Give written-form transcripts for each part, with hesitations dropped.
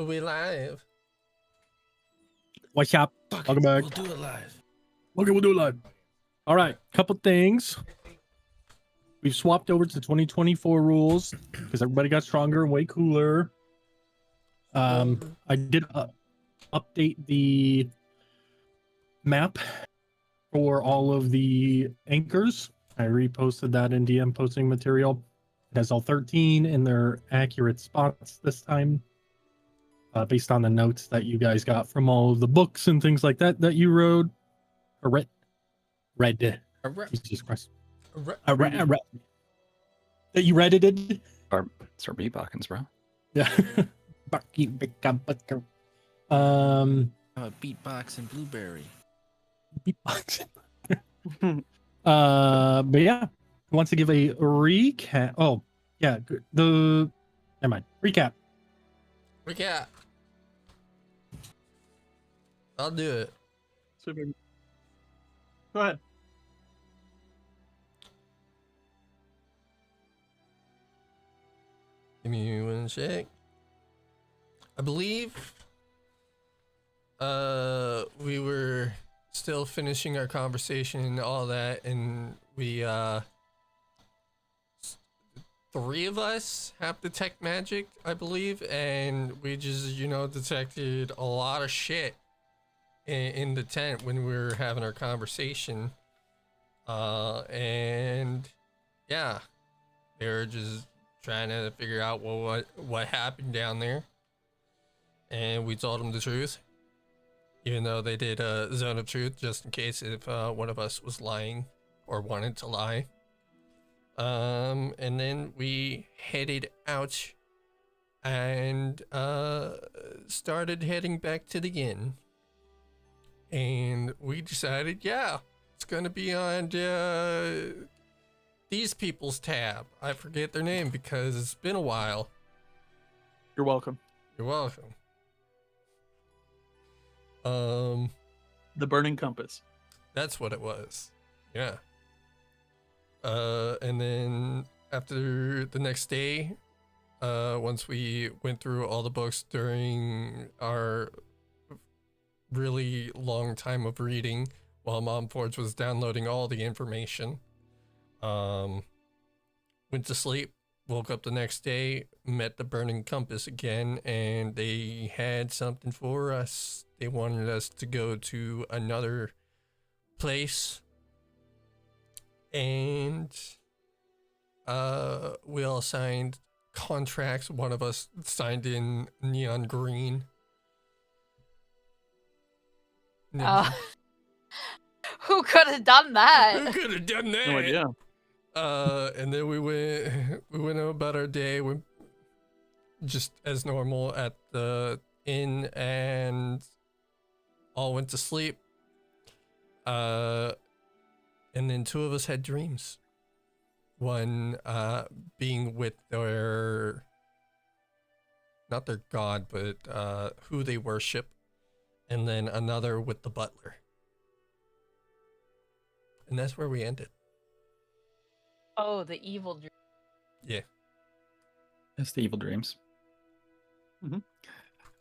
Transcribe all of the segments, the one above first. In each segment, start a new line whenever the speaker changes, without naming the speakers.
We live.
What's up?
Fuck
Welcome
it,
back.
We'll do it live.
Okay, we'll do it live. All right, couple things. We've swapped over to 2024 rules because everybody got stronger and way cooler. I did update the map for all of the anchors. I reposted that in DM posting material. It has all 13 in their accurate spots this time, based on the notes that you guys got from all of the books and things like that that you wrote or read. Jesus Christ. That you read it.
It's our beatboxings, bro.
Yeah.
Beatbox and blueberry.
Beatbox. But yeah, wants to give a recap. Oh, yeah. Never mind. Recap.
I'll do it.
Super. Go ahead.
Give me one sec. I believe we were still finishing our conversation and all that, and we three of us have detect magic, I believe, and we just, detected a lot of shit in the tent when we were having our conversation. And yeah, they were just trying to figure out what happened down there, and we told them the truth, even though they did a zone of truth just in case if one of us was lying or wanted to lie. And then we headed out and started heading back to the inn, and we decided, yeah, it's gonna be on these people's tab. I forget their name because it's been a while.
You're welcome.
You're welcome.
The Burning Compass.
That's what it was. Yeah. And then after the next day, once we went through all the books during our really long time of reading while Mom Forge was downloading all the information, went to sleep, woke up the next day, met the Burning Compass again, and they had something for us. They wanted us to go to another place, and we all signed contracts. One of us signed in neon green.
Who could have done that?
Who could have done that?
No idea.
And then we went about our day. We just as normal at the inn and all went to sleep. And then two of us had dreams. One being with their, not their god, but who they worship, and then another with the butler. And that's where we ended.
Oh, the evil dream.
Yeah.
That's the evil dreams.
Mm-hmm.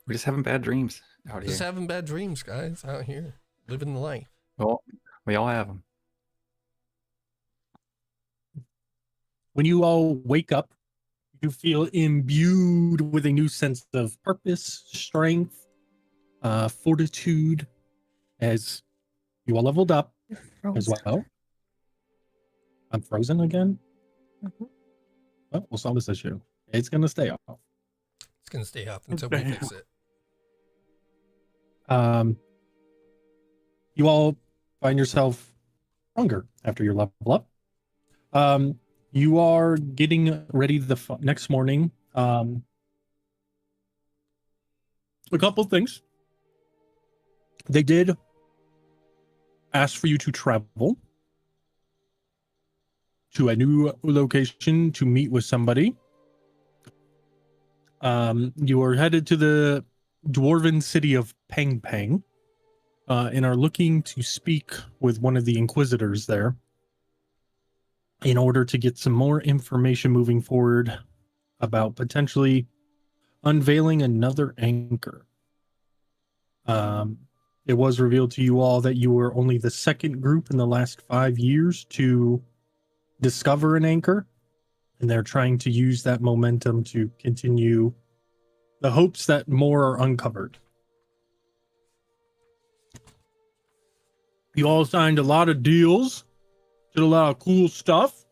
We're just having bad dreams out
Just
here.
having bad dreams, guys, out here. Living the life.
Well, we all have them.
When you all wake up, you feel imbued with a new sense of purpose, strength, fortitude, as you all leveled up as well. I'm frozen again?
Mm-hmm.
Well, we'll solve this issue. It's going to stay off.
It's going to stay off until we fix it.
You all find yourself stronger after your level up. You are getting ready the next morning. A couple of things. They did ask for you to travel to a new location to meet with somebody. You are headed to the dwarven city of Pang Pang, and are looking to speak with one of the inquisitors there in order to get some more information moving forward about potentially unveiling another anchor. It was revealed to you all that you were only the second group in the last 5 years to discover an anchor, and they're trying to use that momentum to continue the hopes that more are uncovered. You all signed a lot of deals, did a lot of cool stuff,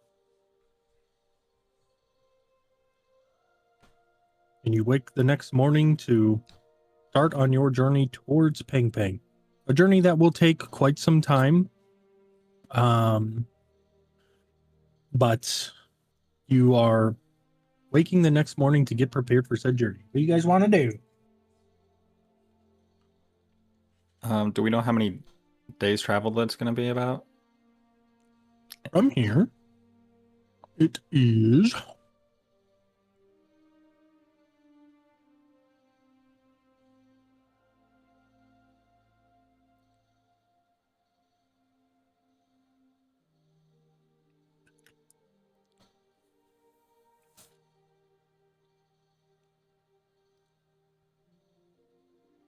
and you wake the next morning to start on your journey towards Peng Peng. A journey that will take quite some time. But you are waking the next morning to get prepared for said journey. What do you guys want to do?
Do we know how many days travel that's going to be about?
From here, it is...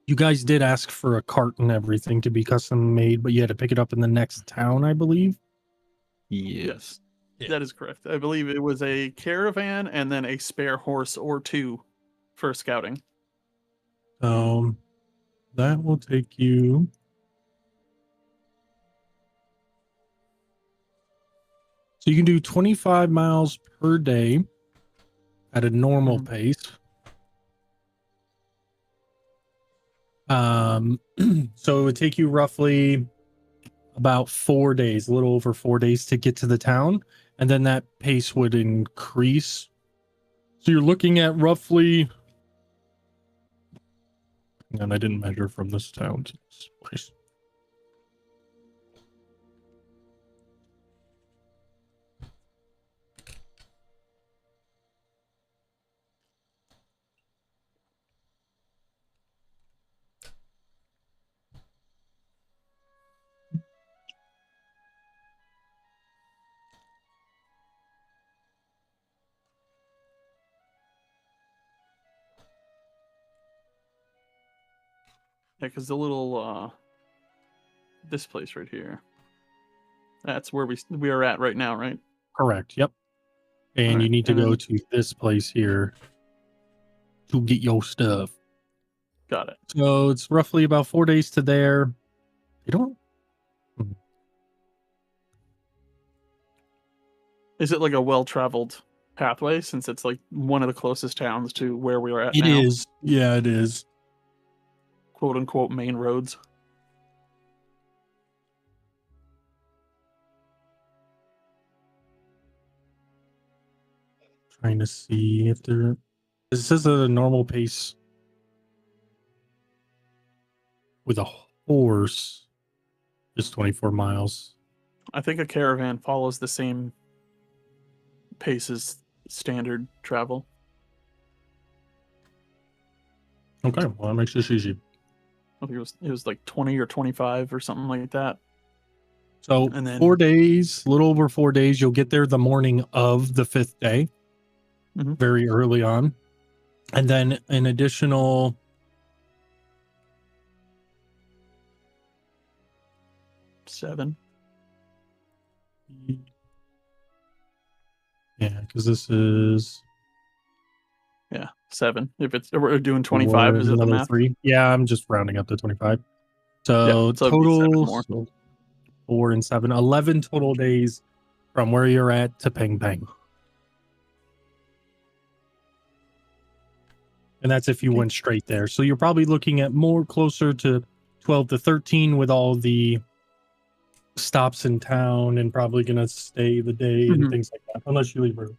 You guys did ask for a cart and everything to be custom made, but you had to pick it up in the next town, I believe.
Yes.
Yeah.
That is correct. I believe it was a caravan and then a spare horse or two for scouting.
That will take you... So you can do 25 miles per day at a normal pace. So it would take you roughly about 4 days, a little over 4 days to get to the town, and then that pace would increase. So you're looking at roughly, and I didn't measure from this town to this place.
Yeah, because the little this place right here. That's where we are at right now, right?
Correct. Yep. And
Alright,
you need to
and
go
then-
to this place here to get your stuff.
Got it.
So it's roughly about 4 days to there. You don't.
Is it like a well-traveled pathway since it's like one of the closest towns to where we are at
It
now?
is. Yeah, it is.
Quote unquote main roads.
Trying to see if there. This is a normal pace with a horse. Is 24 miles.
I think a caravan follows the same pace as standard travel.
Okay, well that makes this easy.
I think it was like 20 or 25 or something like that.
So
And then-
4 days, a little over 4 days. You'll get there the morning of the 5th day,
Mhm.
very early on, and then an additional.
Seven.
Yeah, because this is.
Yeah, 7. If we're doing 25, is it the
another
math?
3? Yeah, I'm just rounding up to 25. So
Yeah, so it'd be 7
total
more.
so 4 and 7, 11 total days from where you're at to Peng Peng. And that's if you went straight there. So you're probably looking at more closer to 12 to 13 with all the stops in town and probably going to stay the day and
Mhm.
things like that, unless you leave early.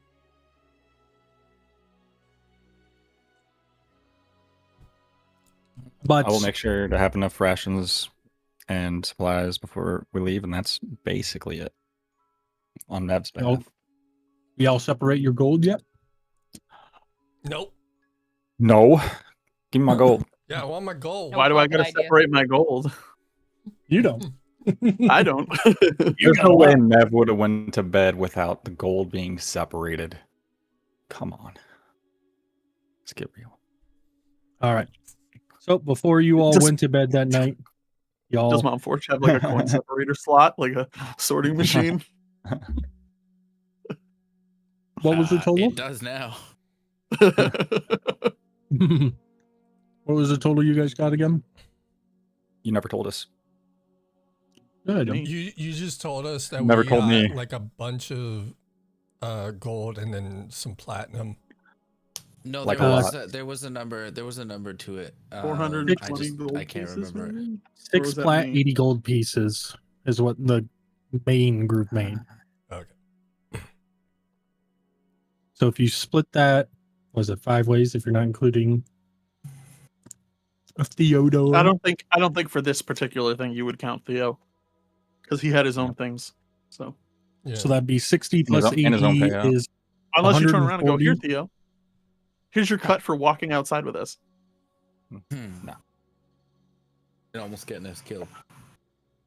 But
I will make sure to have enough rations and supplies before we leave, and that's basically it on Nev's behalf.
Oh. y'all separate your gold yet?
Nope.
No, give me my gold.
Yeah, I want my gold.
No.
Why do I
fucking
gotta
idea.
separate my gold?
You don't.
I don't.
There's no way Nev would have went to bed without the gold being separated. Come on, let's get real.
All right. So before you all
Does-
went to bed that night,
Does
y'all.
Mom Forge have like a coin separator slot, like a sorting machine?
What was the total?
It does now.
What was the total you guys got again?
You never told us.
Good.
Me.
You just told us that
Never
we
told
got
me.
like a bunch of gold and then some platinum.
No,
Like
there
a
was
lot.
there was a number. There was a number to it.
420 gold
I can't
pieces,
remember it.
maybe? Or
6
was that
flat,
me?
80 gold pieces is what the main group made.
Okay.
So if you split that, was it 5 ways if you're not including a Theodore?
I don't think for this particular thing you would count Theo, because he had his own things. So
Yeah.
So that'd be 60 plus
in his own
80
payout.
is
unless you turn around and go,
140.
"Here, Theo, here's your cut for walking outside with us."
No. You're almost getting us killed.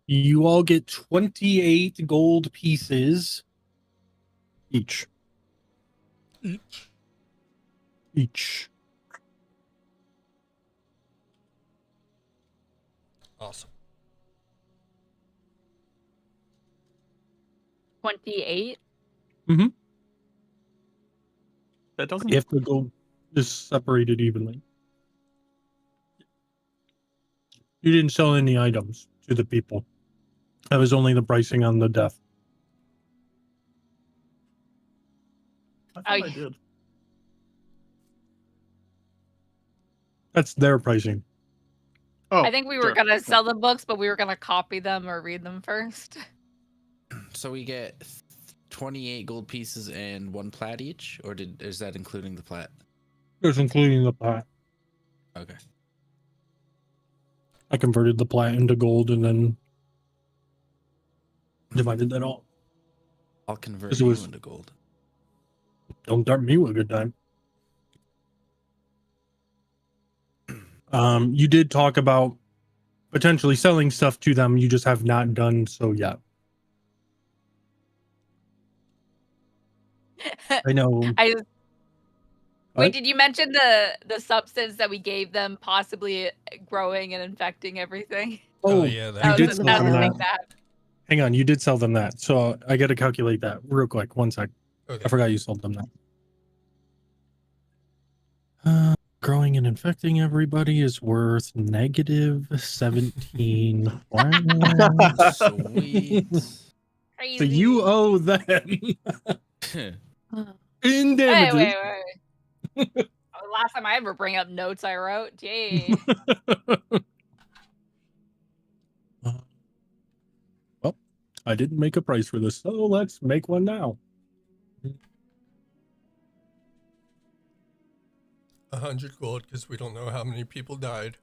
You all get 28 gold pieces each. Each.
Awesome.
28.
That doesn't.
If the gold is separated evenly. You didn't sell any items to the people. That was only the pricing on the death.
I thought
Oh,
I did.
That's their pricing.
Oh,
I think we were
sure.
gonna sell the books, but we were gonna copy them or read them first.
So we get 28 gold pieces and 1 plat each, or is that including the plat?
It's including the plat.
Okay.
I converted the plat into gold and then divided that all.
I'll convert
'Cause it
you
was-
into gold.
Don't start me with a good time. You did talk about potentially selling stuff to them. You just have not done so yet. I know.
I just
What?
wait. Did you mention the substance that we gave them possibly growing and infecting everything?
Oh,
yeah,
you
that
did
was
sell
that
them
was a
that.
big that.
Hang on, you did sell them that. So I got to calculate that real quick. One sec.
Okay.
I forgot you sold them that. Growing and infecting everybody is worth negative 17.
Sweet.
Crazy.
So you owe them in
Wait,
damages.
wait. Oh, last time I ever bring up notes I wrote. Gee.
Well, I didn't make a price for this, so let's make one now.
100 gold because we don't know how many people died.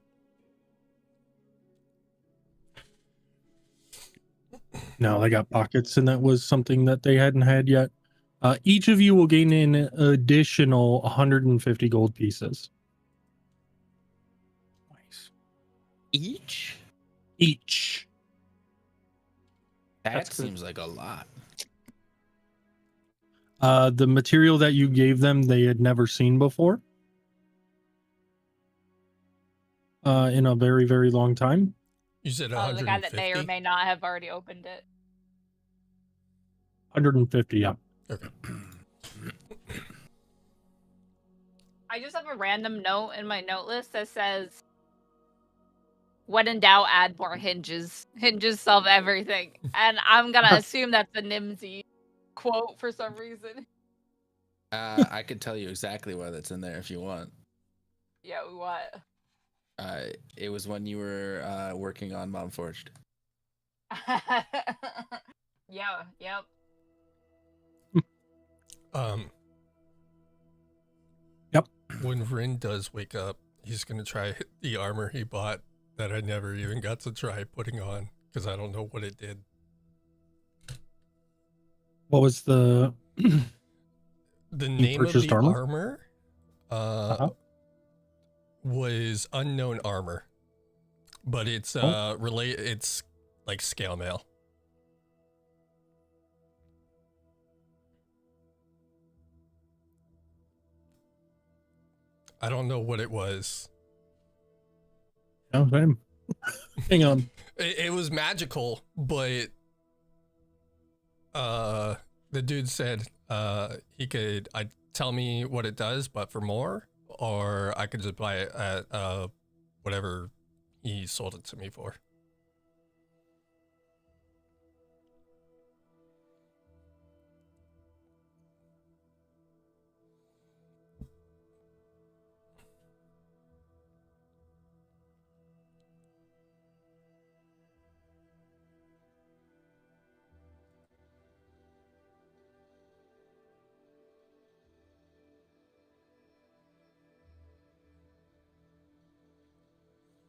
No, they got pockets, and that was something that they hadn't had yet. Each of you will gain an additional 150 gold pieces.
Nice. Each?
Each.
That
That's good.
seems like a lot.
The material that you gave them, they had never seen before. In a very, very long time.
You said
Oh,
150?
the guy that may or may not have already opened it.
150, yeah.
Okay.
I just have a random note in my note list that says, "When in doubt, add more hinges. Hinges solve everything." And I'm gonna assume that's a Nimsy quote for some reason.
I could tell you exactly why that's in there if you want.
Yeah, what?
It was when you were working on Mom Forged.
Yeah, yep.
Yep.
When Rin does wake up, he's gonna try the armor he bought that I never even got to try putting on because I don't know what it did.
What was the
The name of
purchased
the
armor?
armor was unknown armor, but it's it's like scale mail. I don't know what it was.
Oh, same. Hang on.
It was magical, but the dude said he could tell me what it does, but for more, or I could just buy it at whatever he sold it to me for.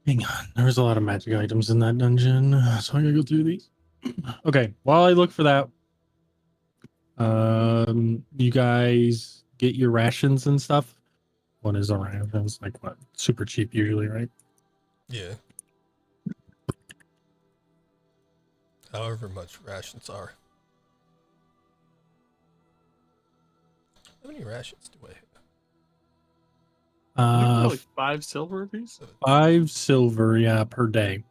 Hang on. There was a lot of magic items in that dungeon, so I gotta go through these. Okay, while I look for that, you guys get your rations and stuff. What is a ration? It's like what? Super cheap usually, right?
Yeah. However much rations are. How many rations do I have?
I think they're like 5 silver apiece.
5 silver, yeah, per day.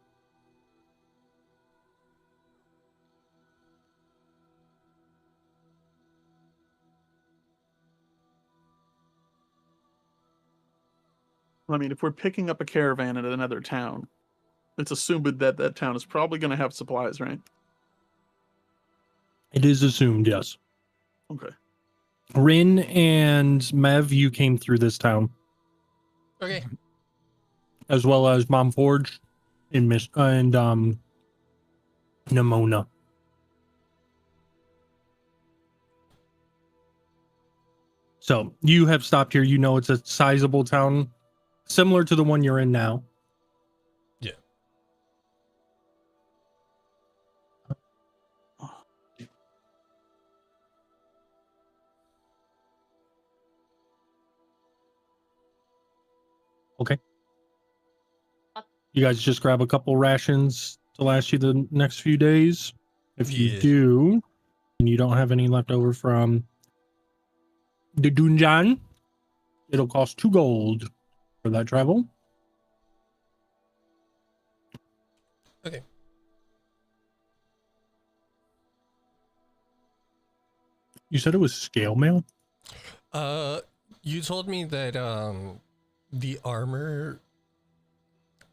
I mean, if we're picking up a caravan at another town, it's assumed that that town is probably going to have supplies, right?
It is assumed, yes.
Okay.
Rin and Mev, you came through this town,
Okay.
as well as Mom Forge and Nimona. So you have stopped here. You know it's a sizable town, similar to the one you're in now.
Yeah.
Okay. You guys just grab a couple rations to last you the next few days. If you
Yeah.
do, and you don't have any left over from the dungeon, it'll cost 2 gold for that travel.
Okay.
You said it was scale mail?
You told me that the armor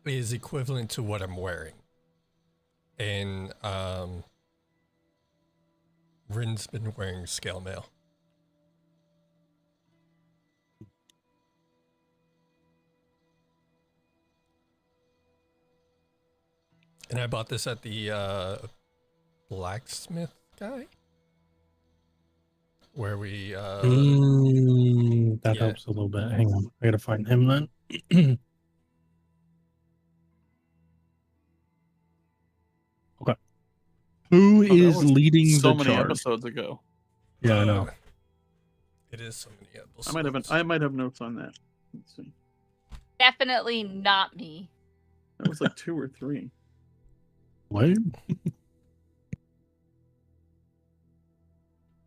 is equivalent to what I'm wearing. And Rin's been wearing scale mail. And I bought this at the blacksmith guy. Where we
That
yeah.
helps a little bit. Hang on. I gotta find him then. Okay. Who
Oh, that
is
was
leading
so
the
many
charge?
episodes ago.
Yeah, I know.
It is so many episodes.
I might have notes on that. Let's see.
Definitely not me.
That was like 2 or 3.
What?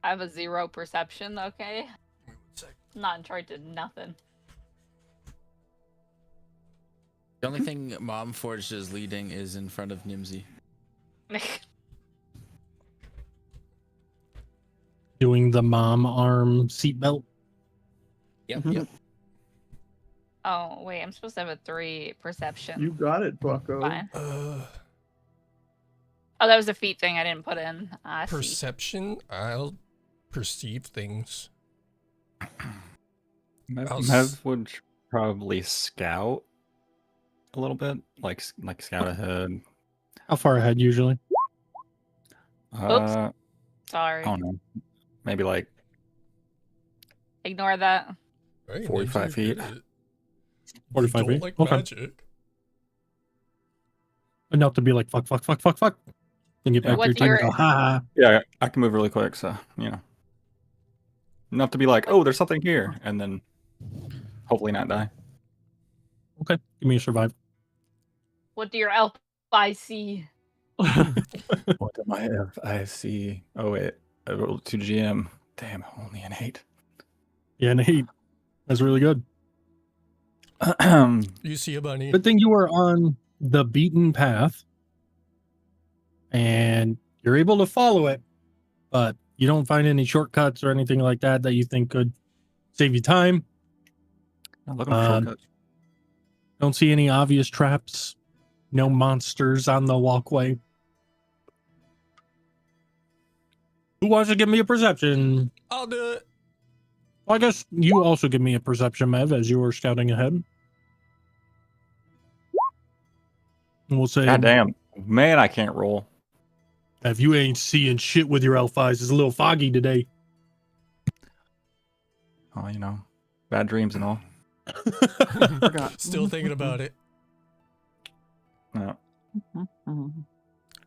I have a 0 perception, okay?
One sec.
I'm not in charge of nothing.
The only thing Mom Forge is leading is in front of Nimsy.
Doing the mom arm seatbelt.
Yep, yep.
Oh, wait, I'm supposed to have a 3 perception.
You got it, Bucko.
Fine. Oh, that was a feat thing I didn't put in. I see.
Perception? I'll perceive things.
Mev would probably scout a little bit, like scout ahead.
How far ahead usually?
I
Sorry.
don't know. Maybe like
Ignore that.
Right,
45 feet.
45
don't
feet?
like
Okay.
magic.
Enough to be like, fuck. Then get back to your
What's
team and
your-
go, ha.
Yeah, I can move really quick, so enough to be like, oh, there's something here, and then hopefully not die.
Okay, give me a survive.
What do your elf eyes see?
What am I have? I see. Oh wait, I rolled 2 GM. Damn, only an 8.
Yeah, an 8. That's really good.
You see a bunny.
Good thing you were on the beaten path, and you're able to follow it, but you don't find any shortcuts or anything like that that you think could save you time.
I'm looking for shortcuts.
Don't see any obvious traps. No monsters on the walkway. Who wants to give me a perception?
I'll do it.
Well, I guess you also give me a perception, Mev, as you were scouting ahead. And we'll say,
God damn. Man, I can't roll.
if you ain't seeing shit with your elf eyes, it's a little foggy today.
Oh, you know, bad dreams and all.
Still thinking about it.
No.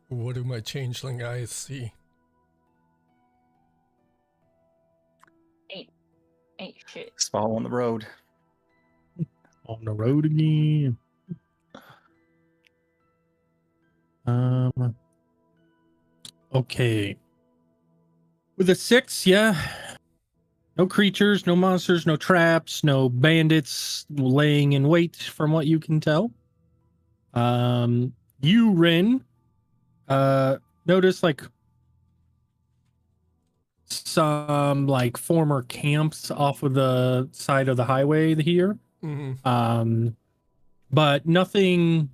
What do my changeling eyes see?
Ain't shit.
Spall on the road.
On the road again. Okay. With a 6, yeah. No creatures, no monsters, no traps, no bandits laying in wait from what you can tell. You, Rin, notice like some like former camps off of the side of the highway here.
Mm-hmm.
But nothing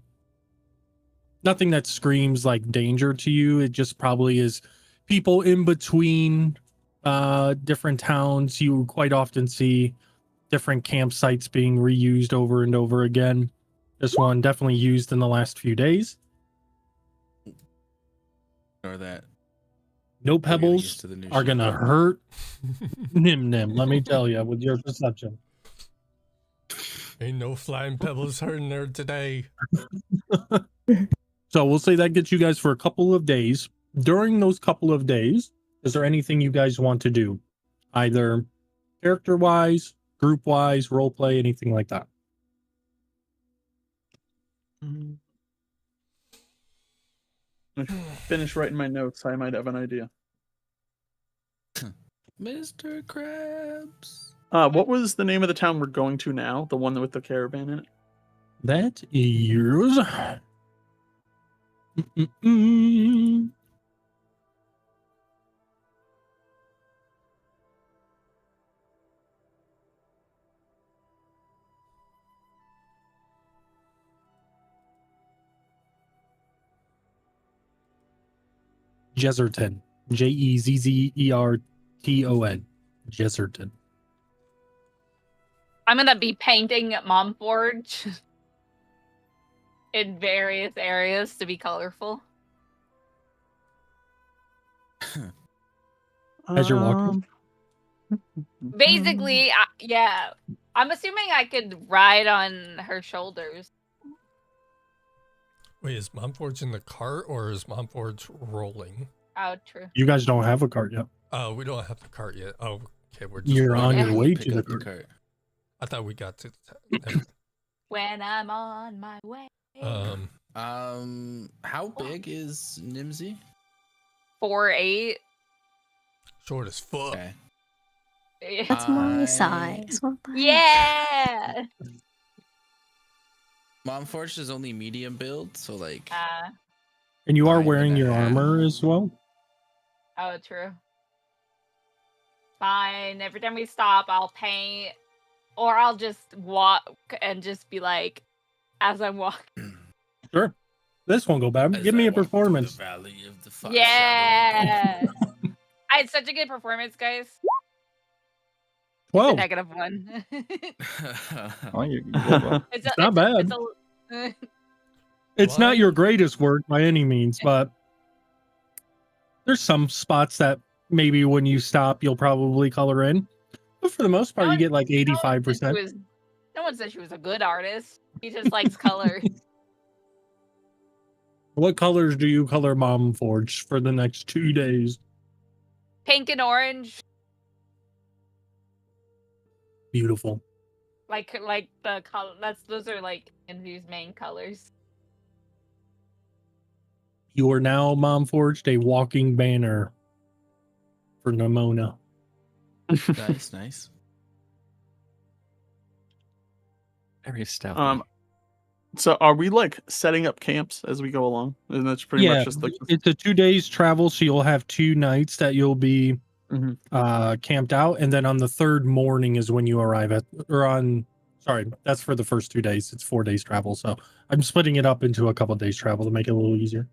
that screams like danger to you. It just probably is people in between different towns. You quite often see different campsites being reused over and over again. This one definitely used in the last few days.
Or that.
No
We're getting used
pebbles
to the new
are
shit.
gonna hurt Nim, let me tell you, with your perception.
Ain't no flying pebbles hurting there today.
So we'll say that gets you guys for a couple of days. During those couple of days, is there anything you guys want to do? Either character-wise, group-wise, roleplay, anything like that?
Finish writing my notes. I might have an idea.
Mr. Krabs.
What was the name of the town we're going to now? The one with the caravan in it?
That is... Jezerton. Jezzerton. Jezerton.
I'm gonna be painting Momforge in various areas to be colorful.
As you're walking?
Basically, yeah. I'm assuming I could ride on her shoulders.
Wait, is Momforge in the cart or is Momforge rolling?
Oh, true.
You guys don't have a cart yet.
Oh, we don't have the cart yet. Oh, okay, we're just
You're on
waiting.
your way
Pick
to the
up the
cart.
cart.
I thought we got to.
When I'm on my way.
How big is Nimsy?
4'8".
Short as fuck.
Okay.
That's my size. What the heck?
Yeah.
Momforge is only medium build, so like.
And you are
5.5.
wearing your armor as well?
Oh, true. Fine. Every time we stop, I'll paint, or I'll just walk and just be like, as I'm walking.
Sure. This won't go bad.
As
Give me
I
a
walk through
performance.
The valley of the fire
Yeah. I had such a good performance, guys. It's a
12.
-1.
shadow.
Oh, you did well.
It's
not bad. It's not
Why?
your greatest work by any means, but there's some spots that maybe when you stop, you'll probably color in. But for the most part, you get like 85%.
No one said she was a good artist. She just likes color.
What colors do you color Momforge for the next 2 days?
Pink and orange.
Beautiful.
Like the color. Those are like Envy's main colors.
You are now Momforged a walking banner for Nimona.
Nice.
Very stealthy.
So are we like setting up camps as we go along? And that's pretty much just like
it's a 2 days travel, so you'll have 2 nights that you'll be
Mhm.
camped out, and then on the third morning is when you arrive at, or on, sorry, that's for the first 2 days. It's 4 days travel, so I'm splitting it up into a couple days travel to make it a little easier.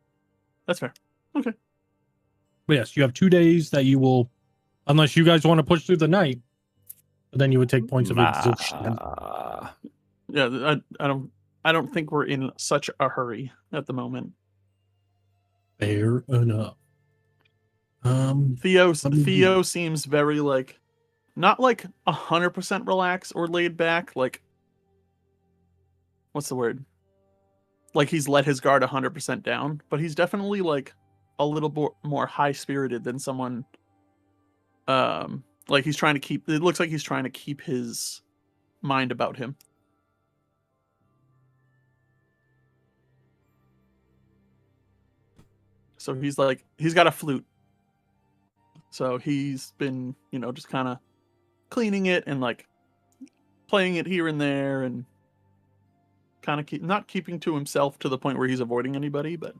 That's fair. Okay.
But yes, you have 2 days that you will, unless you guys want to push through the night, but then you would take points of exhaustion.
Yeah, I don't think we're in such a hurry at the moment.
Fair enough.
Theo
let me do-
seems very like not like 100% relaxed or laid back, like what's the word? Like he's let his guard 100% down, but he's definitely like a little more high-spirited than someone like he's trying to keep, it looks like he's trying to keep his mind about him. So he's like, he's got a flute. So he's been, you know, just kind of cleaning it and like playing it here and there and kind of not keeping to himself to the point where he's avoiding anybody, but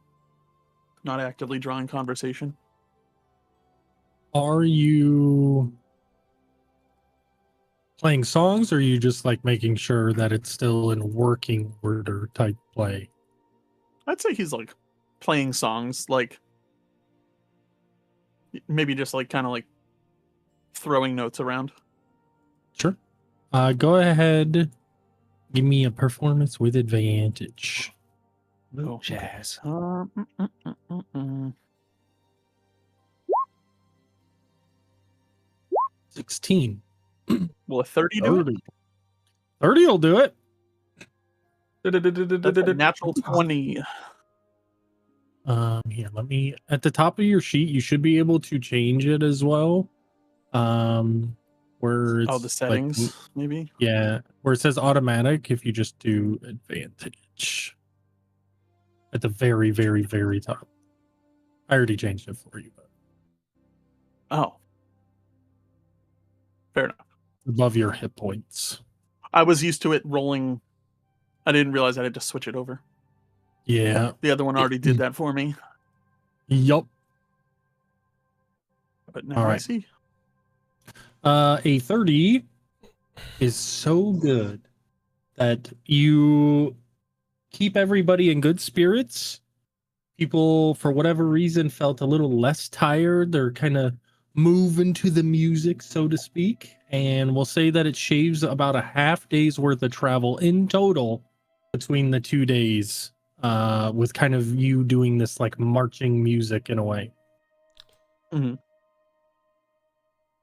not actively drawing conversation.
Are you playing songs, or are you just like making sure that it's still in working order type play?
I'd say he's like playing songs, like maybe just like kind of like throwing notes around.
Sure. Go ahead. Give me a performance with advantage.
Oh,
Jazz.
16.
Will a 30 do
30. 30 will do it.
it? That's a natural 20.
Here, let me, at the top of your sheet, you should be able to change it as well. Where it's
Oh, the settings,
like,
maybe?
yeah, where it says automatic, if you just do advantage at the very, very, very top. I already changed it for you, but
Oh. Fair enough.
above your hit points.
I was used to it rolling. I didn't realize I had to switch it over.
Yeah.
The other one already did that for me.
Yup.
But now
All
I
right.
see.
A 30 is so good that you keep everybody in good spirits. People, for whatever reason, felt a little less tired. They're kind of moving to the music, so to speak. And we'll say that it shaves about a half day's worth of travel in total between the 2 days, with kind of you doing this like marching music in a way.
Mm-hmm.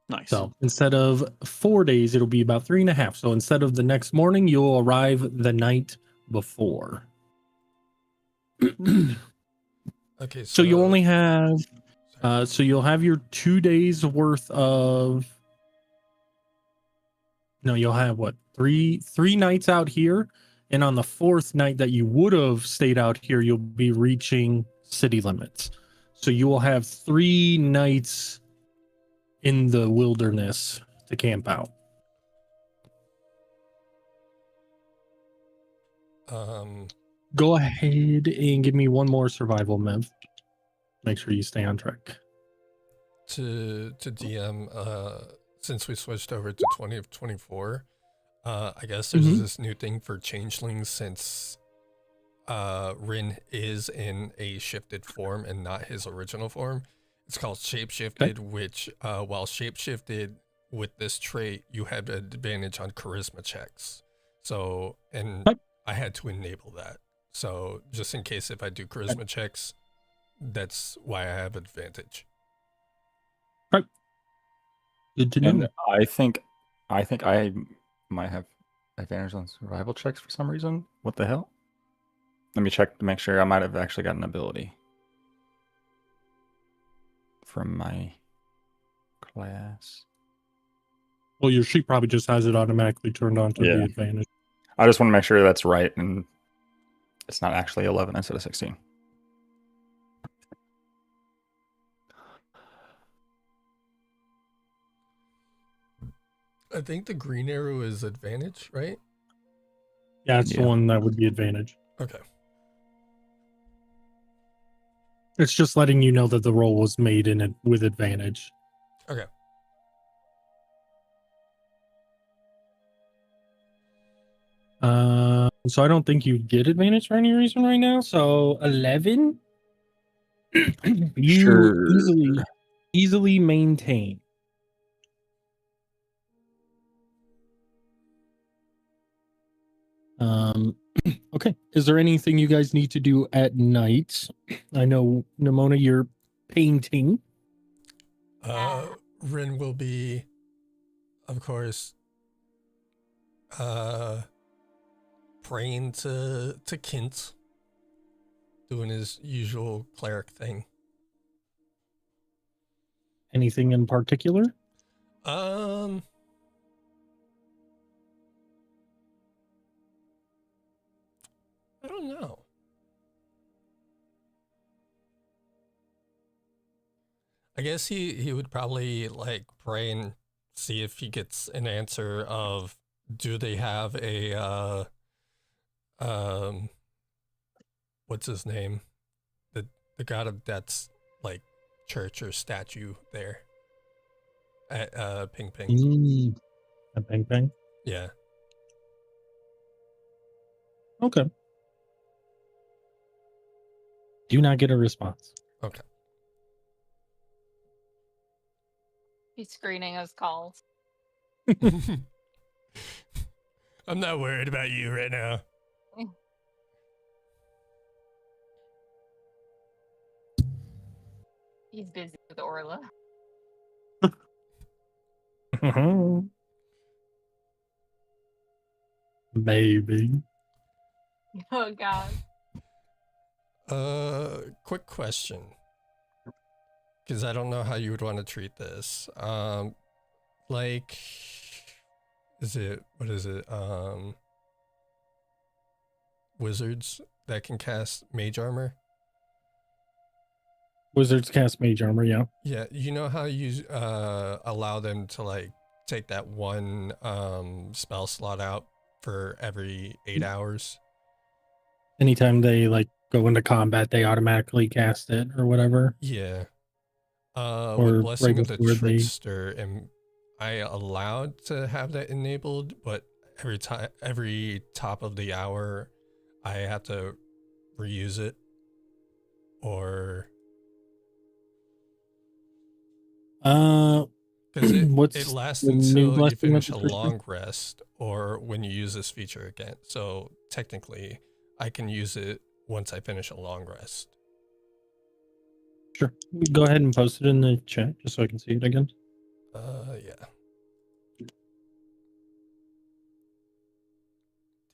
Nice.
So instead of 4 days, it'll be about 3.5. So instead of the next morning, you'll arrive the night before.
Okay,
So you only have, so you'll have your 2 days worth of, no, you'll have what, three nights out here. And on the 4th night that you would have stayed out here, you'll be reaching city limits. So you will have 3 nights in the wilderness to camp out. Go ahead and give me one more survival, Mev. Make sure you stay on track.
To DM, since we switched over to 20 of 24, I guess there's this new thing for changelings since Rin is in a shifted form and not his original form. It's called shapeshifted, which while shapeshifted with this trait, you have an advantage on charisma checks. So, and I had to enable that. So just in case if I do charisma checks, that's why I have advantage.
Right. Good to know.
And I think I might have advantage on survival checks for some reason. What the hell? Let me check to make sure. I might have actually got an ability from my class.
Well, your sheet probably just has it automatically turned on to the advantage.
I just want to make sure that's right and it's not actually 11 instead of 16.
I think the green arrow is advantage, right?
Yeah, it's the one that would be advantage.
Okay.
It's just letting you know that the roll was made in it with advantage.
Okay.
So I don't think you get advantage for any reason right now. So 11, you
Sure.
easily maintain. Okay. Is there anything you guys need to do at night? I know, Nimona, you're painting.
Rin will be, of course, praying to Kint, doing his usual cleric thing.
Anything in particular?
I don't know. I guess he would probably like pray and see if he gets an answer of do they have a what's his name? The god of death's like church or statue there at Ping Ping.
At Bang Bang?
Yeah.
Okay. Do not get a response.
Okay.
He's screening his calls.
I'm not worried about you right now.
He's busy with Orla.
Maybe.
Oh god.
Quick question. Because I don't know how you would want to treat this. Like, what is it? Wizards that can cast mage armor?
Wizards cast mage armor, yeah.
Yeah, you know how you allow them to like take that one spell slot out for every 8 hours?
Anytime they like go into combat, they automatically cast it or whatever.
Yeah.
Or
With Blessing
right
of the
before they-
Trickster, am I allowed to have that enabled? But every top of the hour, I have to reuse it, or because
what's
it lasts
the new
until you
Blessing of
finish
the
a
Trickster?
long rest, or when you use this feature again. So technically, I can use it once I finish a long rest.
Sure. Go ahead and post it in the chat just so I can see it again.
Yeah.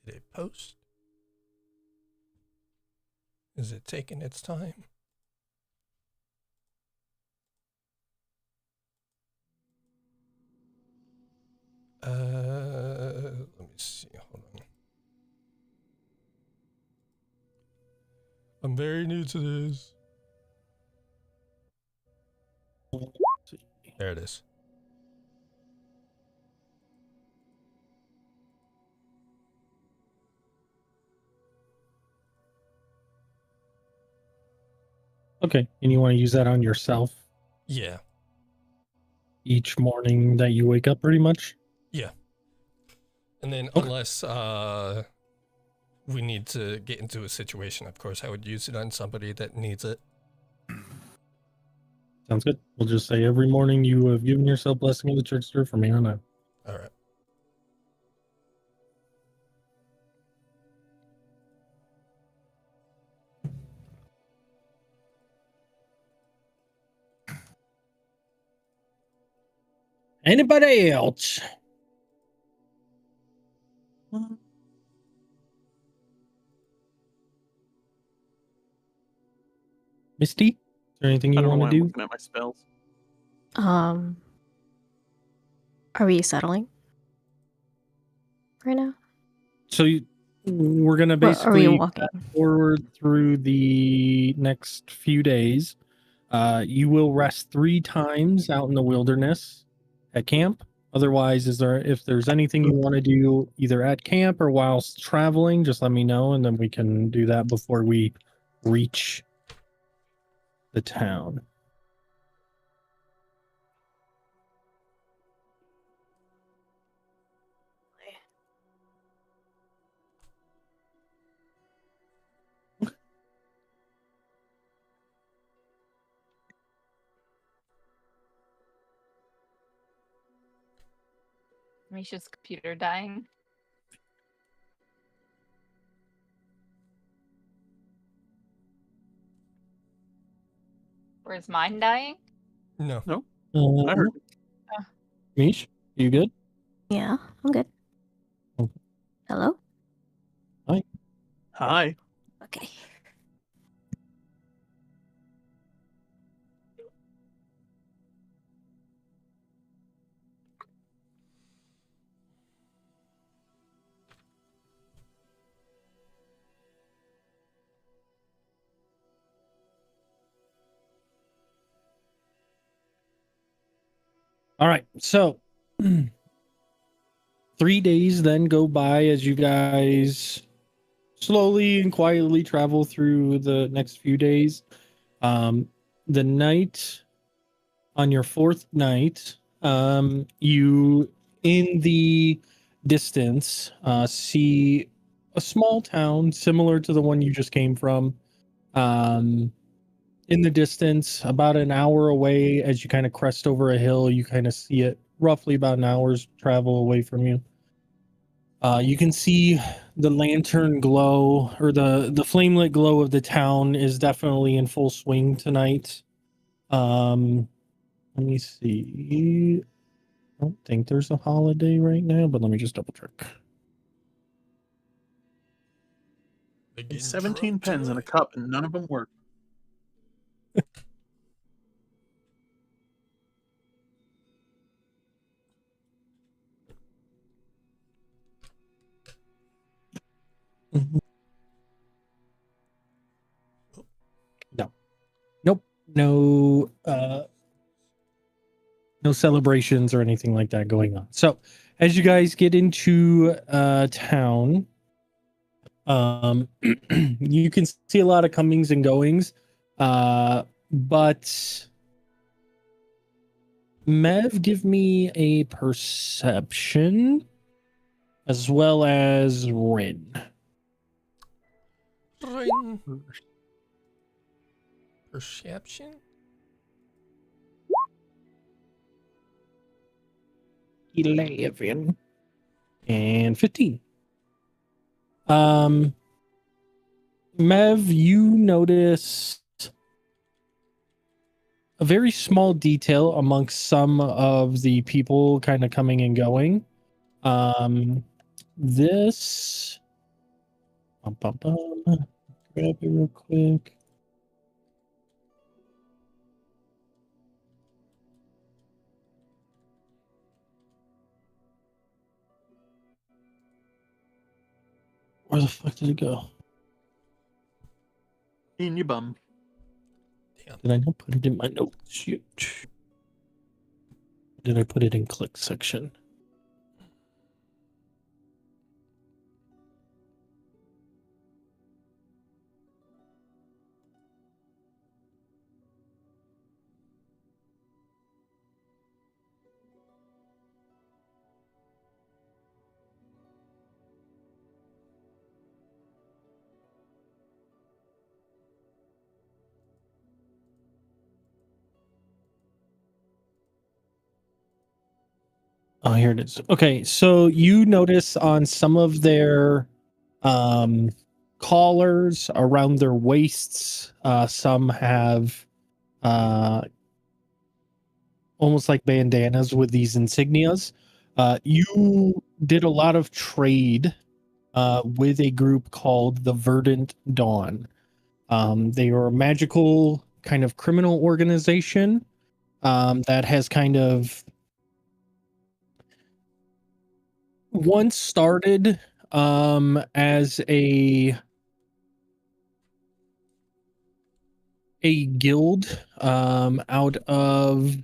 Did it post? Is it taking its time? Let me see. Hold on. I'm very new to this. There it is.
Okay. And you want to use that on yourself
Yeah.
each morning that you wake up, pretty much?
Yeah. And then
Okay.
unless we need to get into a situation, of course, I would use it on somebody that needs it.
Sounds good. We'll just say every morning you have given yourself Blessing of the Trickster from here on out.
All right.
Anybody else? Misty? Is there anything
I
you
don't know why
want
I'm
to do?
looking at my spells.
Are we settling right now?
So we're going to
Or are we
basically
walking?
forward through the next few days. You will rest 3 times out in the wilderness at camp. Otherwise, if there's anything you want to do either at camp or whilst traveling, just let me know, and then we can do that before we reach the town.
Misha's computer dying. Or is mine dying?
No.
No, I heard.
Mish, you good?
Yeah, I'm good.
Okay.
Hello?
Hi.
Okay.
All right. So 3 days then go by as you guys slowly and quietly travel through the next few days. The night on your fourth night, you in the distance see a small town similar to the one you just came from. In the distance, about an hour away, as you kind of crest over a hill, you kind of see it roughly about an hour's travel away from you. You can see the lantern glow, or the flame lit glow of the town is definitely in full swing tonight. Let me see. I don't think there's a holiday right now, but let me just double check.
Getting
17
drunk
pens in a
tonight.
cup, and none of them work.
No. Nope. No no celebrations or anything like that going on. So as you guys get into town, you can see a lot of comings and goings. But Mev, give me a perception as well as Rin.
Ring. Perception?
11 and 15. Mev, you notice a very small detail amongst some of the people kind of coming and going. This grab it real quick. Where the fuck did it go?
In your bum.
Did I not put it in my notes? Shoot. Did I put it in click section? Oh, here it is. Okay, so you notice on some of their collars around their waists, some have almost like bandanas with these insignias. You did a lot of trade with a group called the Verdant Dawn. They are a magical kind of criminal organization that has kind of once started as a guild out of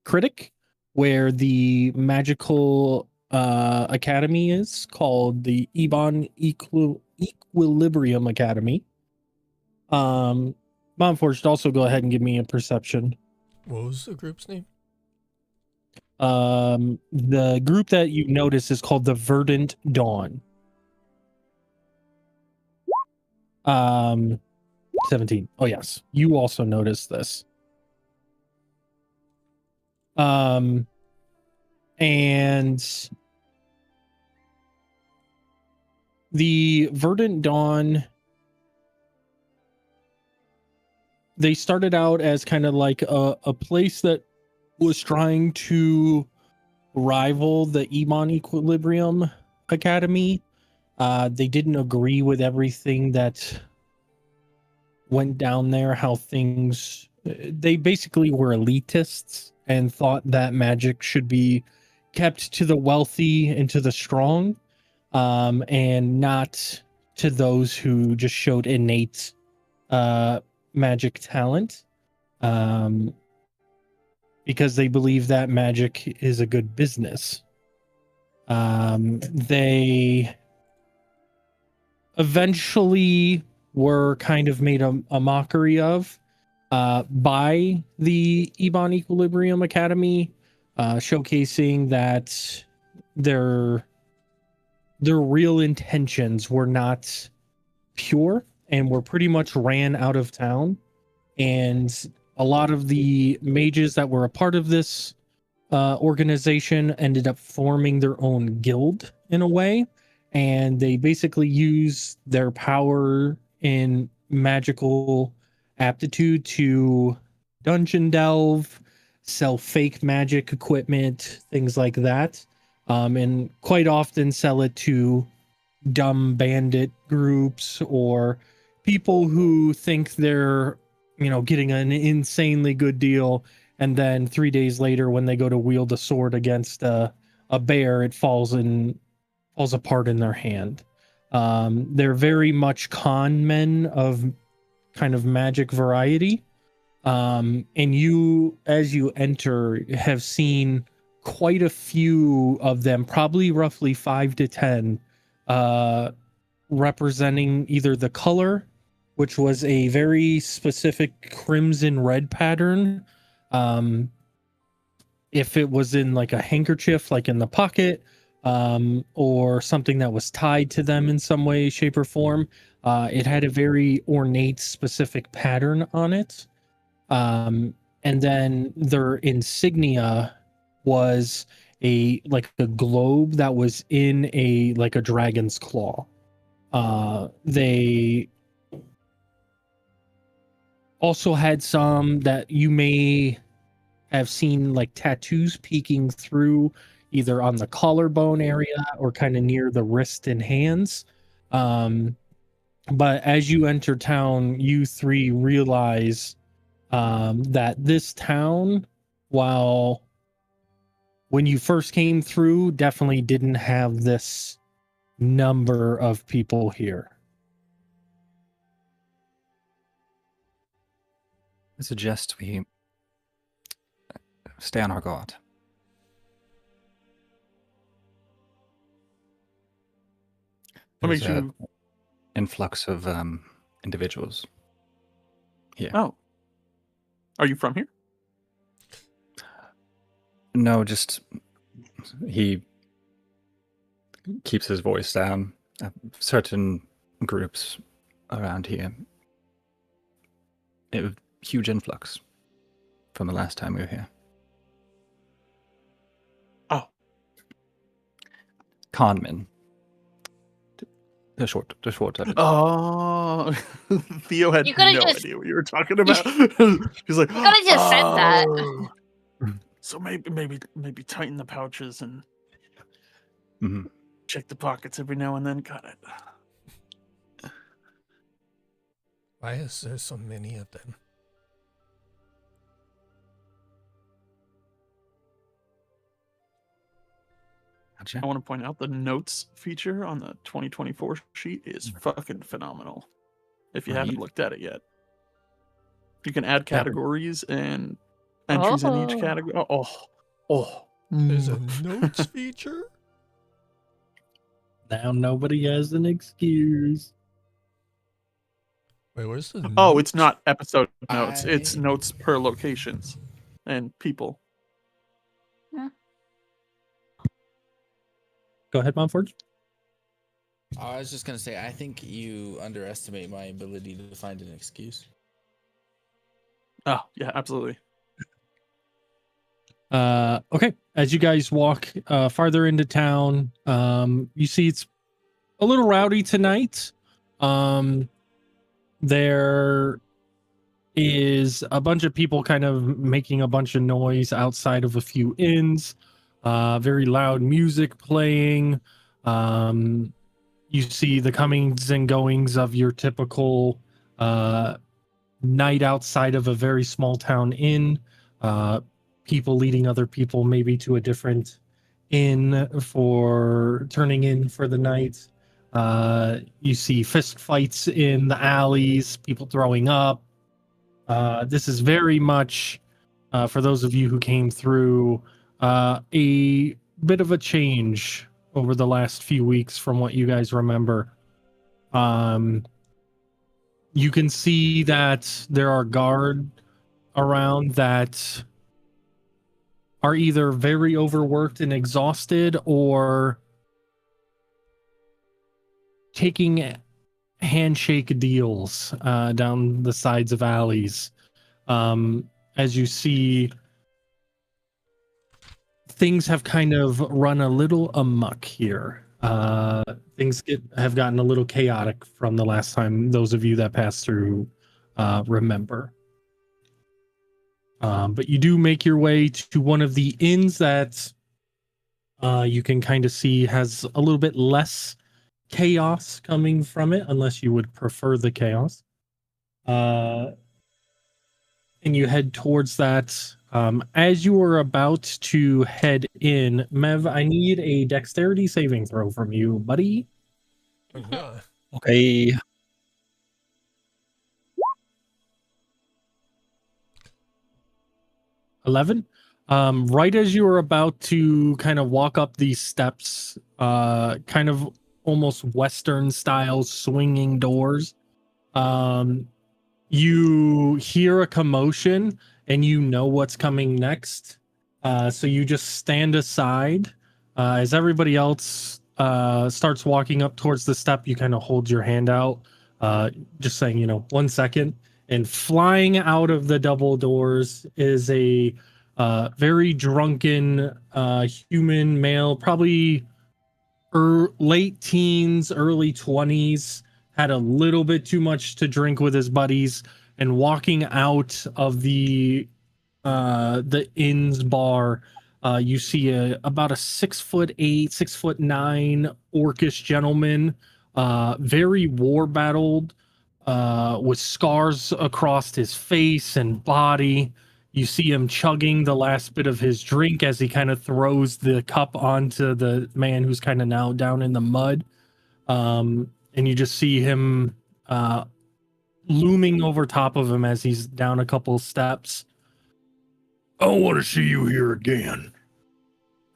critic, where the magical academy is called the Equilibrium Academy. Momforge, also go ahead and give me a perception.
What was the group's name?
The group that you notice is called the Verdant Dawn. 17. Oh yes, you also noticed this. And the Verdant Dawn, they started out as kind of like a place that was trying to rival the Ebon Equilibrium Academy. They didn't agree with everything that went down there, how things... They basically were elitists and thought that magic should be kept to the wealthy and to the strong, and not to those who just showed innate magic talent, because they believe that magic is a good business. They eventually were kind of made a mockery of by the Ebon Equilibrium Academy, showcasing that their real intentions were not pure and were pretty much ran out of town. And a lot of the mages that were a part of this organization ended up forming their own guild in a way, and they basically use their power in magical aptitude to dungeon delve, sell fake magic equipment, things like that, and quite often sell it to dumb bandit groups or people who think they're, getting an insanely good deal, and then 3 days later when they go to wield a sword against a bear, it falls apart in their hand. They're very much con men of kind of magic variety. And you, as you enter, have seen quite a few of them, probably roughly 5 to 10, representing either the color, which was a very specific crimson red pattern. If it was in like a handkerchief, like in the pocket, or something that was tied to them in some way, shape, or form, it had a very ornate, specific pattern on it. And then their insignia was a globe that was in a dragon's claw. They also had some that you may have seen tattoos peeking through, either on the collarbone area or kind of near the wrist and hands. But as you enter town, you three realize that this town, while when you first came through, definitely didn't have this number of people here.
I suggest we stay on our guard.
What makes
There's
you...
a influx of individuals here.
Oh. Are you from here?
No, just he keeps his voice down. Certain groups around here. It was huge influx from the last time we were here.
Oh.
Conmen. The short of it.
Oh, Theo had
You
no
could've just-
idea what you were talking about. He's like,
You could've just said that.
"Oh." So maybe tighten the pouches and
Mhm.
check the pockets every now and then. Got it.
Why is there so many of them?
Gotcha.
I want to point out the notes feature on the 2024 sheet is fucking phenomenal. If you haven't
Right.
looked at it yet, you can add categories and entries in each
Oh.
category. Oh.
There's a
Mm.
notes feature.
Now nobody has an excuse.
Wait, where's the?
Oh,
notes?
it's not episode notes. It's
I-
notes per locations and people.
Go ahead, Montfort.
I was just gonna say, I think you underestimate my ability to find an excuse.
Oh, yeah, absolutely.
Okay. As you guys walk farther into town, you see it's a little rowdy tonight. There is a bunch of people kind of making a bunch of noise outside of a few inns. Very loud music playing. You see the comings and goings of your typical night outside of a very small town inn. People leading other people maybe to a different inn for turning in for the night. You see fist fights in the alleys, people throwing up. This is very much, for those of you who came through, a bit of a change over the last few weeks from what you guys remember. You can see that there are guard around that are either very overworked and exhausted or taking handshake deals down the sides of alleys. As you see, things have kind of run a little amok here. Things have gotten a little chaotic from the last time those of you that passed through remember. But you do make your way to one of the inns that you can kind of see has a little bit less chaos coming from it, unless you would prefer the chaos. And you head towards that. As you are about to head in, Mev, I need a dexterity saving throw from you, buddy.
Oh, yeah.
Okay.
11. Right as you are about to kind of walk up these steps, kind of almost Western style swinging doors, you hear a commotion and you know what's coming next. So you just stand aside. As everybody else starts walking up towards the step, you kind of hold your hand out, just saying, 1 second. And flying out of the double doors is a very drunken human male, probably late teens, early 20s, had a little bit too much to drink with his buddies, and walking out of the inn's bar, you see about a 6'8", 6'9" orcish gentleman, very war battled, with scars across his face and body. You see him chugging the last bit of his drink as he kind of throws the cup onto the man who's kind of now down in the mud. And you just see him looming over top of him as he's down a couple steps. I want to see you here again.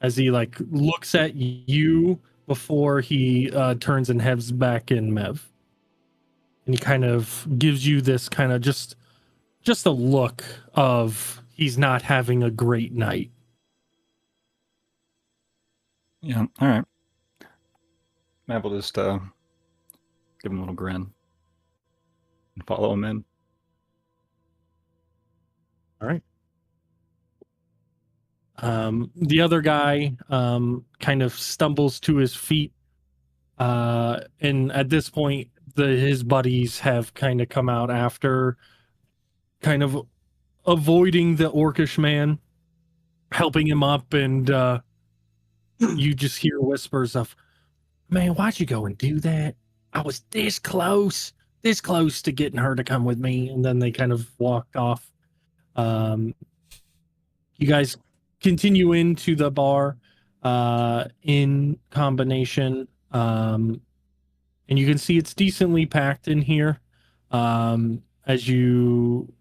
As he looks at you before he turns and heads back in, Mev. And he kind of gives you this kind of just a look of he's not having a great night.
Yeah. All right. Matt will just give him a little grin and follow him in.
All right. The other guy kind of stumbles to his feet. And at this point, his buddies have kind of come out after, kind of avoiding the orcish man, helping him up, and you just hear whispers of, "Man, why'd you go and do that? I was this close to getting her to come with me." And then they kind of walked off. You guys continue into the bar in combination, and you can see it's decently packed in here. As you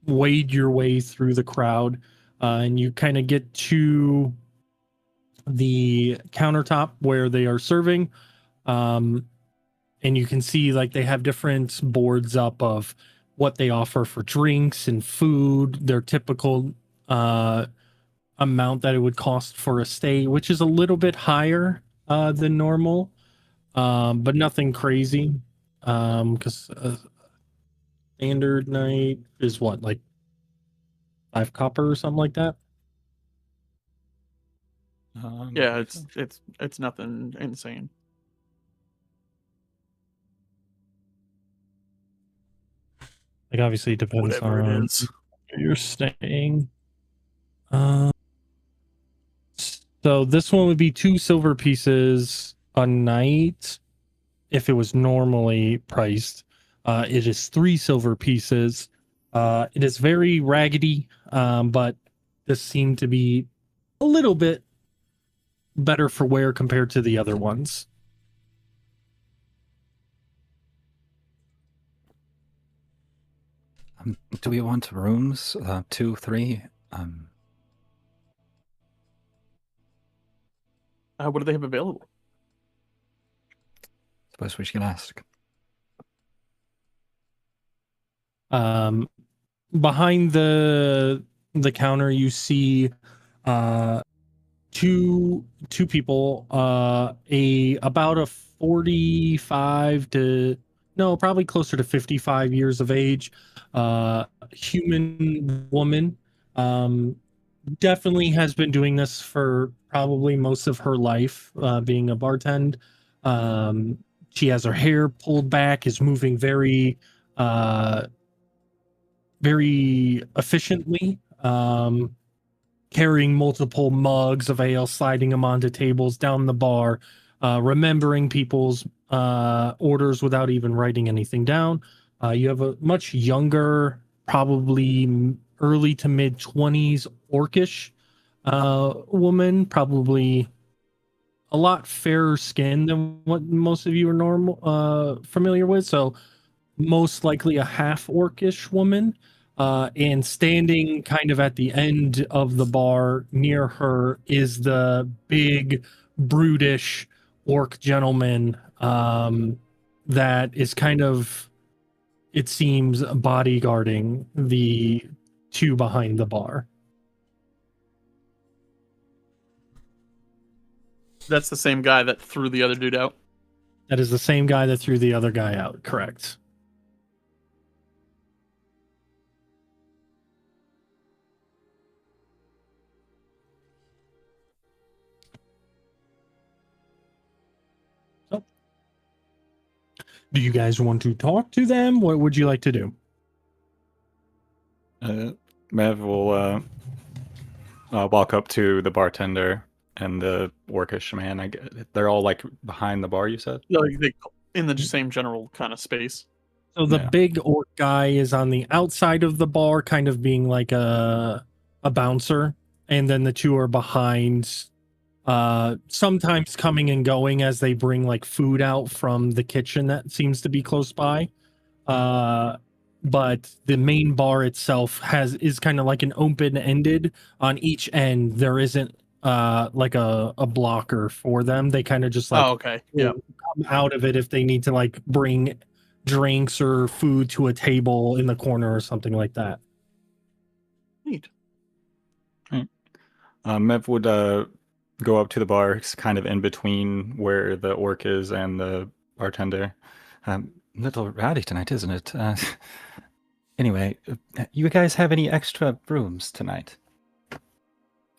wade your way through the crowd, and you kind of get to the countertop where they are serving. And you can see like they have different boards up of what they offer for drinks and food, their typical amount that it would cost for a stay, which is a little bit higher than normal, but nothing crazy. Because standard night is what, like 5 copper or something like that.
Yeah, it's nothing insane.
Like obviously it depends
Whatever
on
it is.
where you're staying. So this one would be 2 silver pieces a night if it was normally priced. It is 3 silver pieces. It is very raggedy, but this seemed to be a little bit better for wear compared to the other ones.
Do we want rooms? 2, 3?
What do they have available?
Suppose we should ask.
Behind the counter, you see two people, about a 45 to probably closer to 55 years of age, human woman. Definitely has been doing this for probably most of her life, being a bartend. She has her hair pulled back, is moving very very efficiently, carrying multiple mugs of ale, sliding them onto tables down the bar, remembering people's orders without even writing anything down. You have a much younger, probably early to mid 20s orcish woman, probably a lot fairer skin than what most of you are familiar with. So most likely a half orcish woman. And standing kind of at the end of the bar near her is the big, brutish orc gentleman that is kind of, it seems, bodyguarding the 2 behind the bar.
That's the same guy that threw the other dude out.
That is the same guy that threw the other guy out, correct. Do you guys want to talk to them? What would you like to do?
Mev will walk up to the bartender and the orcish man. They're all like behind the bar, you said?
Like they in the same general kind of space.
So the
Yeah.
big orc guy is on the outside of the bar, kind of being like a bouncer, and then the 2 are behind, sometimes coming and going as they bring like food out from the kitchen that seems to be close by. But the main bar itself is kind of like an open-ended. On each end there isn't like a blocker for them. They kind of just like
okay. Yeah.
come out of it if they need to like bring drinks or food to a table in the corner or something like that.
Neat.
Mev would go up to the bar. It's kind of in between where the orc is and the bartender. Little rowdy tonight, isn't it? Anyway, you guys have any extra rooms tonight?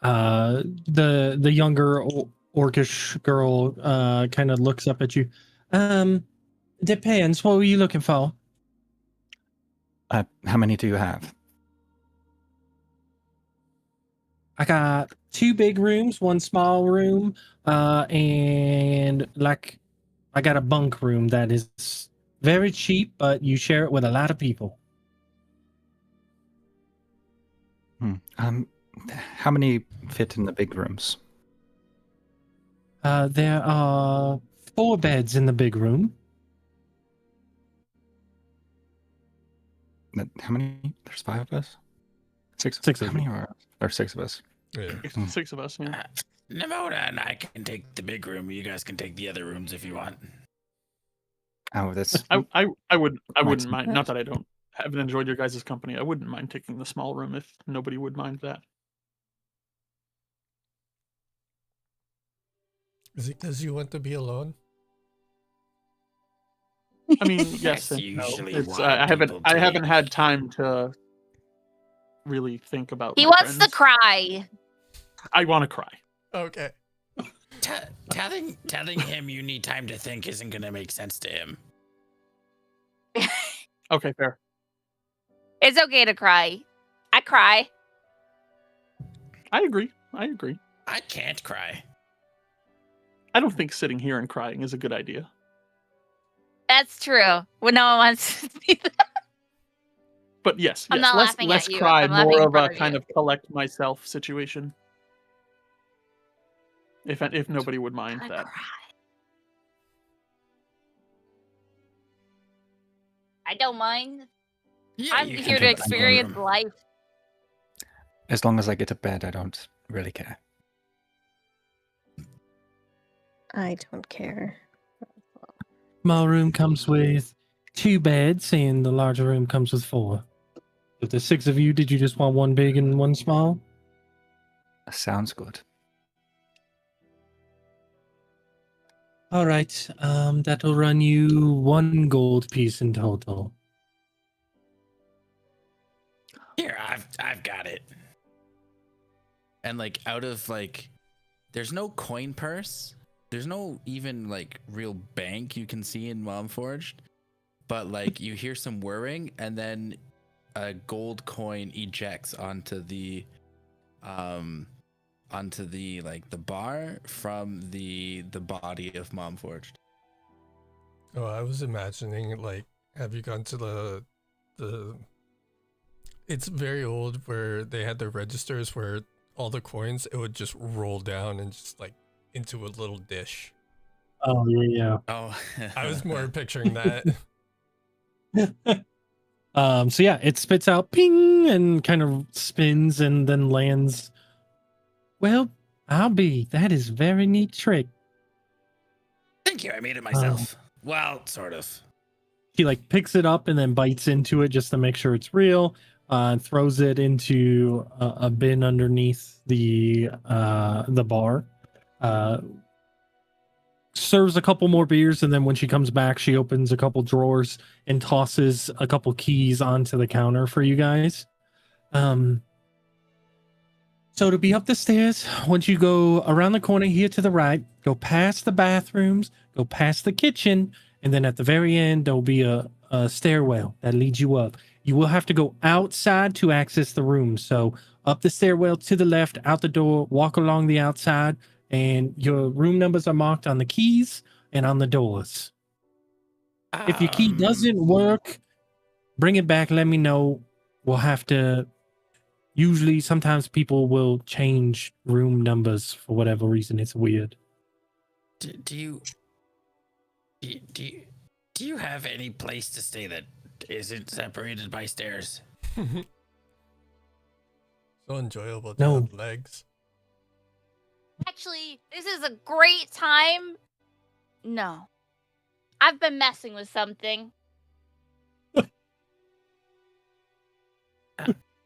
The younger orcish girl kind of looks up at you. Depends. What were you looking for?
How many do you have?
I got 2 big rooms, 1 small room, and like I got a bunk room that is very cheap, but you share it with a lot of people.
How many fit in the big rooms?
There are 4 beds in the big room.
How many? There's 5 of us. Six.
Six
How
of
many
you.
are? Or 6 of us.
Yeah.
6 of us. Yeah.
Nimona and I can take the big room. You guys can take the other rooms if you want.
Oh, that's
I wouldn't
Might-
mind. Not that I haven't enjoyed your guys' company. I wouldn't mind taking the small room if nobody would mind that.
Is it because you want to be alone?
I mean, yes
That's
and no.
usually
It's
why
I
people
haven't
take.
had time to really think about.
He
my
wants to
friends.
cry.
I want to cry.
Okay.
Telling him you need time to think isn't gonna make sense to him.
Okay, fair.
It's okay to cry. I cry.
I agree.
I can't cry.
I don't think sitting here and crying is a good idea.
That's true. When no one wants to see that.
But yes,
I'm not
less
laughing
less
at you.
cry,
I'm laughing
more
in
of
front
a
of
kind
you.
of collect myself situation. If nobody would mind
I
that.
cry. I don't mind.
Yeah,
I'm
you can
here to
take the small
experience
room.
life.
as long as I get to bed, I don't really care.
I don't care.
Small room comes with 2 beds, and the larger room comes with 4. If there's 6 of you, did you just want one big and one small?
Sounds good.
All right. That'll run you 1 gold piece in total.
Here, I've got it. And like out of like, there's no coin purse. There's no even like real bank you can see in Momforged. But like you hear some whirring, and then a gold coin ejects onto the like the bar from the body of Momforged.
Oh, I was imagining, like, have you gone to the it's very old where they had the registers where all the coins, it would just roll down and just like into a little dish.
Oh, yeah.
Oh,
I was more picturing that.
So yeah, it spits out ping and kind of spins and then lands. Well, that is very neat trick.
Thank you. I made it myself. Well, sort of.
He like picks it up and then bites into it just to make sure it's real. Throws it into a bin underneath the bar. Serves a couple more beers, and then when she comes back, she opens a couple drawers and tosses a couple keys onto the counter for you guys. So to be up the stairs, once you go around the corner here to the right, go past the bathrooms, go past the kitchen, and then at the very end, there'll be a stairwell that leads you up. You will have to go outside to access the room. So up the stairwell to the left, out the door, walk along the outside, and your room numbers are marked on the keys and on the doors. If your key doesn't work, bring it back. Let me know. We'll have to. Usually, sometimes people will change room numbers for whatever reason. It's weird.
Do you have any place to stay that isn't separated by stairs?
So enjoyable to
No.
have legs.
Actually, this is a great time. No. I've been messing with something.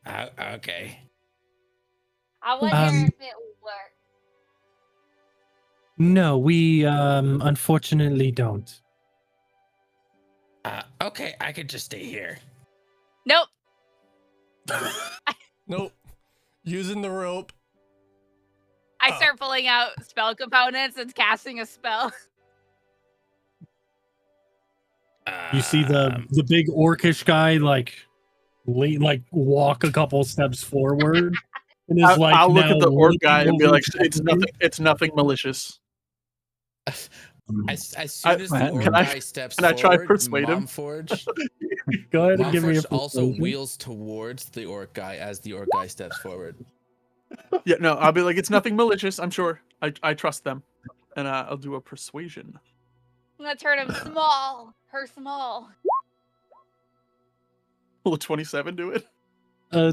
Okay.
I wonder if it will work.
No, we unfortunately don't.
Okay, I could just stay here.
Nope.
Nope. Using the rope.
I start pulling out spell components and casting a spell.
You see the big orcish guy like walk a couple steps forward, and is like
I'll look
now
at the orc
looking
guy and be
over
like,
his
"It's
shoulder.
nothing. It's nothing malicious."
As soon as the
Can
orc
I-
guy steps
can I try
forward,
persuade him?
Momforge,
Go ahead and give me a
Momforge also
persuasion.
wheels towards the orc guy as the orc guy steps forward.
Yeah, no, I'll be like, "It's nothing malicious. I'm sure. I trust them," and I'll do a persuasion.
I'm gonna turn him small. Her small.
Will a 27 do it?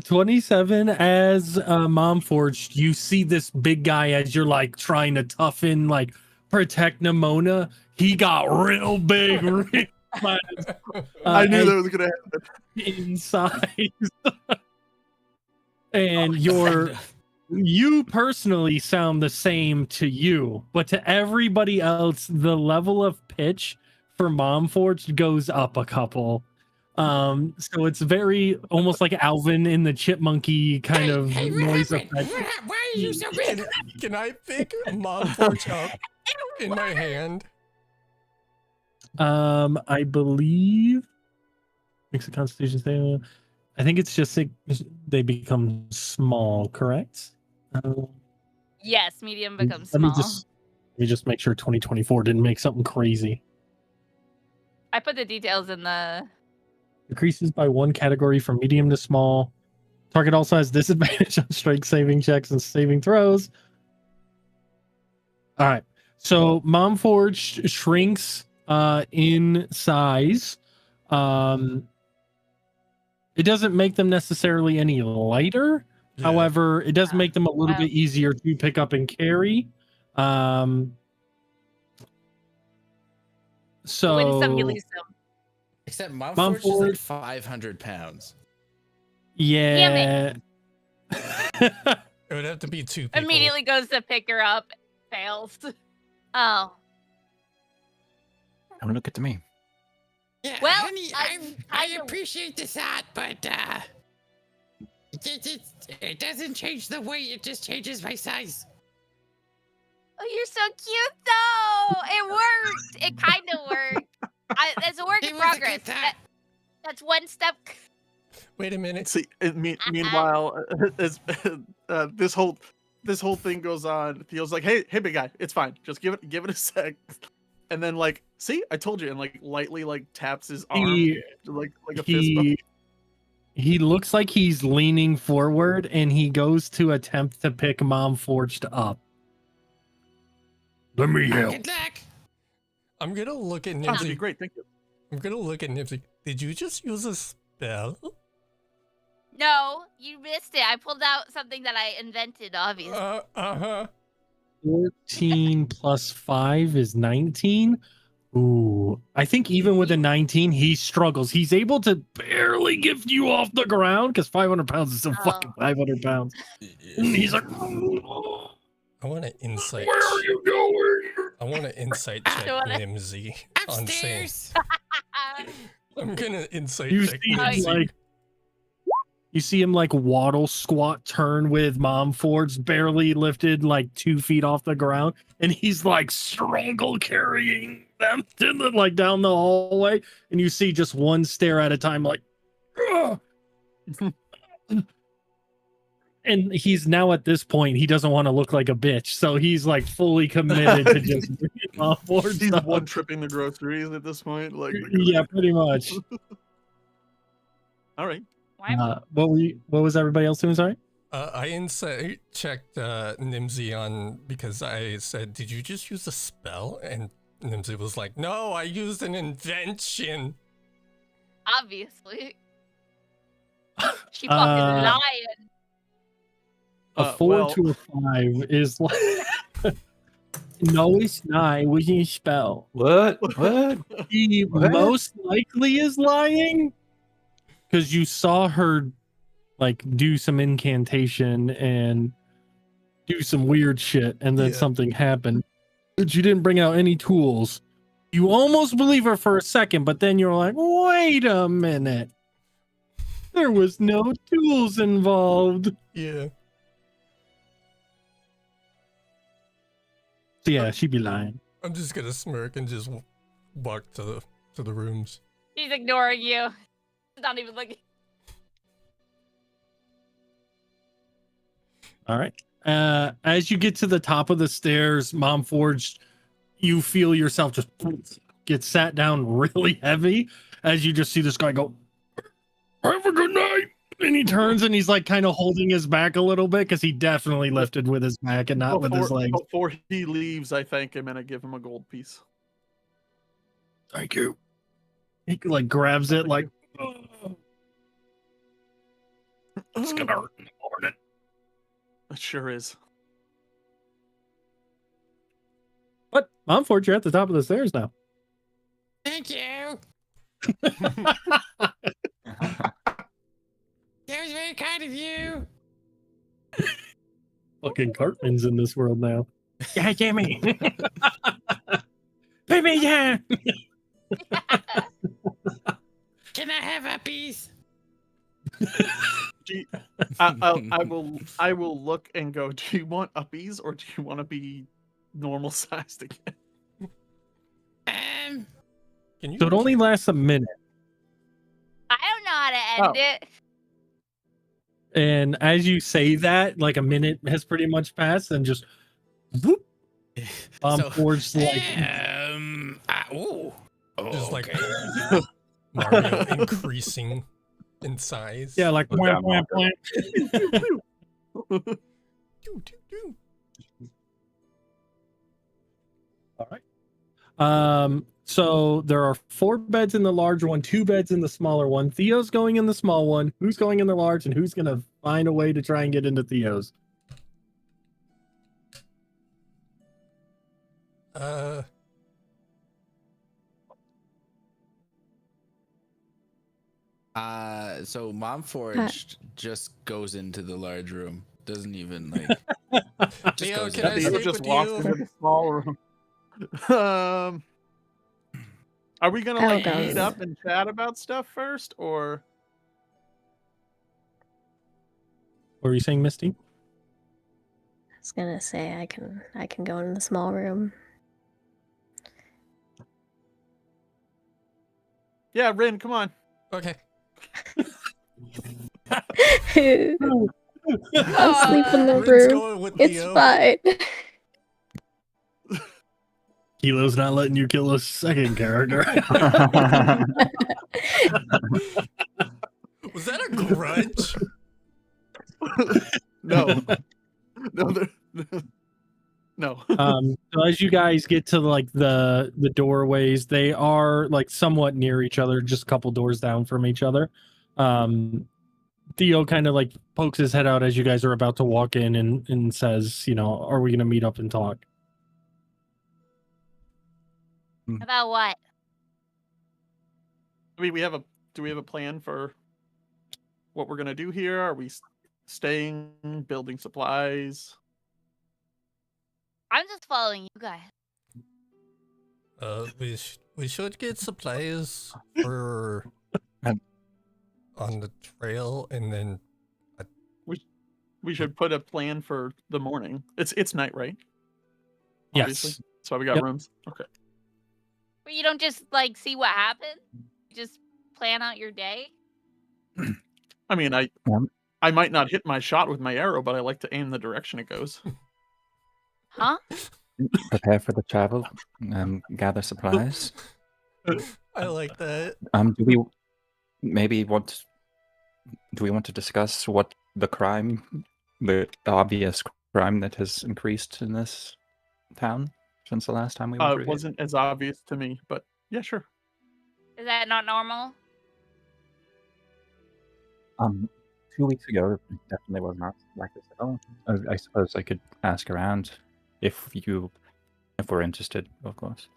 27 as Mom Forged. You see this big guy as you're like trying to toughen, like protect Nimona. He got real big, real fast,
I knew
and
that was gonna happen.
in size. And you personally sound the same to you, but to everybody else, the level of pitch for Mom Forged goes up a couple. So it's very almost like Alvin in the Chipmunky kind of noise effect.
Why are you so big?
Can I pick Mom Forge up in my hand?
I believe makes a Constitution save. I think it's just they become small, correct?
Yes, medium becomes
Let
small.
me just make sure 2024 didn't make something crazy.
I put the details in the.
Decreases by 1 category from medium to small. Target also has disadvantage on strength saving checks and saving throws. All right. So Mom Forge shrinks in size. It doesn't make them necessarily any lighter.
Yeah.
However, it does make them a little bit easier to pick up and carry.
Win some, you lose some.
Except Mom
Mom
Forge is like
Forge-
500 pounds.
yeah.
It would have to be 2 people.
Immediately goes to pick her up, fails. Oh,
Don't look at me.
Yeah,
Well,
honey, I
kinda-
appreciate the thought, but it doesn't change the weight. It just changes my size.
oh, you're so cute though. It worked. It kind of worked. It's a work in
It was a good
progress.
thought.
That's one step.
Wait a minute.
See, meanwhile, as this whole thing goes on, Theo's like, "Hey, big guy, it's fine. Just give it a sec." And then like, see, I told you, and like lightly like taps his arm, like a fist bump.
He looks like he's leaning forward and he goes to attempt to pick Mom Forged up. Let me help.
Good luck.
I'm gonna look at
Oh, that'd be
Nibsy.
great, thank you.
I'm gonna look at Nibsy. Did you just use a spell?
No, you missed it. I pulled out something that I invented, obviously.
Uh-huh.
14 plus 5 is 19. Ooh, I think even with a 19, he struggles. He's able to barely get you off the ground because 500 pounds is still fucking 500 pounds. And he's like,
I want to insight.
where are you going?
I want to insight check
Don't wanna-
Nimsy on saying.
Upstairs.
I'm gonna insight
You
check
see him
Nimsy.
like, you see him like waddle, squat, turn with Mom Ford's barely lifted like 2 feet off the ground, and he's like struggle carrying them to the, like down the hallway, and you see just one stare at a time, like, "Ugh." And he's now at this point, he doesn't want to look like a bitch, so he's like fully committed to just bringing Mom Ford's
He's
up.
one tripping the groceries at this point. Like,
Yeah, pretty much.
all right.
Why?
What was everybody else doing? Sorry.
I insight checked Nimsy on because I said, "Did you just use a spell?" And Nimsy was like, "No, I used an invention."
Obviously. She fucking lying.
A 4
well-
to a 5 is like no, it's not. It was a spell.
What? What?
He
What?
most likely is lying because you saw her like do some incantation and do some weird shit, and then
Yeah.
something happened. But you didn't bring out any tools. You almost believe her for a second, but then you're like, wait a minute. There was no tools involved.
Yeah.
So yeah, she'd be lying.
I'm just gonna smirk and just walk to the rooms.
She's ignoring you. Not even looking.
All right. As you get to the top of the stairs, Mom Forge, you feel yourself just get sat down really heavy as you just see this guy go, have a good night. And he turns and he's like kind of holding his back a little bit because he definitely lifted with his back and not with his legs.
Before he leaves, I thank him and I give him a gold piece.
Thank you. He like grabs it like, "Oh." It's gonna hurt in the morning.
It sure is.
What? Mumford, you're at the top of the stairs now.
Thank you. That was very kind of you.
Fucking Cartman's in this world now. Yeah, Jimmy. Baby, yeah.
Can I have a piece?
I will look and go, do you want uppies or do you want to be normal sized again?
Can you?
So it only lasts a minute.
I don't know how to end it.
And as you say that, like a minute has pretty much passed, and just whoop, Ford's like,
oh,
Just like
okay.
Mario increasing in size.
yeah, like
Look
wham,
down,
wham, wham.
Doo, doo, doo.
All right. So there are 4 beds in the large one, 2 beds in the smaller one. Theo's going in the small one. Who's going in the large, and who's gonna find a way to try and get into Theo's?
So Momforge just goes into the large room. Doesn't even like. Just
Theo,
goes
can I
in.
Theo
sleep
just
with
walks
you?
into the small room. Are we gonna
I'll
like
go.
meet up and chat about stuff first, or
What were you saying, Misty?
I was gonna say I can go in the small room.
yeah, Rin, come on.
Okay.
I'll sleep in the
Rin's
room.
going with
It's
Theo.
fine.
Kilo's not letting you kill a second character.
Was that a grudge?
No, no.
So as you guys get to like the doorways, they are like somewhat near each other, just a couple doors down from each other. Theo kind of like pokes his head out as you guys are about to walk in and says, you know, are we gonna meet up and talk?
About what?
I mean, do we have a plan for what we're gonna do here? Are we staying, building supplies?
I'm just following you guys.
We should get supplies for on the trail, and then
We should put a plan for the morning. It's night, right? Obviously.
Yes.
That's why we got
Yep.
rooms. Okay.
But you don't just like see what happened. You just plan out your day.
I mean,
Yeah.
I might not hit my shot with my arrow, but I like to aim the direction it goes.
Huh?
Prepare for the travel. Gather supplies.
I like that.
Do we maybe want? Do we want to discuss what the obvious crime that has increased in this town since the last time we went through
It
here?
wasn't as obvious to me, but yeah, sure.
Is that not normal?
2 weeks ago, it definitely was not like this at all. I suppose I could ask around if we're interested, of course.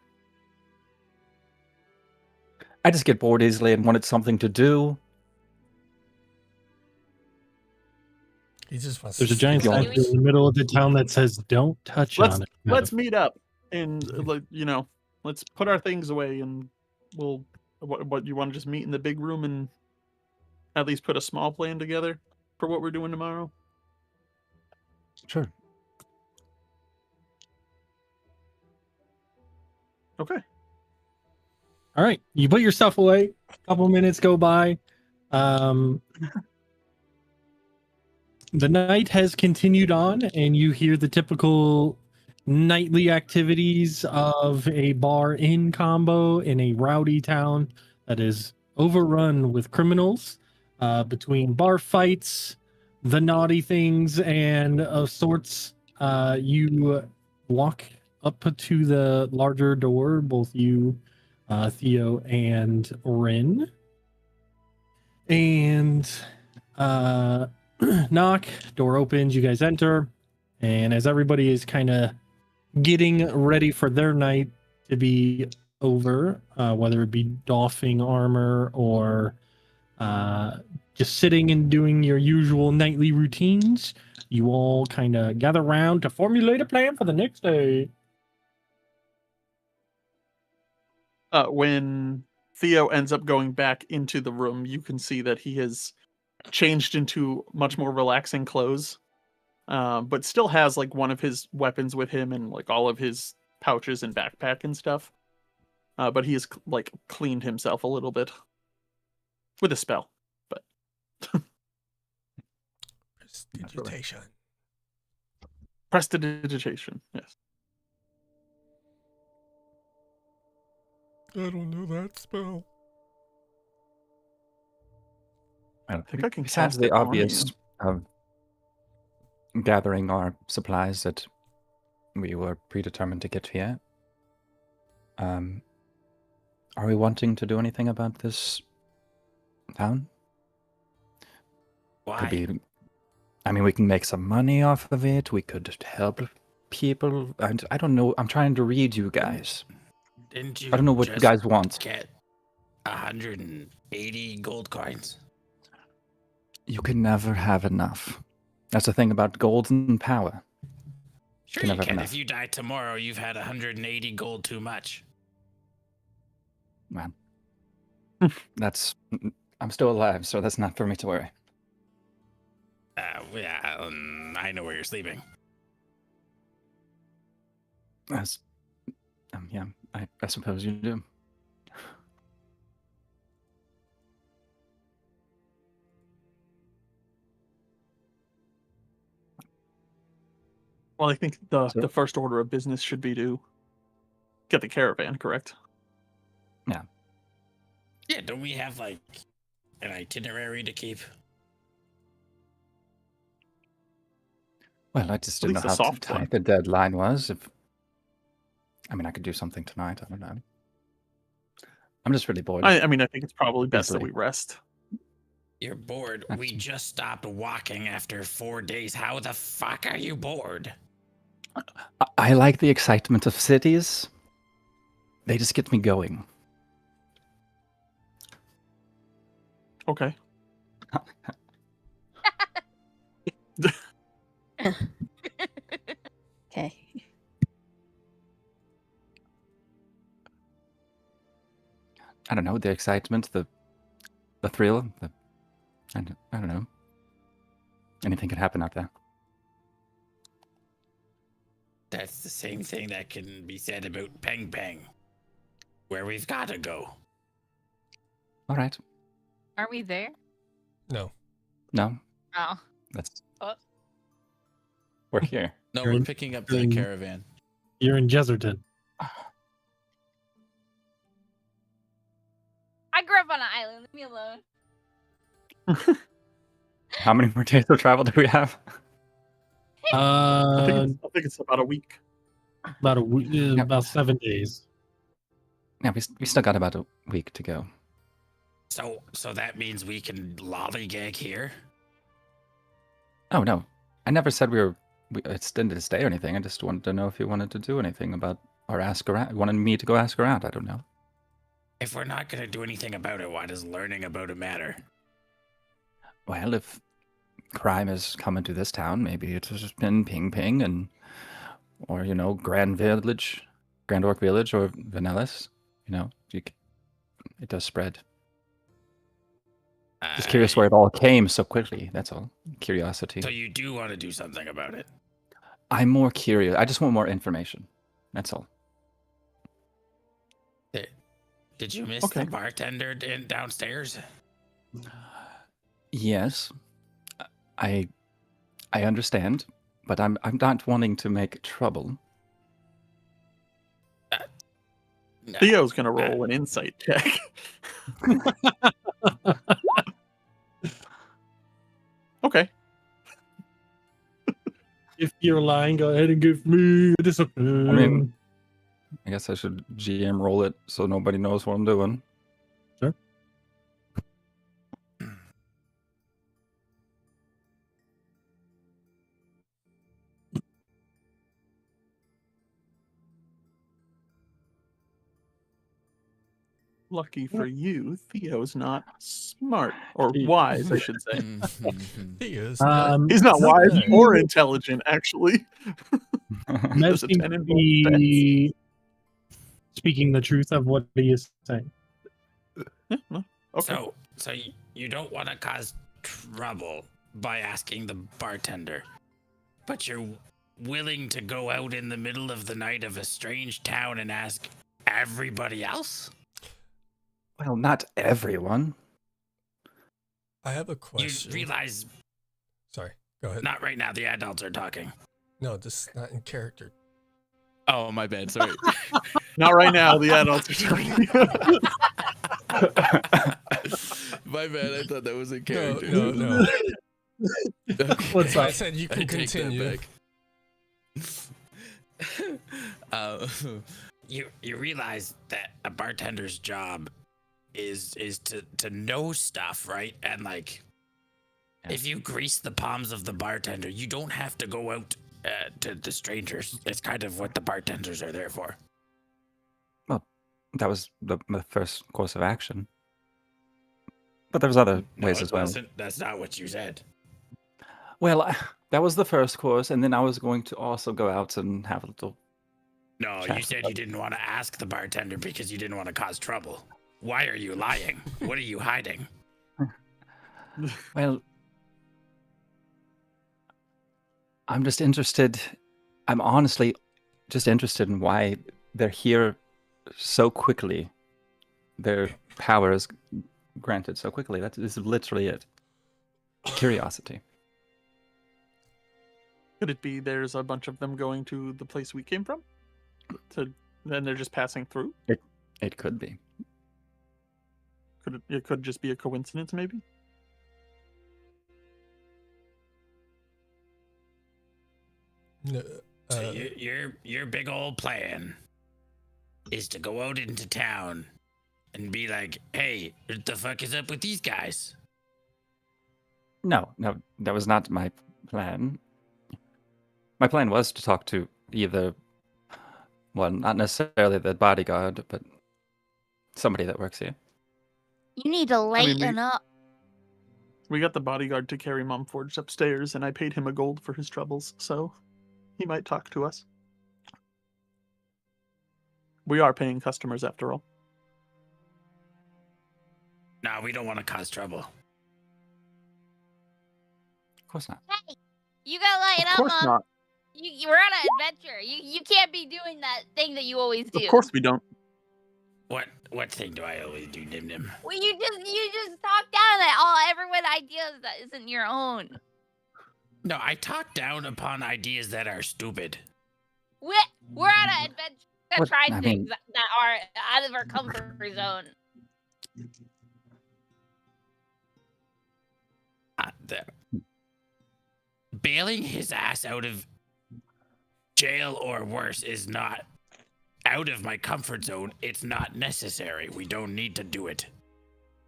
I just get bored easily and wanted something to do.
He just wants.
There's a
to
giant
sleep.
sign in the middle of the town that says "Don't touch on it."
Let's meet up and let's put our things away and we'll what you want to just meet in the big room and at least put a small plan together for what we're doing tomorrow.
Sure.
Okay.
All right, you put your stuff away. A couple minutes go by. The night has continued on, and you hear the typical nightly activities of a bar-in combo in a rowdy town that is overrun with criminals. Between bar fights, the naughty things, and of sorts, you walk up to the larger door, both you, Theo, and Rin. And knock, door opens, you guys enter, and as everybody is kind of getting ready for their night to be over, whether it be doffing armor or just sitting and doing your usual nightly routines, you all kind of gather around to formulate a plan for the next day.
When Theo ends up going back into the room, you can see that he has changed into much more relaxing clothes, but still has like one of his weapons with him and like all of his pouches and backpack and stuff. But he has like cleaned himself a little bit with a spell. But
Prestidigitation.
prestidigitation, yes.
I don't know that spell.
I
think I can
besides
cast
the
it on
obvious gathering our supplies that we were predetermined to get here, are we wanting to do anything about this town?
Why?
Could be. I mean, we can make some money off of it. We could help people. And I don't know. I'm trying to read you guys.
Didn't you
I don't know what you
just
guys want.
get 180 gold coins?
You can never have enough. That's the thing about gold and power.
Sure
Can
you
never have
can.
enough.
If you die tomorrow, you've had 180 gold too much.
Well, that's. I'm still alive, so that's not for me to worry.
Yeah, I know where you're sleeping.
That's, yeah, I suppose you do.
Well, I think the
So-
first order of business should be to get the caravan, correct?
Yeah, don't we have like an itinerary to keep?
Well, I just didn't know
least a
how
soft
tight
one.
the deadline was. I mean, I could do something tonight. I don't know. I'm just really bored.
I mean, I think it's probably best that
Easily.
we rest.
You're bored.
That's-
We just stopped walking after 4 days. How the fuck are you bored?
I like the excitement of cities. They just get me going.
Okay.
Okay.
I don't know, the excitement, the thrill, I don't know. Anything could happen out there.
That's the same thing that can be said about Peng Peng, where we've got to go.
All right.
Aren't we there?
No.
No,
Oh.
that's.
Oh.
We're here.
No,
You're
we're
in-
picking up
you're
the
in-
caravan.
You're in Jeserton.
I grew up on an island. Leave me alone.
How many more days of travel do we have?
I think it's about a week.
About a week,
Yep.
about 7 days.
Yeah, we still got about a week to go.
So that means we can lollygag here?
Oh no, I never said we extended a stay or anything. I just wanted to know if you wanted to do anything about or ask around. Wanted me to go ask around. I don't know.
If we're not going to do anything about it, why does learning about it matter?
Well, if crime is coming to this town, maybe it's just been Ping Ping and, or Grand Orc Village, or Vanellis. It does spread. Just curious where it all came so quickly. That's all. Curiosity.
So you do want to do something about it?
I'm more curious. I just want more information. That's all.
Did you miss
Okay.
the bartender downstairs?
Yes, I understand, but I'm not wanting to make trouble.
No.
Theo's gonna roll an insight check. Okay.
If you're lying, go ahead and give me a discipline.
I mean, I guess I should GM roll it so nobody knows what I'm doing.
Sure.
Lucky for you, Theo's not smart or wise, I should say.
He is.
He's not
Not
wise
bad.
or intelligent, actually.
Mev
There's a
seems
10
to
in both
be speaking the truth of what he is saying.
bets. Yeah, no, okay.
So you don't want to cause trouble by asking the bartender, but you're willing to go out in the middle of the night of a strange town and ask everybody else?
Well, not everyone.
I have a question.
You realize,
Sorry, go ahead.
not right now, the adults are talking.
No, this is not in character.
Oh, my bad, sorry.
Not right now, the adults are talking.
My bad, I thought that was a
No,
character.
no.
Okay.
What's
I
up?
said you can
I take that
continue.
back. You realize that a bartender's job is to know stuff, right? And like, if you grease the palms of the bartender, you don't have to go out to the strangers. It's kind of what the bartenders are there for.
That was the first course of action. But there was other
No,
ways
it
as well.
wasn't. That's not what you said.
Well, that was the first course, and then I was going to also go out and have a little.
No, you
Chat
said
about-
you didn't want to ask the bartender because you didn't want to cause trouble. Why are you lying? What are you hiding?
Well, I'm just interested. I'm honestly just interested in why they're here so quickly. Their power is granted so quickly. That is literally it. Curiosity.
Could it be there's a bunch of them going to the place we came from? Then they're just passing through?
It could be.
It could just be a coincidence, maybe?
No,
So your big old plan is to go out into town and be like, "Hey, what the fuck is up with these guys?"
No, that was not my plan. My plan was to talk to either, well, not necessarily the bodyguard, but somebody that works here.
You need to
I mean,
lighten up.
We got the bodyguard to carry Mumforged upstairs, and I paid him a gold for his troubles, so he might talk to us. We are paying customers after all.
No, we don't want to cause trouble.
Of course not.
Hey, you gotta lighten
Of
up,
course
Mom.
not.
We're on an adventure. You can't be doing that thing that you always do.
Of course we don't.
What thing do I always do, Nim Nim?
Well, you just talk down that everyone ideas that isn't your own.
No, I talk down upon ideas that are stupid.
We're on an adventure to
What-
try
I mean-
things that are out of our comfort zone.
There. Bailing his ass out of jail or worse is not out of my comfort zone. It's not necessary. We don't need to do it.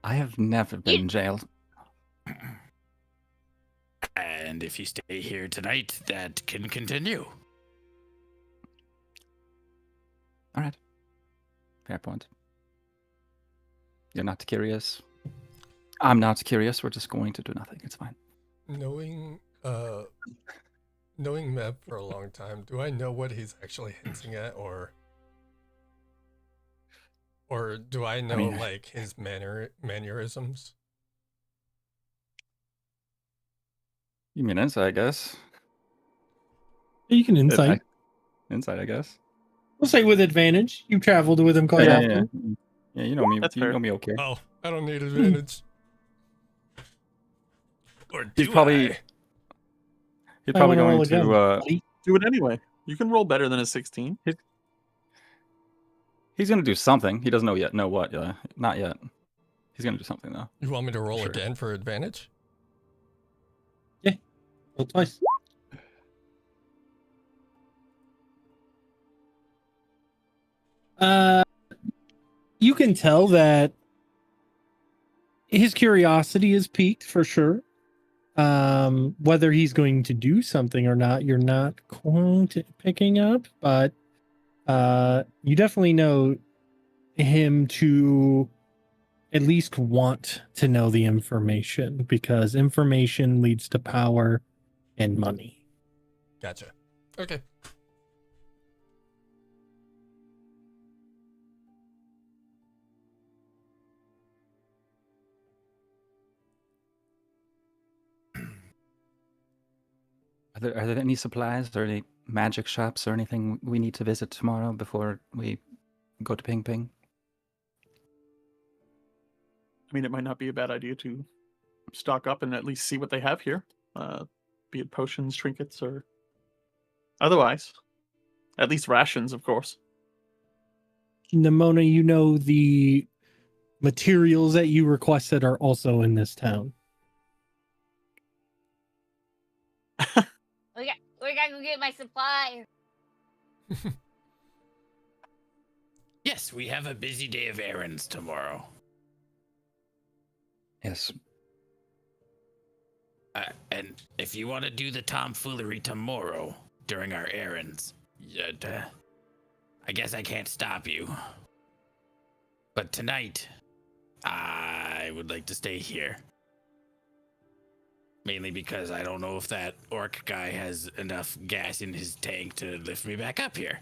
I have never been jailed.
And if you stay here tonight, that can continue.
All right. Fair point. You're not curious. I'm not curious. We're just going to do nothing. It's fine.
knowing Mev for a long time, do I know what he's actually hinting at, or do I know
mean,
like his mannerisms?
You mean insight, I guess.
You can insight.
Insight, I guess.
We'll say with advantage. You traveled with him quite
Yeah,
often.
yeah, you know me.
That's
You
fair.
know me okay.
Oh, I don't need advantage. Or do
He's probably
I?
he's
I
probably
wanna roll
going
again,
to
buddy.
Do it anyway. You can roll better than a 16.
he's going to do something. He doesn't know yet. Know what? Not yet. He's going to do something though.
You want me to roll
Sure.
again for advantage?
Roll twice. You can tell that his curiosity is piqued for sure. Whether he's going to do something or not, you're not quite picking up, but you definitely know him to at least want to know the information, because information leads to power and money.
Gotcha. Okay.
Are there any supplies or any magic shops or anything we need to visit tomorrow before we go to Ping Ping?
I mean, it might not be a bad idea to stock up and at least see what they have here, be it potions, trinkets, or otherwise. At least rations, of course.
Nimona, you know the materials that you requested are also in this town.
We gotta go get my supply.
Yes, we have a busy day of errands tomorrow.
Yes.
And if you want to do the tomfoolery tomorrow during our errands, I guess I can't stop you. But tonight, I would like to stay here. Mainly because I don't know if that orc guy has enough gas in his tank to lift me back up here.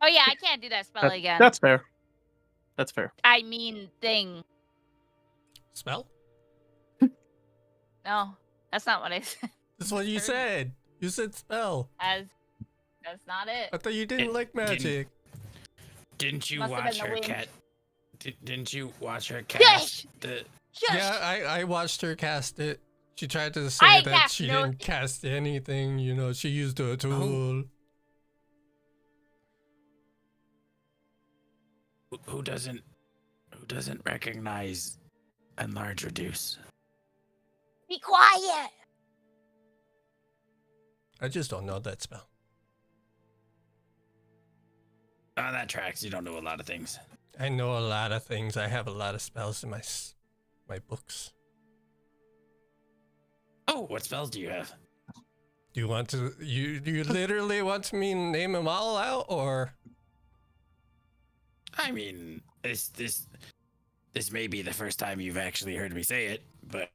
Oh yeah, I can't do that spell again.
That's fair. That's fair.
I mean thing.
Spell?
No, that's not what I said.
That's what you said. You said spell.
That's not it.
I thought you didn't like magic.
Didn't you
Must have
watch
been the
her
wind.
cat? Didn't you watch her
Yes!
cast the?
Shush!
Yeah, I watched her cast it. She tried to say
I
that
cast
she
no-
didn't cast anything. You know, she used a tool.
Who doesn't recognize enlarge reduce?
Be quiet.
I just don't know that spell.
Oh, that tracks. You don't know a lot of things.
I know a lot of things. I have a lot of spells in my books.
Oh, what spells do you have?
Do you want to? You literally want me to name them all out, or?
I mean, this may be the first time you've actually heard me say it, but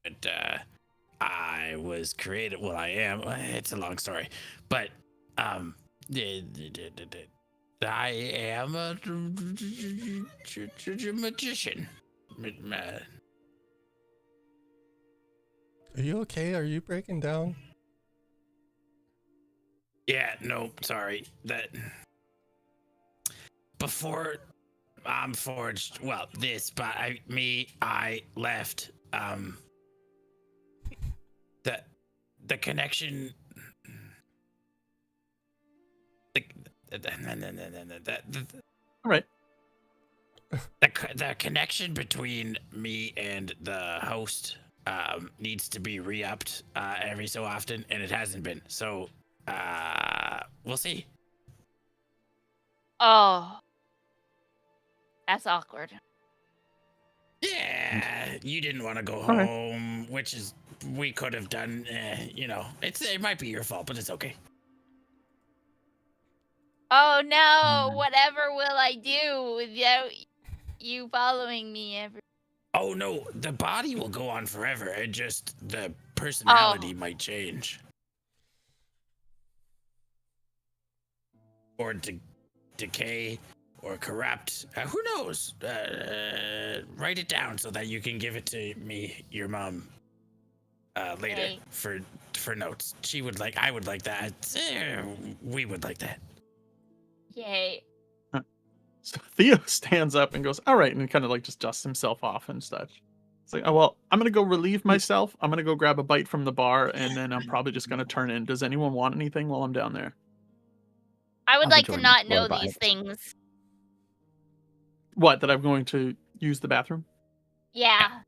I was created. Well, I am. It's a long story, but I am a magician.
Are you okay? Are you breaking down?
Yeah, no, sorry. That before I'm forged. Well, this, but I left. The connection.
All right.
The connection between me and the host needs to be re-upped every so often, and it hasn't been. So we'll see.
Oh. That's awkward.
Yeah, you didn't want to go
Okay.
home, which is we could have done. You know, it might be your fault, but it's okay.
Oh no, whatever will I do without you following me every
Oh no, the body will go on forever. It just the personality might change, or decay, or corrupt. Who knows? Write it down so that you can give it to me, your mom, later
Okay.
for notes. She would like. I would like that. We would like that.
Yay.
So Theo stands up and goes, all right, and kind of like just dusts himself off and such. It's like, oh, well, I'm going to go relieve myself. I'm going to go grab a bite from the bar, and then I'm probably just going to turn in. Does anyone want anything while I'm down there?
I would
I'll
like to
join
not
you
know
for a
these
bite.
things.
What, that I'm going to use the bathroom?
Yeah.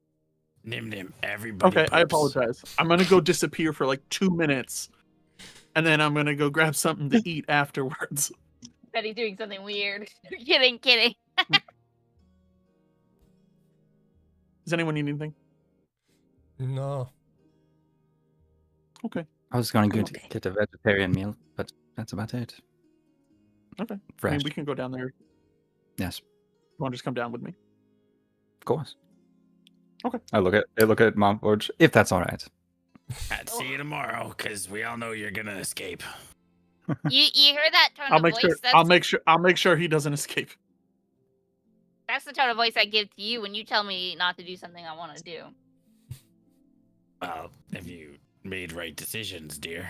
Nim, everybody.
Okay, I
poops.
apologize. I'm going to go disappear for like 2 minutes, and then I'm going to go grab something to eat afterwards.
Bet he's doing something weird. Kidding.
Does anyone need anything?
No.
Okay.
I was going to
I'm okay.
get a vegetarian meal, but that's about it.
Okay. I
Fresh.
mean, we can go down there.
Yes.
You want to just come down with me?
Of course.
Okay.
I look at Mom Forge, if that's all right.
I'd see you tomorrow, because we all know you're gonna escape.
You hear that tone
I'll
of
make
voice?
sure. I'll make sure he doesn't escape.
That's the tone of voice I give to you when you tell me not to do something I want to do.
Well, if you made right decisions, dear,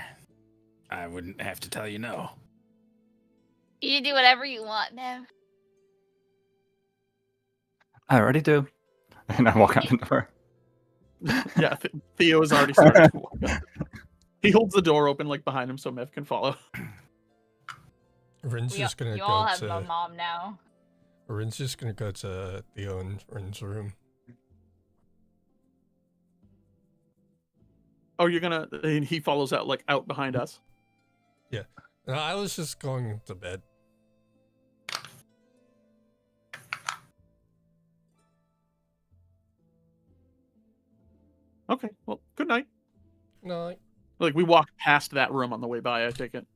I wouldn't have to tell you no.
You can do whatever you want now.
I already do. And I walk out the door.
Yeah, Theo has already started to walk up. He holds the door open like behind him so Mev can follow.
Rin's just gonna
You all
go
have a
to.
mom now.
Rin's just gonna go to Theo and Rin's room.
Oh, you're gonna. And he follows out like out behind us.
No, I was just going to bed.
Okay. Well, good night.
No,
Like we walked past that room on the way by. I take it.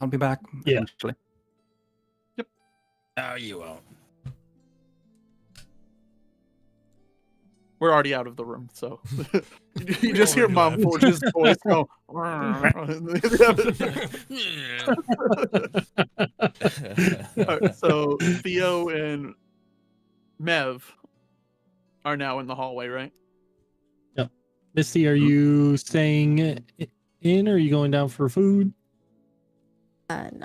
I'll be back
Yeah.
eventually.
Oh, you won't.
We're already out of the room, so you just hear
already
Mom
left.
Forge's voice go. Alright, so Theo and Mev are now in the hallway, right?
Misty, are you staying in or are you going down for food?
And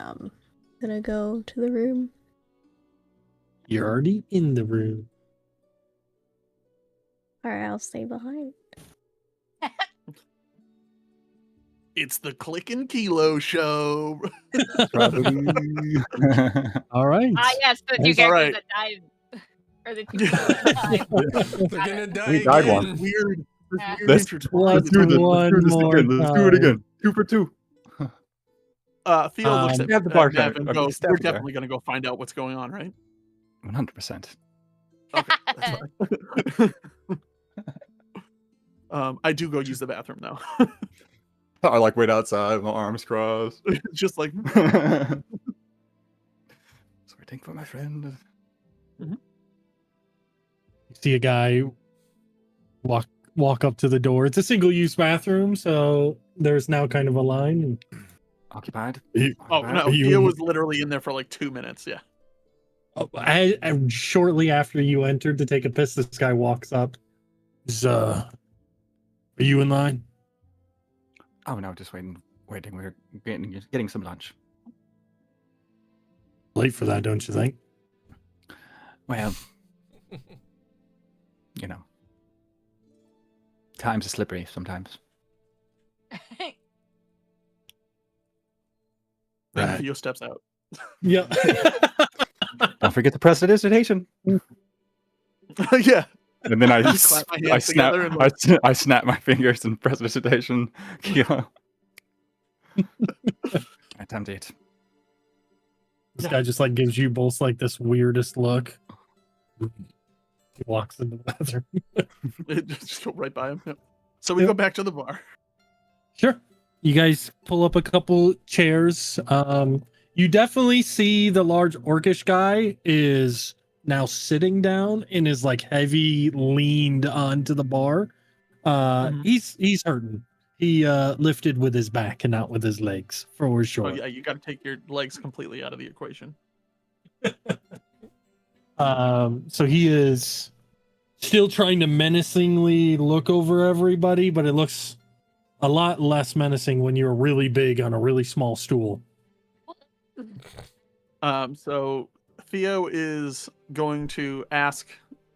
gonna go to the room.
You're already in the room.
Alright, I'll stay behind.
It's the Click and Kilo show.
All right.
Ah, yes, the two
He's
characters
alright.
that died. Or the two people that died.
they're gonna die
We died
again.
one.
Weird.
Yeah.
Let's
Let's do this. Let's do this again.
Let's do it again. 2 for 2.
Theo looks at
Stab the
Mev
bartender.
and
I mean,
goes,
stab
"We're
the guy."
definitely gonna go find out what's going on, right?"
100%.
Okay, that's fine. I do go use the bathroom though.
I like wait outside, my arms crossed.
Just like
Sorry, thank for my friend.
You see a guy walk up to the door. It's a single-use bathroom, so there's now kind of a line. And
Occupied.
oh
Occupied.
no,
Are you-
Theo was literally in there for like 2 minutes. Yeah.
shortly after you entered to take a piss, this guy walks up. Are you in line?
Oh no, just waiting. We're getting some lunch.
Late for that, don't you think?
Well, you know, times are slippery sometimes.
Then
Right.
Theo steps out.
Yeah.
Don't forget to press the dissertation.
Yeah.
And then I
Just clap my hands
snap
together and like-
I snap my fingers and press dissertation. Kilo. Time to eat.
This guy just like gives you both like this weirdest look. He walks into the bathroom.
Just go right by him. Yep. So we go back to the bar.
Sure. You guys pull up a couple chairs. You definitely see the large orcish guy is now sitting down and is like heavy leaned onto the bar. He's hurting. He lifted with his back and not with his legs, for sure.
Oh yeah, you got to take your legs completely out of the equation.
So he is still trying to menacingly look over everybody, but it looks a lot less menacing when you're really big on a really small stool.
So Theo is going to ask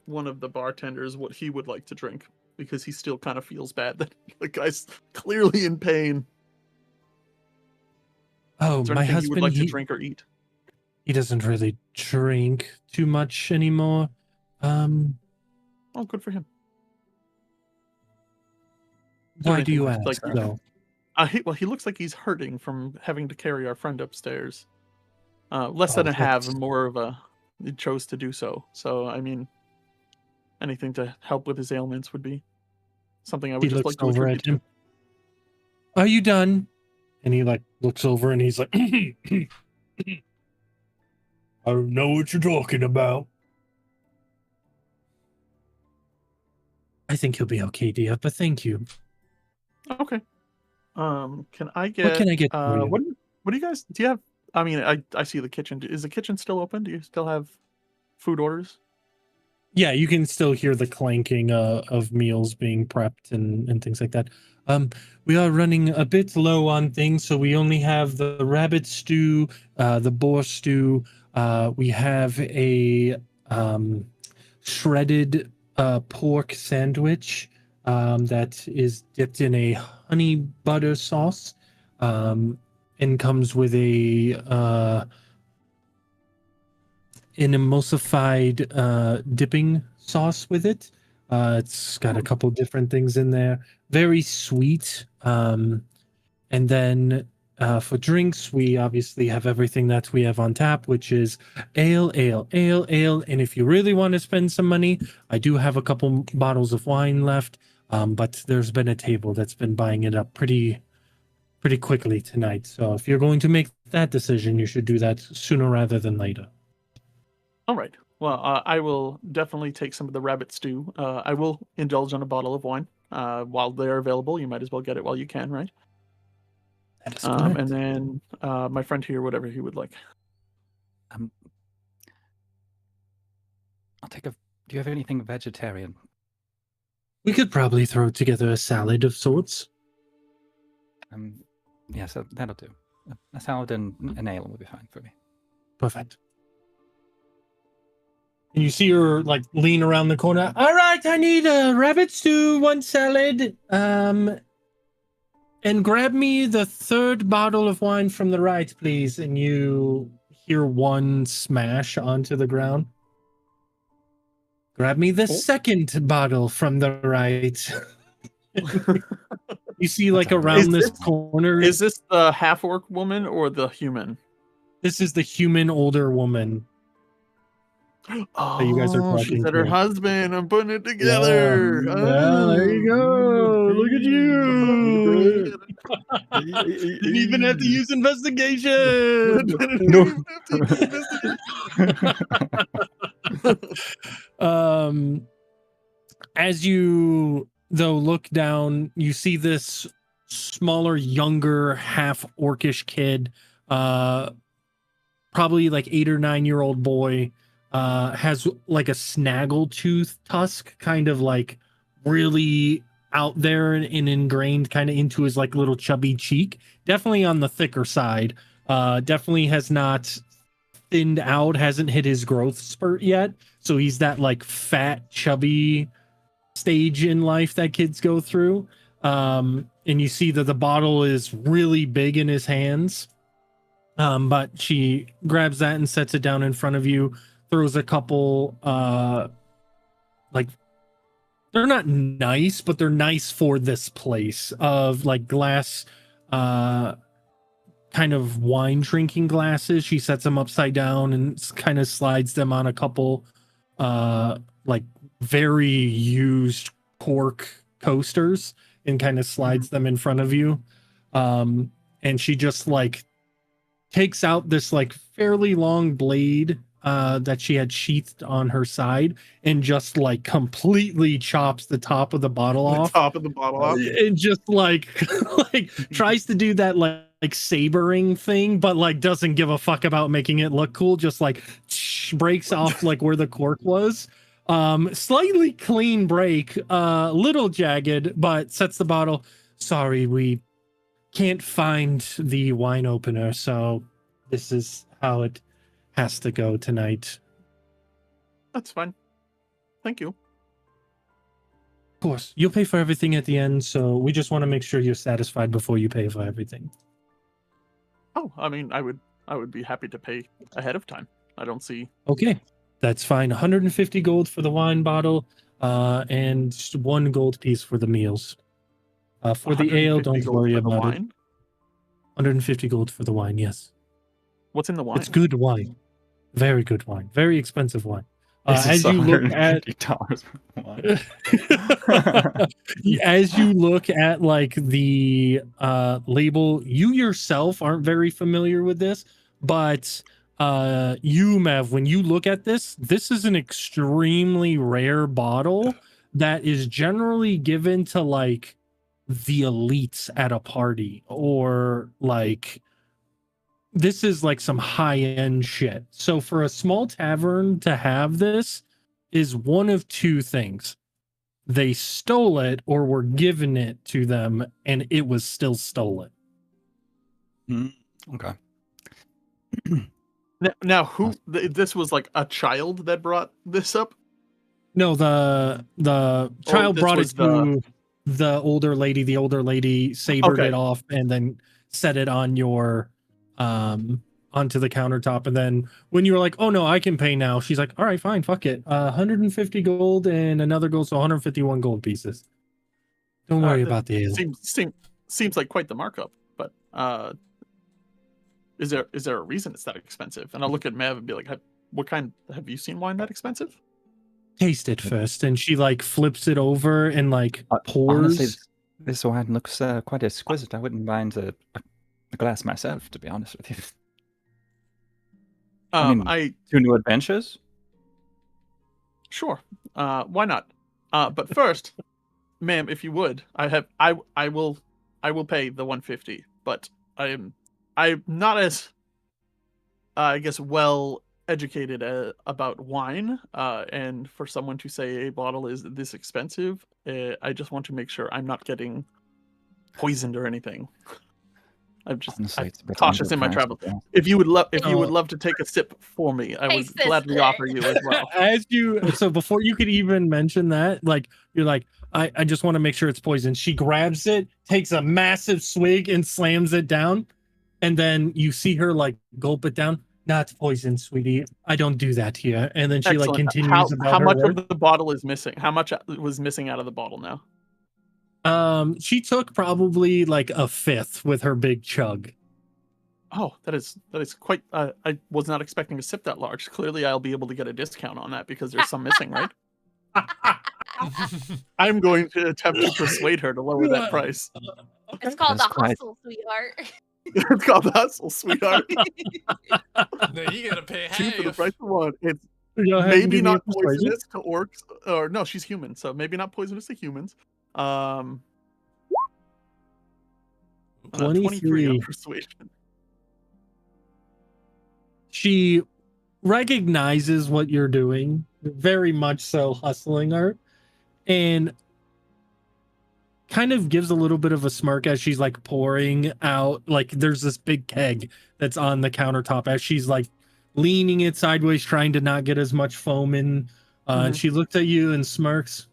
one of the bartenders what he would like to drink because he still kind of feels bad that the guy's clearly in pain.
Oh,
Is there
my
anything you would
husband,
like to drink or eat?
he doesn't really drink too much anymore.
Oh, good for him. there
Why do
anything
you
like-
ask,
like-
though?
He looks like he's hurting from having to carry our friend upstairs. Less
Oh,
than a half,
that's-
more of a. He chose to do so. So I mean, anything to help with his ailments would be something I would
He
just
looks
like to
over
attribute
at him. Are you done? And he like looks over and he's like, I don't know what you're talking about. I think he'll be okay, dear, but thank you.
Okay. Can I get?
What can I get for you?
What do you guys? Do you have? I mean, I see the kitchen. Is the kitchen still open? Do you still have food orders?
Yeah, you can still hear the clanking of meals being prepped and things like that. We are running a bit low on things, so we only have the rabbit stew, the boar stew. We have a shredded pork sandwich that is dipped in a honey butter sauce, and comes with an emulsified dipping sauce with it. It's got a couple different things in there. Very sweet. And then for drinks, we obviously have everything that we have on tap, which is ale. And if you really want to spend some money, I do have a couple bottles of wine left. But there's been a table that's been buying it up pretty quickly tonight. So if you're going to make that decision, you should do that sooner rather than later.
All right. Well, I will definitely take some of the rabbit stew. I will indulge on a bottle of wine while they're available. You might as well get it while you can, right?
That is correct.
And then my friend here, whatever he would like.
I'll take a. Do you have anything vegetarian?
We could probably throw together a salad of sorts.
Yeah, so that'll do. A salad and an ale will be fine for me.
Perfect. And you see her like lean around the corner. All right, I need a rabbit stew, one salad, and grab me the third bottle of wine from the right, please. And you hear one smash onto the ground. Grab me the second bottle from the right. You see, like around this corner.
Is this the half orc woman or the human?
This is the human older woman.
Oh,
that you guys are talking
she's at her
to.
husband. I'm putting it together.
Yeah, there you go. Look at you. Didn't even have to use investigation. As you though look down, you see this smaller, younger, half orcish kid, probably like 8 or 9-year-old boy, has like a snaggletooth tusk, kind of like really out there and ingrained kind of into his like little chubby cheek. Definitely on the thicker side. Definitely has not thinned out, hasn't hit his growth spurt yet. So he's that like fat, chubby stage in life that kids go through. And you see that the bottle is really big in his hands. But she grabs that and sets it down in front of you, throws a couple, like, they're not nice, but they're nice for this place, of like glass, kind of wine drinking glasses. She sets them upside down and kind of slides them on a couple, like very used cork coasters, and kind of slides them in front of you. And she just like takes out this like fairly long blade that she had sheathed on her side, and just like completely chops the top of the bottle off.
Top of the bottle off.
And just like like tries to do that like sabering thing, but like doesn't give a fuck about making it look cool. Just like breaks off like where the cork was. Slightly clean break, little jagged, but sets the bottle. Sorry, we can't find the wine opener, so this is how it has to go tonight.
That's fine. Thank you.
Of course, you'll pay for everything at the end, so we just want to make sure you're satisfied before you pay for everything.
Oh, I mean, I would be happy to pay ahead of time. I don't see.
Okay, that's fine. 150 gold for the wine bottle, and 1 gold piece for the meals. For the ale, don't worry about it. 150 gold for the wine, yes.
What's in the wine?
It's good wine. Very good wine. Very expensive wine.
As you look at
as you look at like the label, you yourself aren't very familiar with this, but you, Mev, when you look at this is an extremely rare bottle that is generally given to like the elites at a party, or like this is like some high-end shit. So for a small tavern to have this is one of two things. They stole it or were given it to them and it was still stolen.
Okay.
Now who this was like a child that brought this up?
No, the child
this
brought it
was
to the older lady. The older lady sabered
Okay.
it off and then set it on your onto the countertop. And then when you were like, "Oh no, I can pay now," she's like, "All right, fine, fuck it. 150 gold and another gold, so 151 gold pieces. Don't worry about the ale."
Seems like quite the markup, but is there a reason it's that expensive? And I'll look at Mev and be like, "What kind? Have you seen wine that expensive?"
Taste it first, and she like flips it over and like pours.
Honestly, this wine looks quite exquisite. I wouldn't mind a glass myself, to be honest with you.
I
2 new adventures.
Sure. Why not? But first, ma'am, if you would, I will pay the 150. But I'm not as I guess well educated about wine. And for someone to say a bottle is this expensive, I just want to make sure I'm not getting poisoned or anything. I'm just
Honestly, it's a bit
cautious in my
underpriced,
travel.
yeah.
If you would love to take a sip for me, I would
Taste this
gladly
thing.
offer you as well.
As you, so before you could even mention that, like you're like, I just want to make sure it's poison. She grabs it, takes a massive swig, and slams it down, and then you see her like gulp it down. Not poison, sweetie. I don't do that here. And then she like
Excellent.
continues about
How
her
much
work.
of the bottle is missing? How much was missing out of the bottle now?
She took probably like a fifth with her big chug.
Oh, that is quite. I was not expecting a sip that large. Clearly, I'll be able to get a discount on that because there's some missing, right? I'm going to attempt to persuade her to lower that price.
It's called
That's
the
quite-
hustle, sweetheart.
It's called the hustle, sweetheart.
No, you gotta pay
Two for the
half.
price of one. It's
Go ahead and
maybe
give me a
not
persuasion.
poisonous to orcs, or no, she's human, so maybe not poisonous to humans. 23 on
23.
persuasion.
She recognizes what you're doing, very much so, hustling her, and kind of gives a little bit of a smirk as she's like pouring out. Like there's this big keg that's on the countertop as she's like leaning it sideways, trying to not get as much foam in. And she looks at you and smirks.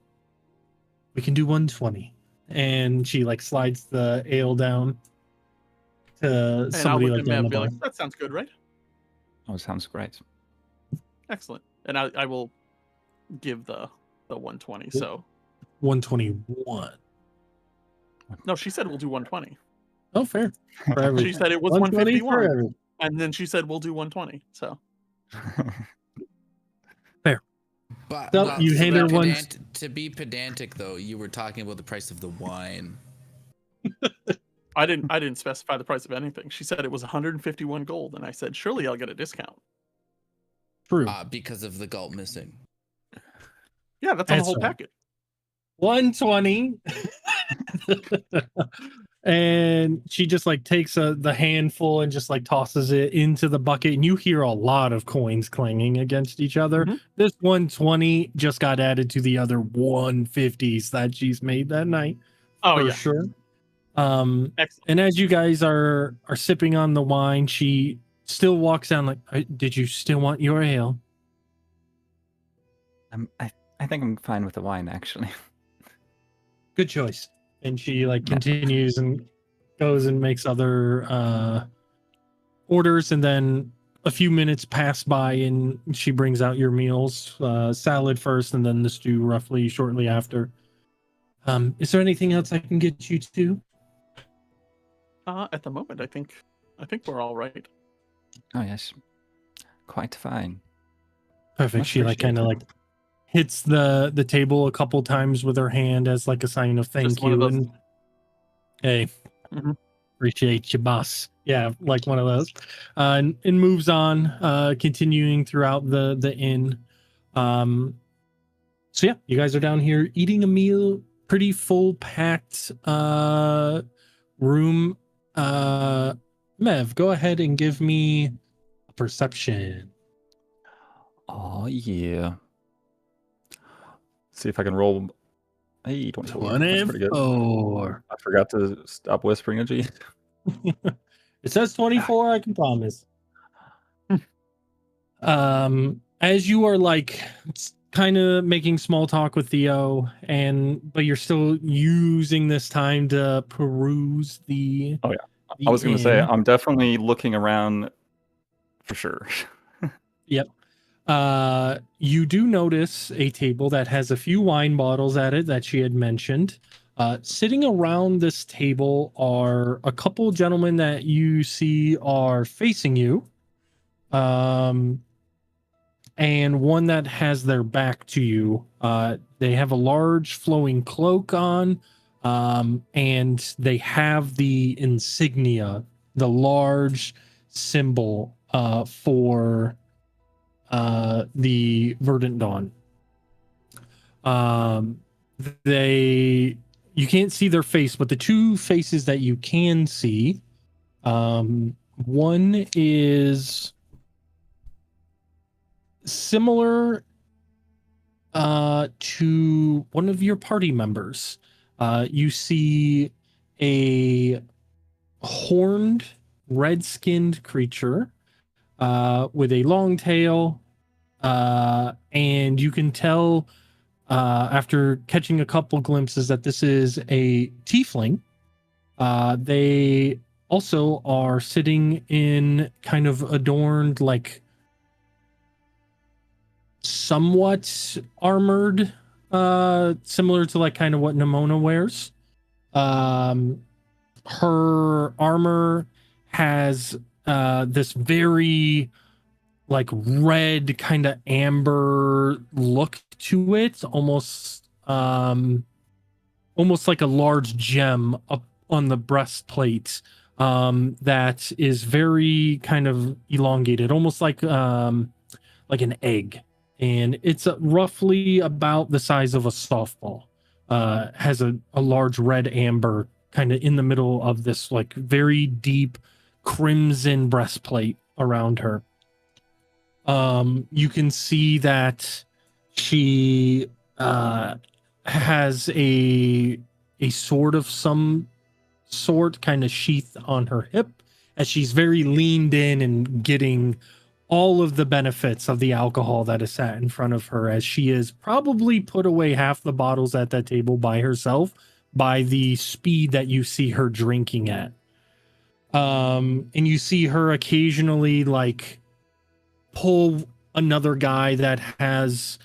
We can do 120. And she like slides the ale down to
And I'll
somebody
look
like
at
down
Matt
the
and be
bar.
like, that sounds good, right?
Oh, sounds great.
Excellent. And I will give the 120. So
121.
no, she said we'll do 120.
Oh, fair. For
She
everything.
said it was
120 for
151.
everything.
And then she said we'll do 120. So
But,
So,
but
you
to,
hand
be
her one-
to be pedantic, though, you were talking about the price of the wine.
I didn't specify the price of anything. She said it was 151 gold, and I said surely I'll get a discount.
True.
Because of the gulp missing.
Yeah, that's on the
That's
whole
right.
packet.
120. And she just like takes the handful and just like tosses it into the bucket, and you hear a lot of coins clanging against each other.
Mhm.
This 120 just got added to the other 150s that she's made that night.
Oh
for
yeah,
sure.
excellent.
And as you guys are sipping on the wine, she still walks down like, did you still want your ale?
I think I'm fine with the wine, actually.
Good choice. And she like continues and goes and makes other orders, and then a few minutes pass by and she brings out your meals, salad first and then the stew roughly shortly after. Is there anything else I can get you to?
At the moment, I think we're all right.
Oh yes, quite fine.
Perfect.
Much
She like kind of like hits the table a couple times with her hand as like a sign of thank
Just one of
you.
those-
And hey,
Mhm.
appreciate you, boss. Yeah, like one of those. And moves on, continuing throughout the inn. So yeah, you guys are down here eating a meal, pretty full packed room. Mev, go ahead and give me a perception.
Oh yeah. See if I can roll. Hey, 24. That's pretty good.
24.
I forgot to stop whispering at G.
It says 24, I can promise. As you are like kind of making small talk with Theo, but you're still using this time to peruse the.
Oh, yeah.
the
I was going to say,
inn.
I'm definitely looking around for sure.
Yep. You do notice a table that has a few wine bottles at it that she had mentioned. Sitting around this table are a couple gentlemen that you see are facing you. And one that has their back to you. They have a large flowing cloak on, and they have the insignia, the large symbol for the Verdant Dawn. You can't see their face, but the two faces that you can see, one is similar to one of your party members. You see a horned, red-skinned creature with a long tail, and you can tell after catching a couple glimpses that this is a tiefling. They also are sitting in kind of adorned, like somewhat armored, similar to like kind of what Nimona wears. Her armor has this very like red kind of amber look to it, almost like a large gem up on the breastplate that is very kind of elongated, almost like an egg, and it's roughly about the size of a softball. Has a large red amber kind of in the middle of this like very deep crimson breastplate around her. You can see that she has a sword of some sort kind of sheath on her hip, as she's very leaned in and getting all of the benefits of the alcohol that is sat in front of her, as she has probably put away half the bottles at that table by herself by the speed that you see her drinking at. And you see her occasionally like pull another guy that has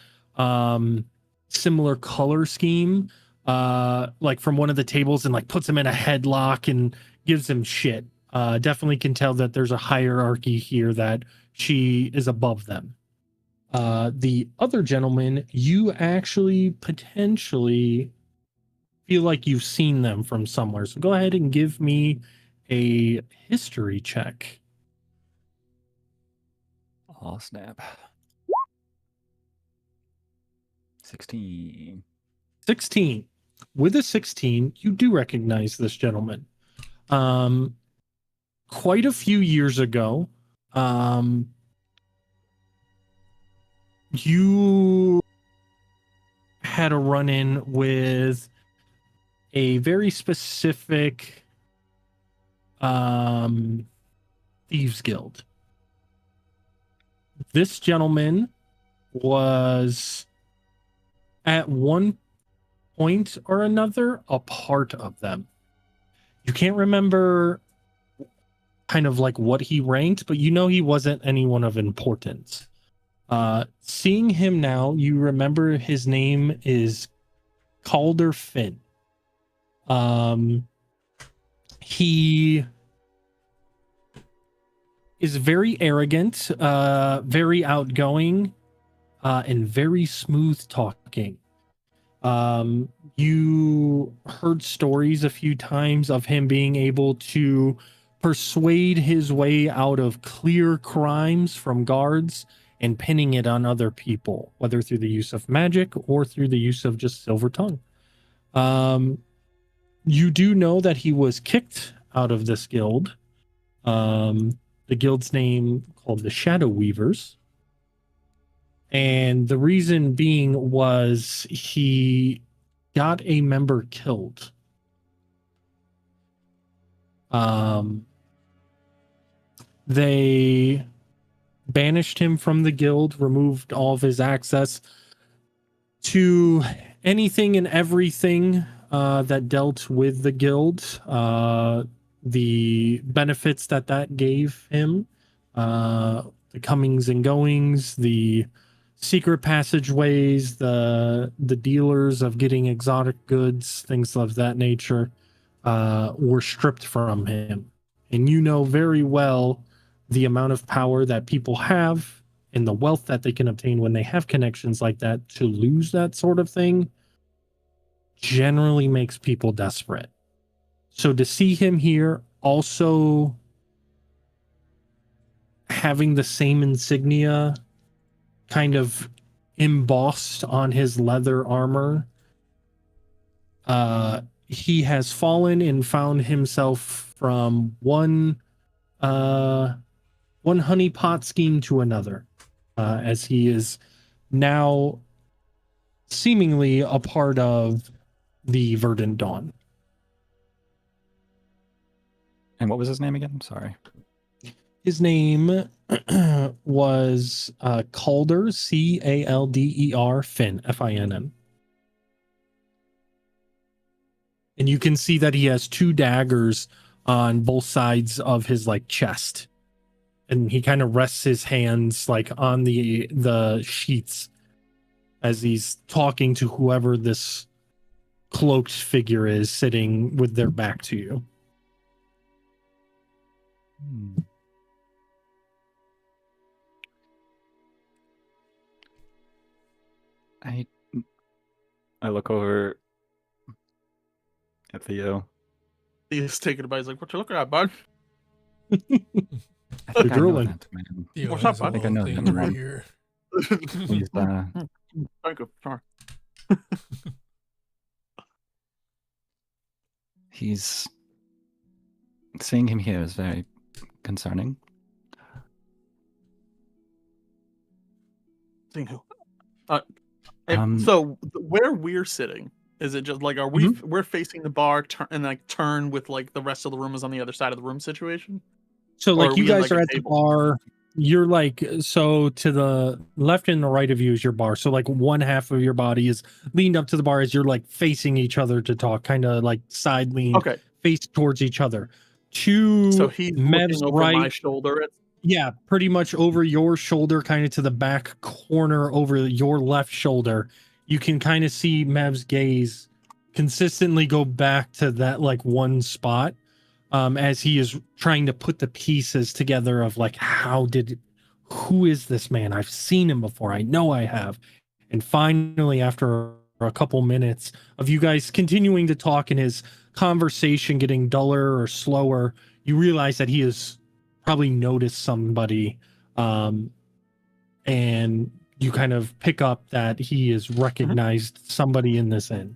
similar color scheme like from one of the tables and like puts him in a headlock and gives him shit. Definitely can tell that there's a hierarchy here, that she is above them. The other gentleman, you actually potentially feel like you've seen them from somewhere. So go ahead and give me a history check.
Oh, snap. 16.
16. With a 16, you do recognize this gentleman. Quite a few years ago, you had a run-in with a very specific thieves guild. This gentleman was at one point or another a part of them. You can't remember kind of like what he ranked, but you know he wasn't anyone of importance. Seeing him now, you remember his name is Calder Finn. He is very arrogant, very outgoing, and very smooth talking. You heard stories a few times of him being able to persuade his way out of clear crimes from guards and pinning it on other people, whether through the use of magic or through the use of just silver tongue. You do know that he was kicked out of this guild. The guild's name called the Shadow Weavers. And the reason being was he got a member killed. They banished him from the guild, removed all of his access to anything and everything that dealt with the guild, the benefits that gave him, the comings and goings, the secret passageways, the dealers of getting exotic goods, things of that nature, were stripped from him. And you know very well the amount of power that people have and the wealth that they can obtain when they have connections like that. To lose that sort of thing generally makes people desperate. So to see him here also having the same insignia kind of embossed on his leather armor, he has fallen and found himself from one honeypot scheme to another, as he is now seemingly a part of the Verdant Dawn.
And what was his name again? Sorry.
His name was Calder, Calder Finn, Finn. And you can see that he has 2 daggers on both sides of his like chest. And he kind of rests his hands like on the sheets as he's talking to whoever this cloaked figure is sitting with their back to you.
I look over at Theo.
He's taking it by. He's like, "What you looking at, bud?"
I think I know
drooling.
that man.
Theo
What's
has
up,
a
bud?
I think I
little
know
thing
him,
right
man.
here.
He's,
Thank you. Sorry.
he's seeing him here is very concerning.
Seeing who?
Um,
So where we're sitting, is it just like, are we we're facing the bar and like turn with like the rest of the room is on the other side of the room situation?
So
Or
like
are
you
we in,
guys
like,
are
a
at the
table?
bar. You're like, so to the left and the right of you is your bar. So like one half of your body is leaned up to the bar as you're like facing each other to talk, kind of like side lean,
Okay,
face towards each other. To
so he's
Mev's
looking over
right,
my shoulder.
yeah, pretty much over your shoulder, kind of to the back corner over your left shoulder. You can kind of see Mev's gaze consistently go back to that like one spot, as he is trying to put the pieces together of like, who is this man? I've seen him before. I know I have. And finally, after a couple minutes of you guys continuing to talk and his conversation getting duller or slower, you realize that he has probably noticed somebody, and you kind of pick up that he has recognized somebody in this inn.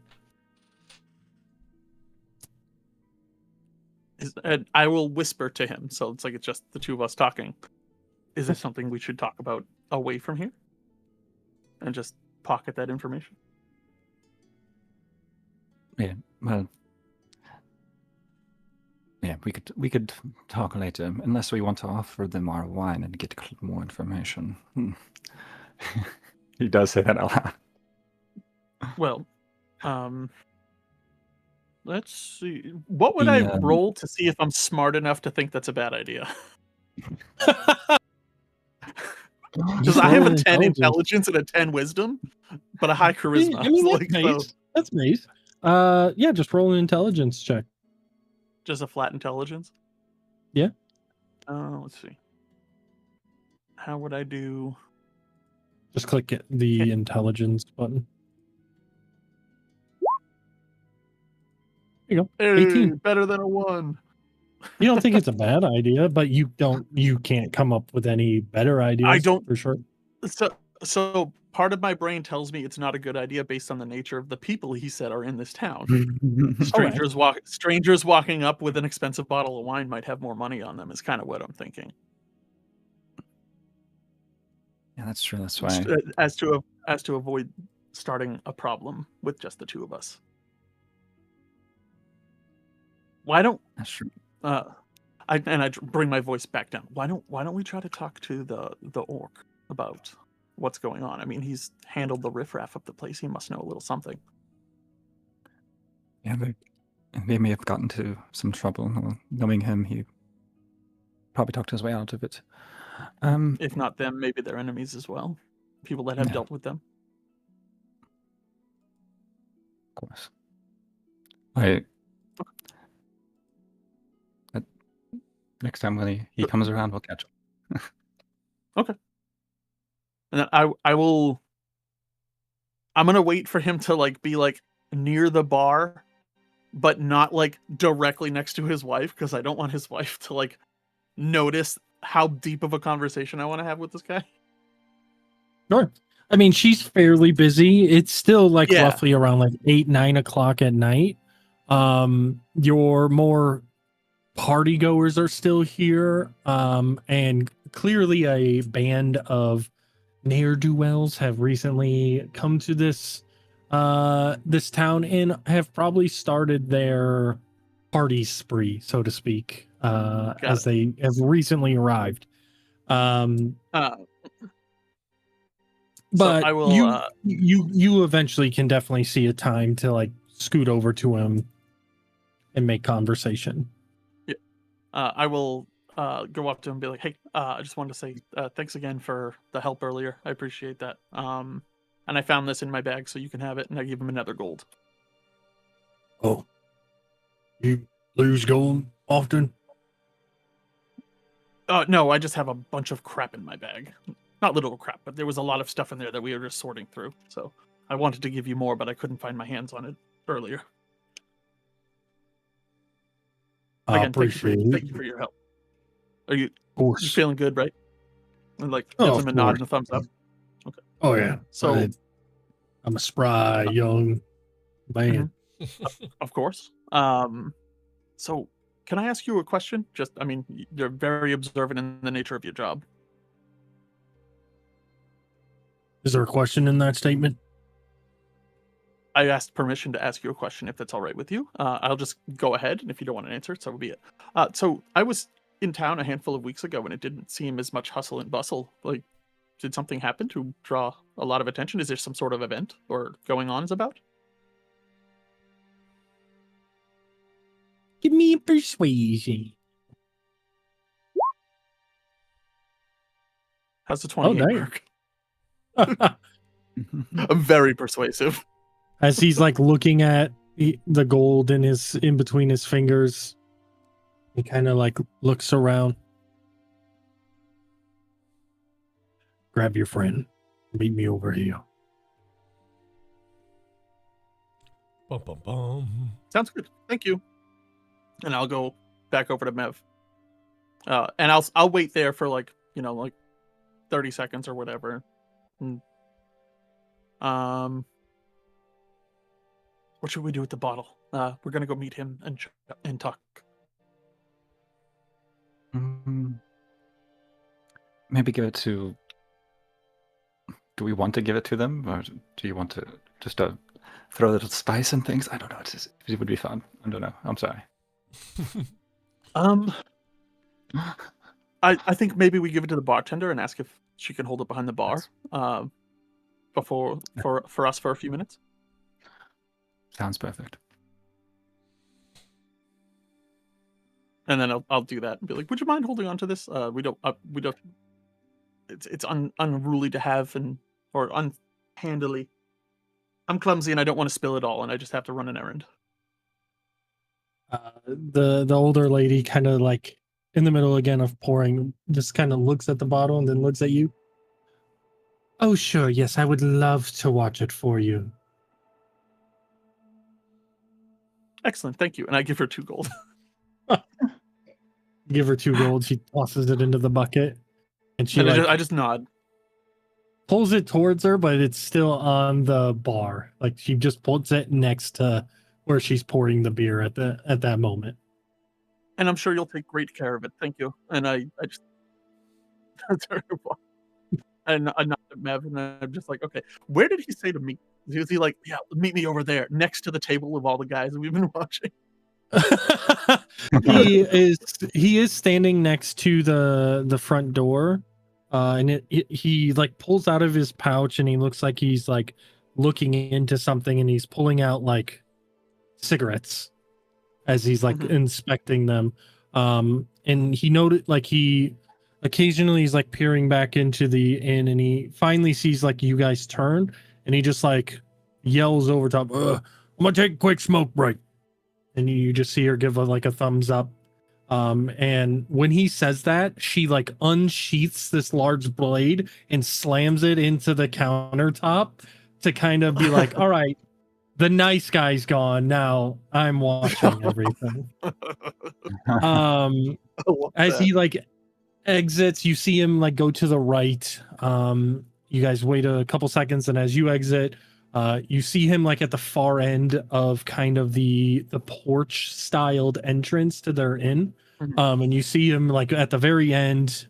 And I will whisper to him, so it's like it's just the two of us talking. Is there something we should talk about away from here? And just pocket that information.
Yeah, well, yeah, we could talk later, unless we want to offer them our wine and get more information. He does say that a lot.
Well, let's see. What would I roll to see if I'm smart enough to think that's a bad idea? Because I have a 10 intelligence and a 10 wisdom, but a high charisma.
I mean, that's
Like,
nice.
so
That's nice. Yeah, just roll an intelligence check.
just a flat intelligence.
Yeah.
Let's see. How would I do?
Just click the intelligence button. There you go.
Hey,
18.
better than a 1.
You don't think it's a bad idea, but you can't come up with any better ideas.
I don't-
for sure.
So part of my brain tells me it's not a good idea based on the nature of the people he said are in this town. Strangers walking up with an expensive bottle of wine might have more money on them. Is kind of what I'm thinking.
Yeah, that's true. That's why.
As to avoid starting a problem with just the two of us. Why don't
That's true.
I bring my voice back down. Why don't we try to talk to the orc about what's going on? I mean, he's handled the riffraff of the place. He must know a little something.
Yeah, they may have gotten into some trouble. Well, knowing him, he probably talked his way out of it.
If not them, maybe they're enemies as well. People that have
Yeah.
dealt with them.
Of course. Next time when he comes around, we'll catch him.
Okay. And then I will. I'm gonna wait for him to like be like near the bar, but not like directly next to his wife, because I don't want his wife to like notice how deep of a conversation I want to have with this guy.
Sure. I mean, she's fairly busy. It's still like
Yeah.
roughly around like 8-9 o'clock at night. Your more party goers are still here. And clearly a band of ne'er-do-wells have recently come to this town and have probably started their party spree, so to speak, as they have recently arrived. But
I will,
you eventually can definitely see a time to like scoot over to him and make conversation.
I will go up to him and be like, "Hey, I just wanted to say thanks again for the help earlier. I appreciate that. And I found this in my bag, so you can have it." And I give him another gold.
Oh, you lose gold often?
No, I just have a bunch of crap in my bag. Not literal crap, but there was a lot of stuff in there that we were just sorting through. So I wanted to give you more, but I couldn't find my hands on it earlier. Again, thank you for your help. Are you feeling good, right? And like gives him a nod and a thumbs up. Okay.
Oh yeah.
So
I'm a spry young man.
Of course. So can I ask you a question? Just, I mean, you're very observant in the nature of your job.
Is there a question in that statement?
I asked permission to ask you a question, if that's all right with you. I'll just go ahead, and if you don't want to answer, so be it. So I was in town a handful of weeks ago, and it didn't seem as much hustle and bustle. Like, did something happen to draw a lot of attention? Is there some sort of event or going on about?
Give me a persuasion.
How's the 28
damn.
work? I'm very persuasive.
As he's like looking at the gold in between his fingers, he kind of like looks around. Grab your friend. Meet me over here.
Bum, bum, bum.
Sounds good. Thank you. And I'll go back over to Mev. And I'll wait there for like 30 seconds or whatever. And, what should we do with the bottle? We're gonna go meet him and talk.
Maybe give it to. Do we want to give it to them, or do you want to just throw a little spice and things? I don't know. It would be fun. I don't know. I'm sorry.
I think maybe we give it to the bartender and ask if she can hold it behind the bar. For us for a few minutes.
Sounds perfect.
And then I'll do that and be like, "Would you mind holding on to this? We don't. It's unruly to have or unhandily. I'm clumsy and I don't want to spill it all, and I just have to run an errand."
The older lady kind of like in the middle again of pouring, just kind of looks at the bottle and then looks at you. Oh sure, yes, I would love to watch it for you.
Excellent, thank you. And I give her 2 gold.
Give her 2 gold. She tosses it into the bucket, and she
I just nod.
pulls it towards her, but it's still on the bar. Like she just puts it next to where she's pouring the beer at that moment.
And I'm sure you'll take great care of it. Thank you. And I just and I nodded at Mev, and I'm just like, okay, where did he say to meet? Was he like, yeah, meet me over there next to the table of all the guys we've been watching?
he is standing next to the front door, and he like pulls out of his pouch, and he looks like he's like looking into something, and he's pulling out like cigarettes as he's like inspecting them. And he noted like he occasionally he's like peering back into the inn, and he finally sees like you guys turn, and he just like yells over top, I'm gonna take a quick smoke break. And you just see her give like a thumbs up. And when he says that, she like unsheaths this large blade and slams it into the countertop to kind of be like, all right, the nice guy's gone. Now I'm watching everything. As he like exits, you see him like go to the right. You guys wait a couple seconds, and as you exit, you see him like at the far end of kind of the porch styled entrance to their inn. And you see him like at the very end.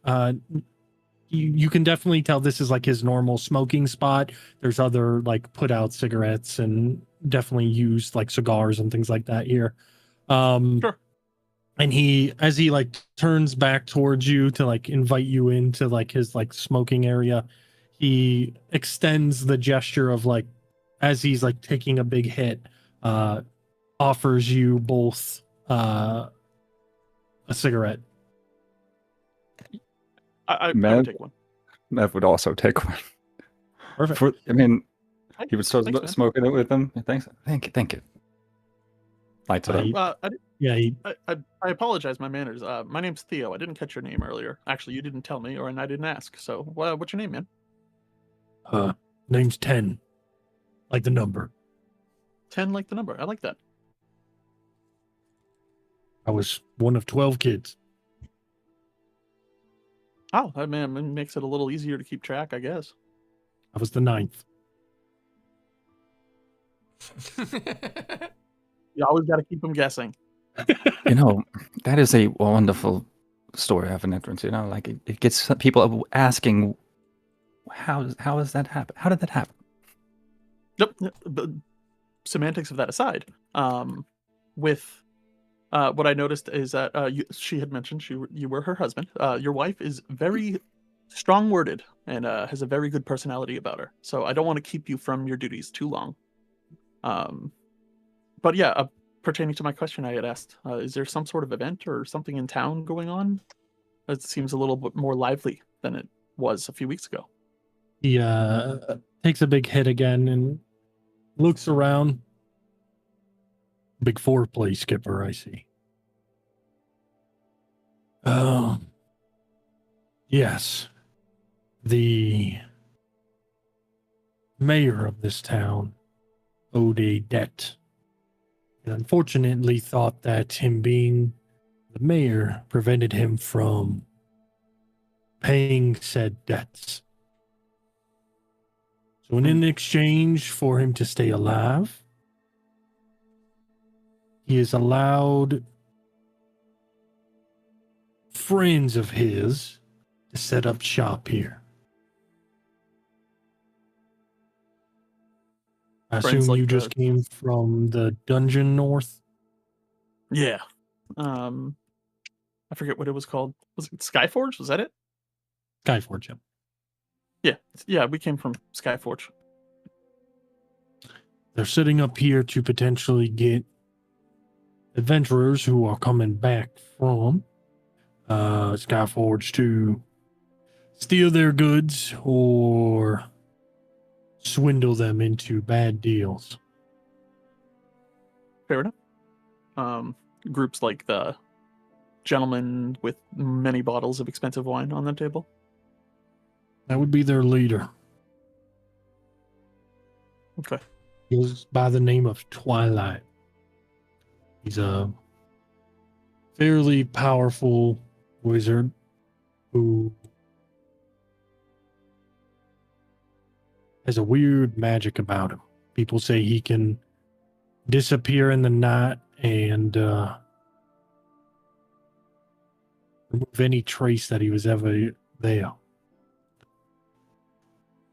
You can definitely tell this is like his normal smoking spot. There's other like put out cigarettes and definitely used like cigars and things like that here.
Sure.
And as he like turns back towards you to like invite you into like his like smoking area, he extends the gesture of like, as he's like taking a big hit, offers you both a cigarette.
I would take one.
Mev would also take one.
Perfect.
He would start
Thanks,
smoking it with him. Thanks. Thank you. Lights it up.
I apologize, my manners. My name's Theo. I didn't catch your name earlier. Actually, you didn't tell me, and I didn't ask. So, what's your name, man?
Name's 10. Like the number.
10 like the number. I like that.
I was one of 12 kids.
Oh, that man makes it a little easier to keep track, I guess.
I was the 9th.
You always got to keep them guessing.
That is a wonderful story of an entrance. Like it gets people asking, how does that happen? How did that happen?
Yep. But semantics of that aside, with what I noticed is that she had mentioned you were her husband. Your wife is very strong-worded and has a very good personality about her. So I don't want to keep you from your duties too long. But yeah, pertaining to my question I had asked, is there some sort of event or something in town going on? It seems a little bit more lively than it was a few weeks ago.
He takes a big hit again and looks around. Big foreplay, Skipper, I see. Yes. The mayor of this town owed a debt. And unfortunately thought that him being the mayor prevented him from paying said debts. So in exchange for him to stay alive, he has allowed friends of his to set up shop here. I assume
like
you just came from the dungeon north?
Yeah. I forget what it was called. Was it Skyforge? Was that it?
Skyforge,
yeah. Yeah, we came from Skyforge.
They're setting up here to potentially get adventurers who are coming back from Skyforge to steal their goods or swindle them into bad deals.
Fair enough. Groups like the gentleman with many bottles of expensive wine on the table.
That would be their leader.
Okay.
He goes by the name of Twilight. He's a fairly powerful wizard who has a weird magic about him. People say he can disappear in the night and remove any trace that he was ever there.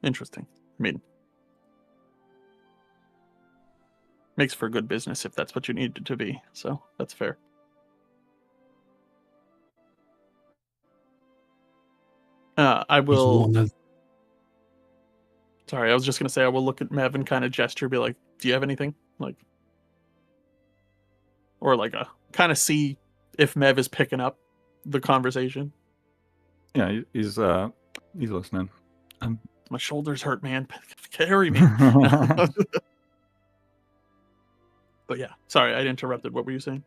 Interesting. I mean, makes for good business if that's what you need it to be. So that's fair. I
He's
will.
one of
Sorry, I was just gonna say I will look at Mev and kind of gesture, be like, "Do you have anything?" Like, or like a kind of see if Mev is picking up the conversation.
Yeah, he's listening.
My shoulders hurt, man. Carry me. But yeah, sorry, I interrupted. What were you saying?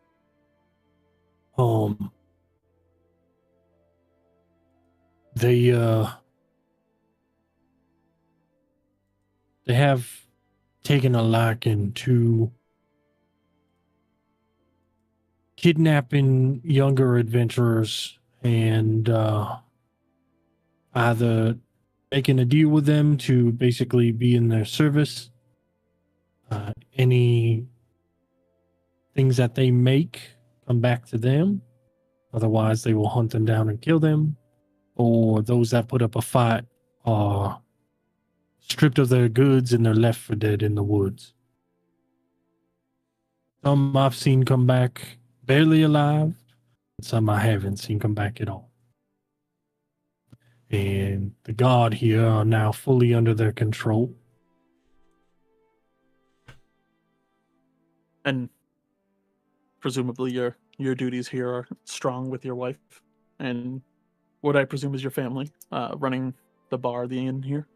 They have taken a liking to kidnapping younger adventurers and either making a deal with them to basically be in their service. Any things that they make come back to them. Otherwise, they will hunt them down and kill them. Or those that put up a fight are stripped of their goods and they're left for dead in the woods. Some I've seen come back barely alive, and some I haven't seen come back at all. And the guard here are now fully under their control.
And presumably your duties here are strong with your wife and what I presume is your family running the bar, the inn here.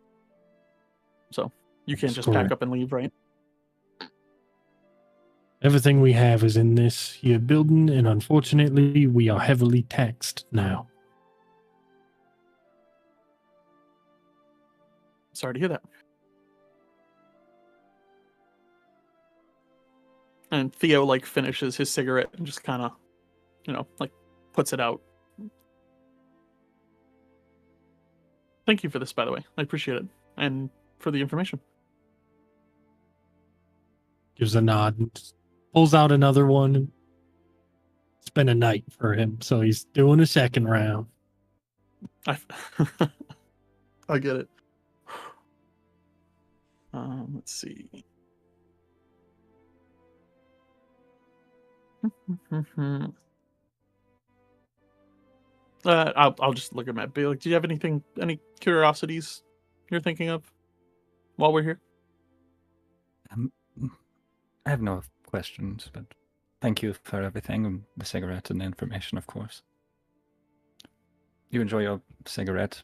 So you can't
That's
just pack
correct.
up and leave, right?
Everything we have is in this here building, and unfortunately, we are heavily taxed now.
Sorry to hear that. And Theo like finishes his cigarette and just kind of, like puts it out. Thank you for this, by the way. I appreciate it. And for the information.
Gives a nod and pulls out another one. It's been a night for him, so he's doing a second round.
I get it. Let's see. I'll just look at Matt. Be like, do you have any curiosities you're thinking of while we're here?
I have no questions, but thank you for everything, and the cigarette and the information, of course. You enjoy your cigarette?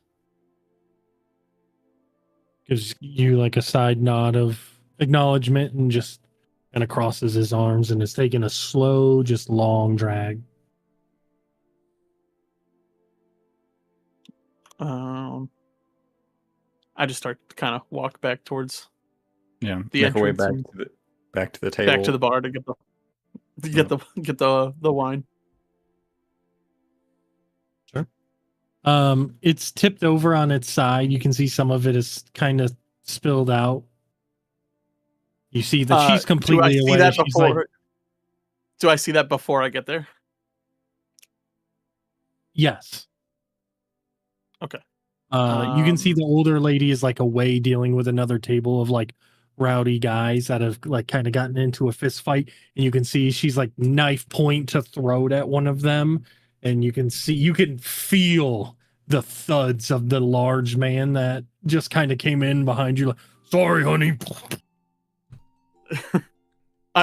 Gives you like a side nod of acknowledgement and just kind of crosses his arms and is taking a slow, just long drag.
I just start to kind of walk back towards
Yeah,
the
make our way
entrance
back to the table.
back to the bar to get the wine.
Sure. It's tipped over on its side. You can see some of it is kind of spilled out. You see that she's completely
do I see
away.
that
She's
before?
like,
Do I see that before I get there?
yes.
Okay.
You can see the older lady is like away dealing with another table of like rowdy guys that have like kind of gotten into a fist fight, and you can see she's like knife point to throat at one of them, and you can feel the thuds of the large man that just kind of came in behind you like, sorry honey.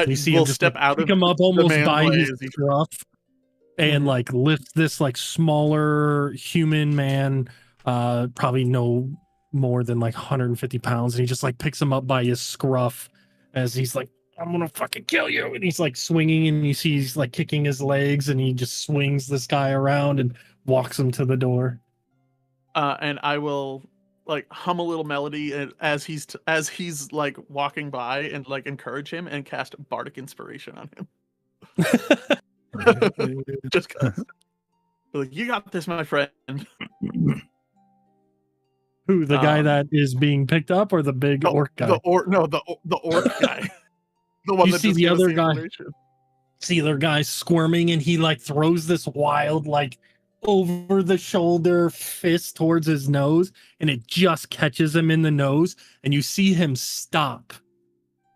You see him
will
just
step
like,
out
pick
of
him up
the
almost
man's
by
way
his
as he-
scruff and like lift this like smaller human man, probably no more than like 150 pounds, and he just like picks him up by his scruff as he's like, I'm gonna fucking kill you, and he's like swinging, and you see he's like kicking his legs, and he just swings this guy around and walks him to the door.
And I will like hum a little melody as he's like walking by and like encourage him and cast bardic inspiration on him. Just cause. Like, you got this, my friend.
Who, the guy
Um,
that is being picked up, or the big orc guy?
The orc guy. The one
You
that
see
just
the
gave us
other
the
guy.
information.
See the guy squirming, and he like throws this wild like over the shoulder fist towards his nose, and it just catches him in the nose, and you see him stop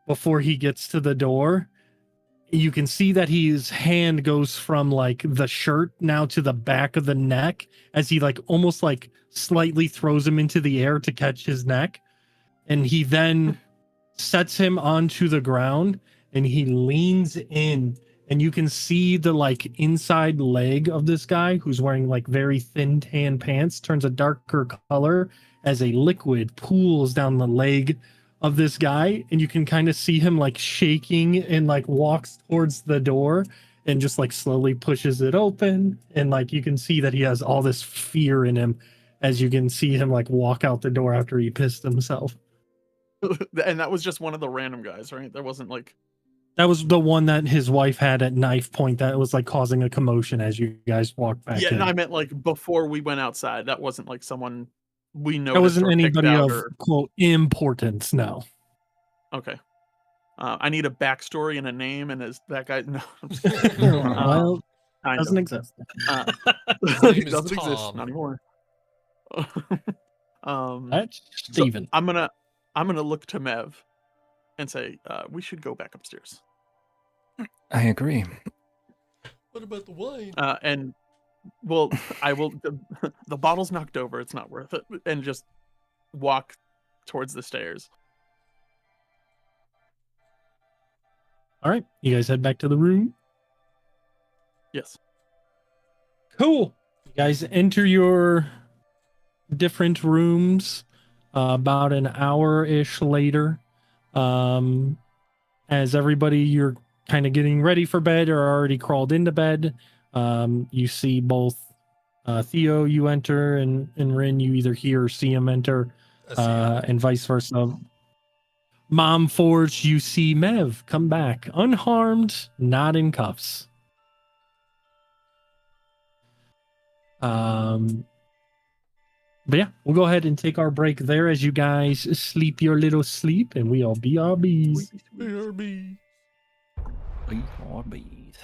before he gets to the door. You can see that his hand goes from like the shirt now to the back of the neck as he like almost like slightly throws him into the air to catch his neck, and he then sets him onto the ground, and he leans in, and you can see the like inside leg of this guy who's wearing like very thin tan pants turns a darker color as a liquid pools down the leg of this guy, and you can kind of see him like shaking and like walks towards the door and just like slowly pushes it open, and like you can see that he has all this fear in him as you can see him like walk out the door after he pissed himself.
And that was just one of the random guys, right? There wasn't like
That was the one that his wife had at knife point that was like causing a commotion as you guys walked back in.
no, I meant like before we went outside. That wasn't like someone we noticed
That wasn't
or picked
anybody
out
of
or
quote importance. No.
okay. I need a backstory and a name, and is that guy? No, I'm just kidding.
Well,
Kind
doesn't
of.
exist.
His name
It
is
doesn't exist
Tom.
not anymore.
That's
So
Steven.
I'm gonna look to Mev and say we should go back upstairs.
I agree.
What about the wine?
And well, I will. The bottle's knocked over. It's not worth it. And just walk towards the stairs.
All right. You guys head back to the room.
Yes.
Cool. You guys enter your different rooms about an hour-ish later. As everybody, you're kind of getting ready for bed or already crawled into bed. You see both Theo, you enter, and Rin, you either hear or see him enter,
I see him.
and vice versa. Mom Forge, you see Mev come back unharmed, not in cuffs. But yeah, we'll go ahead and take our break there as you guys sleep your little sleep, and we all BRBs.
BRB.
BRBs.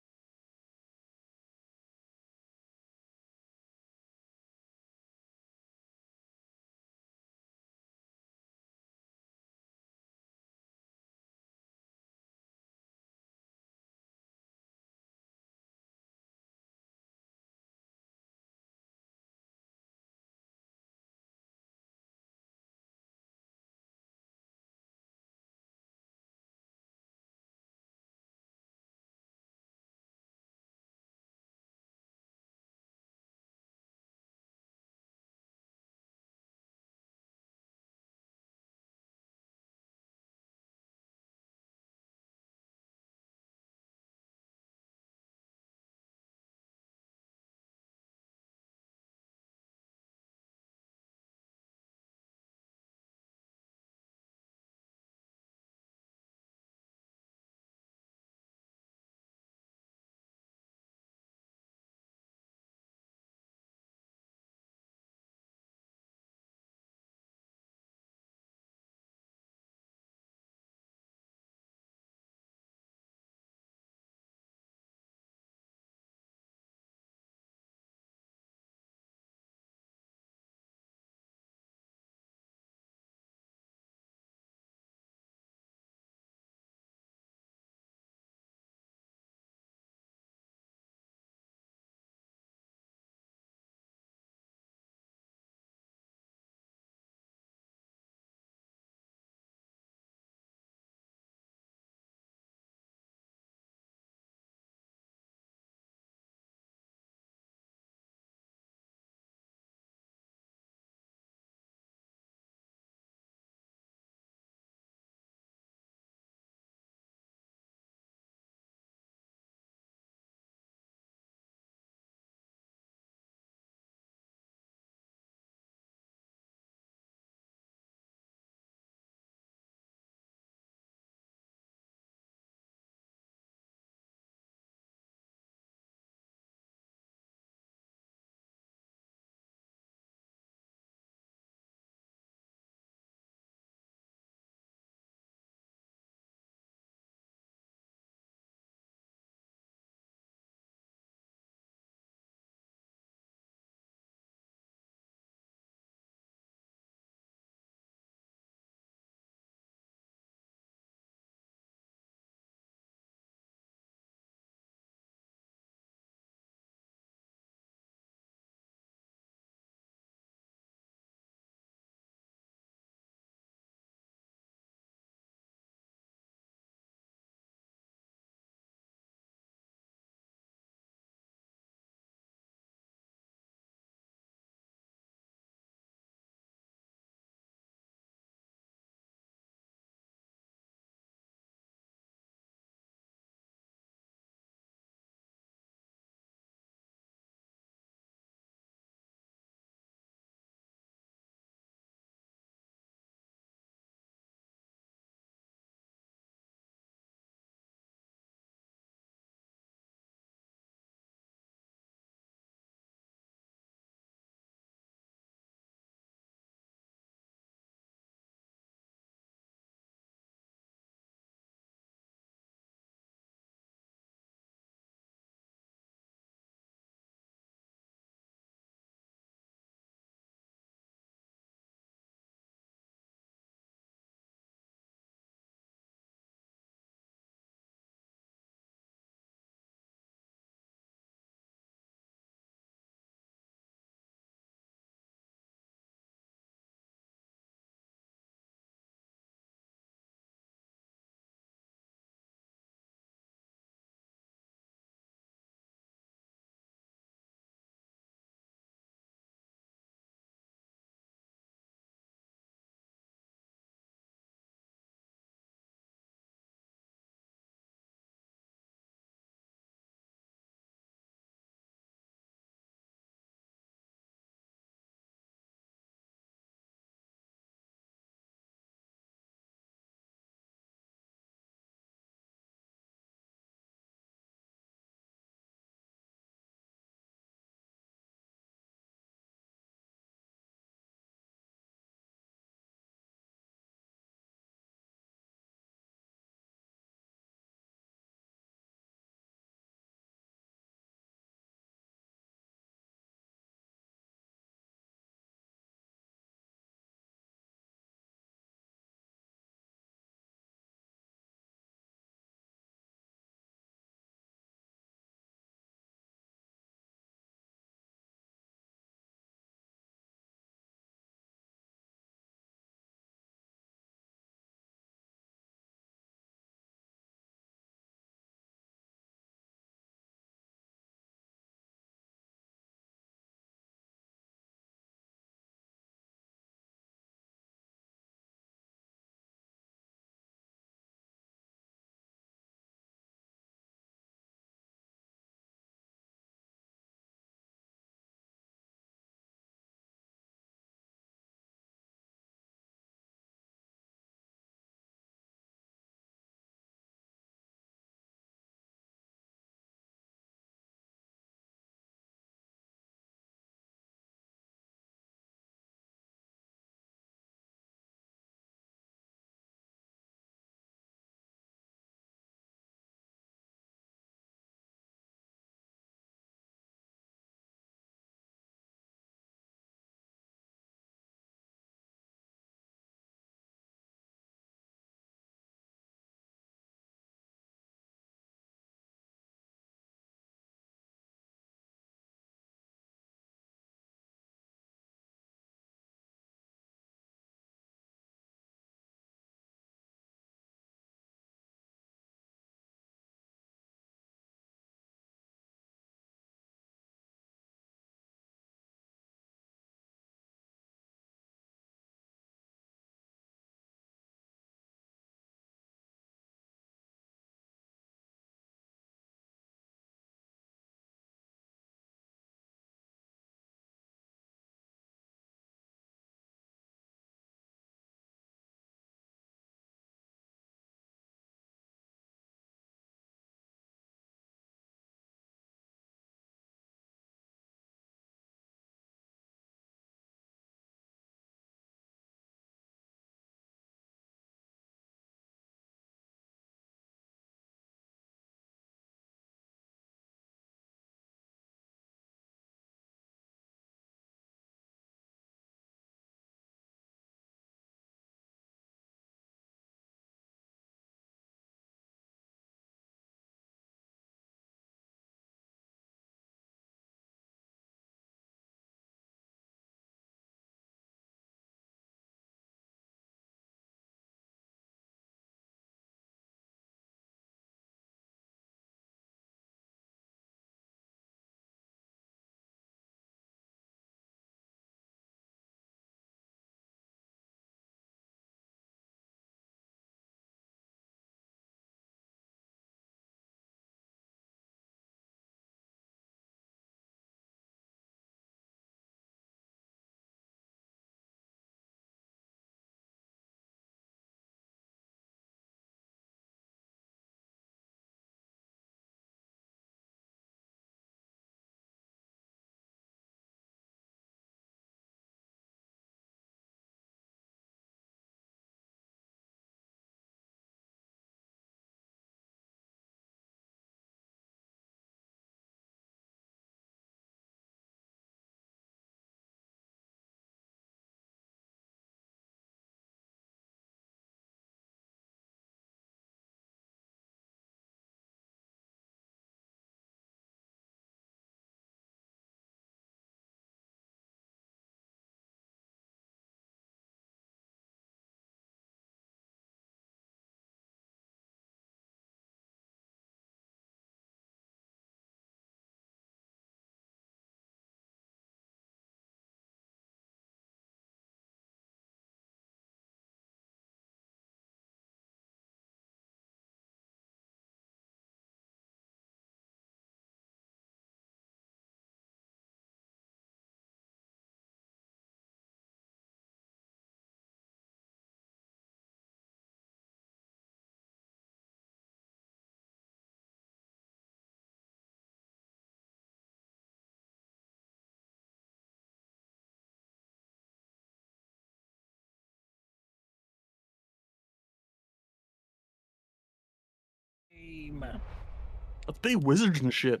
Let's be wizards and shit.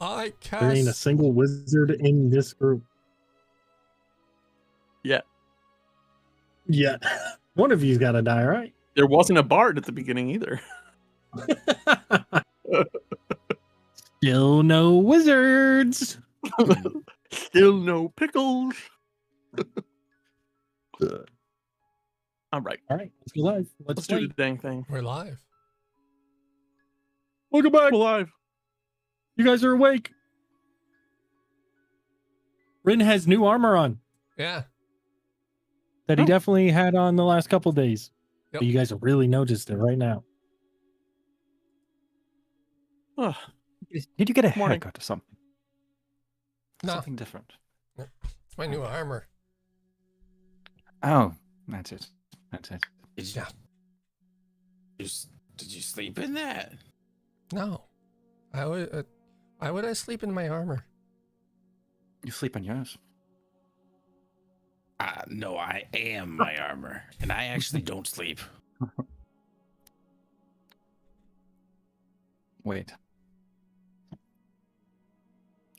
I
There ain't a
cast.
single wizard in this group.
Yeah.
Yeah. One of you's got to die, right?
There wasn't a bard at the beginning either.
Still no wizards.
Still no pickles. All right.
All right, let's go live.
Let's do the dang thing.
We're live.
Welcome back.
We're live.
You guys are awake. Rin has new armor on
Yeah.
that he
Oh.
definitely had on the last couple days.
Yep.
But you guys have really noticed it right now.
Ugh.
Did you get a
Morning.
haircut or something?
No,
Something different.
it's my new armor.
Oh, that's it. That's it.
Did you,
Yeah.
did you sleep in that?
No. Why would I sleep in my armor?
You sleep on yours.
No, I am my armor, and I actually don't sleep.
Wait.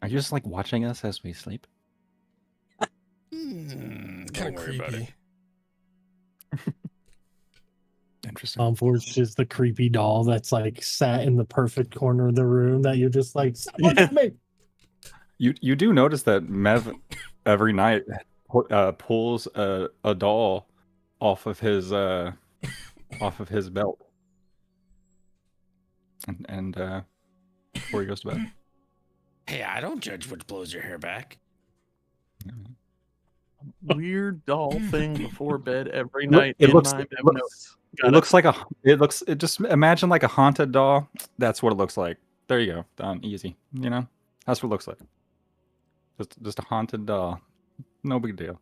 Are you just like watching us as we sleep?
Kind
Don't
of
worry about
creepy.
it.
Interesting.
Forge is the creepy doll that's like sat in the perfect corner of the room that you're just like, stop looking at me.
You do notice that Mev every night pulls a doll off of his belt, and before he goes to bed.
Hey, I don't judge what blows your hair back.
Weird doll thing before bed every
Look-
night.
it
in
looks-
my
it
Mev
looks-
notes.
It
Got
looks like it just imagine like a haunted doll. That's what it looks like. There you go. Done. Easy. You know? That's what it looks like. Just a haunted doll. No big deal.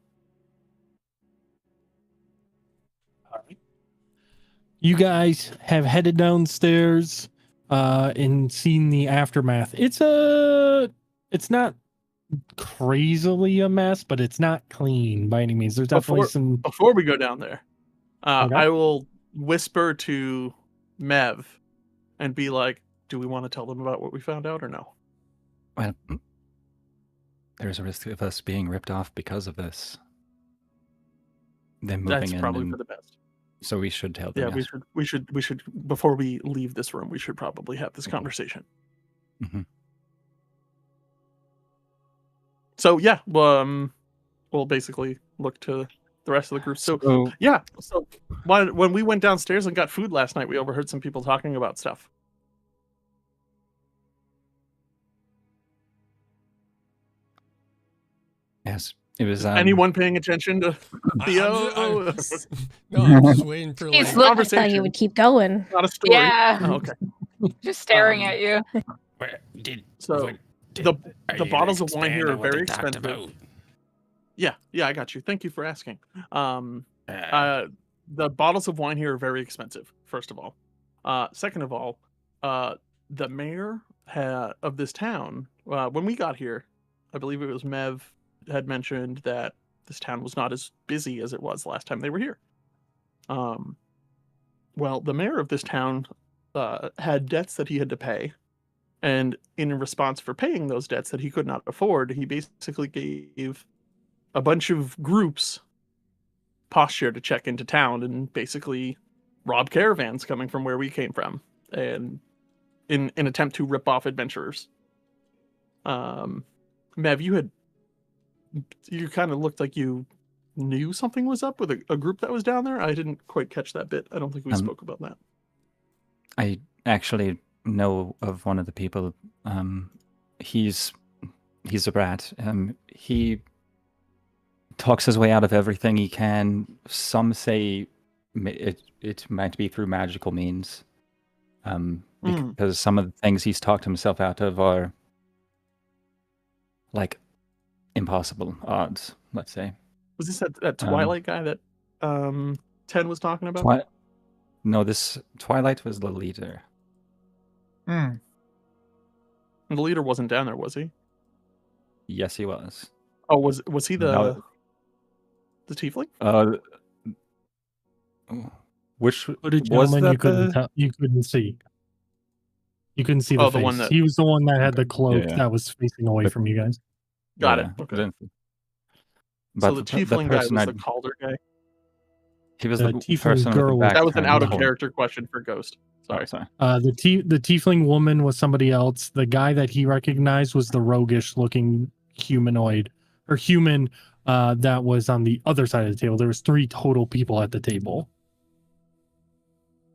All right. You guys have headed downstairs and seen the aftermath. It's not crazily a mess, but it's not clean by any means. There's definitely some
Before we go down there,
Okay.
I will whisper to Mev and be like, do we want to tell them about what we found out or no?
Well, there's a risk of us being ripped off because of this. Them moving
That's
in,
probably
and
for the best.
so we should tell them.
Yeah,
yes.
we should before we leave this room, we should probably have this conversation.
Mhm.
So yeah, we'll basically look to the rest of the group. So
So,
yeah, so when we went downstairs and got food last night, we overheard some people talking about stuff.
yes, it was.
Anyone paying attention to Theo?
I'm no, I'm just waiting for
He's
like.
look-
I thought
Conversation.
you would keep going.
Not a story.
Yeah.
Oh, okay.
Just staring
Um,
at you.
Where did
So
what- did-
the
are
the
you gonna
bottles of wine
expand
here are
on what
very
they talked
expensive.
about?
Yeah, I got you. Thank you for asking.
Uh,
The bottles of wine here are very expensive. First of all, second of all, the mayor of this town, when we got here, I believe it was Mev had mentioned that this town was not as busy as it was last time they were here. Well, the mayor of this town had debts that he had to pay, and in response for paying those debts that he could not afford, he basically gave a bunch of groups posture to check into town and basically rob caravans coming from where we came from, and in an attempt to rip off adventurers. Mev, you kind of looked like you knew something was up with a group that was down there. I didn't quite catch that bit. I don't think we spoke about that.
I actually know of one of the people. He's a brat. He talks his way out of everything he can. Some say it might be through magical means. Because some of the things he's talked himself out of are like impossible odds, let's say.
Was this that Twilight guy that 10 was talking about?
No, this Twilight was the leader.
And the leader wasn't down there, was he?
Yes, he was.
Oh, was he the
No.
tiefling?
Oh, Which
Hooded
was
gentleman
that?
you couldn't tell, you couldn't see. You couldn't see the
Oh, the
face.
one that-
He was the one that had
Okay.
the cloak
Yeah.
that was facing away
But-
from you guys.
Got
Yeah,
it. Okay.
didn't-
So
But
the
the
tiefling guy
person
was
I-
the Calder guy.
He was
The
the
tiefling
person with the
girl was-
back.
That was an
turned
out of
to-
character question for Ghost.
Oh,
Sorry.
sorry.
The tiefling woman was somebody else. The guy that he recognized was the roguish looking humanoid or human that was on the other side of the table. There was 3 total people at the table.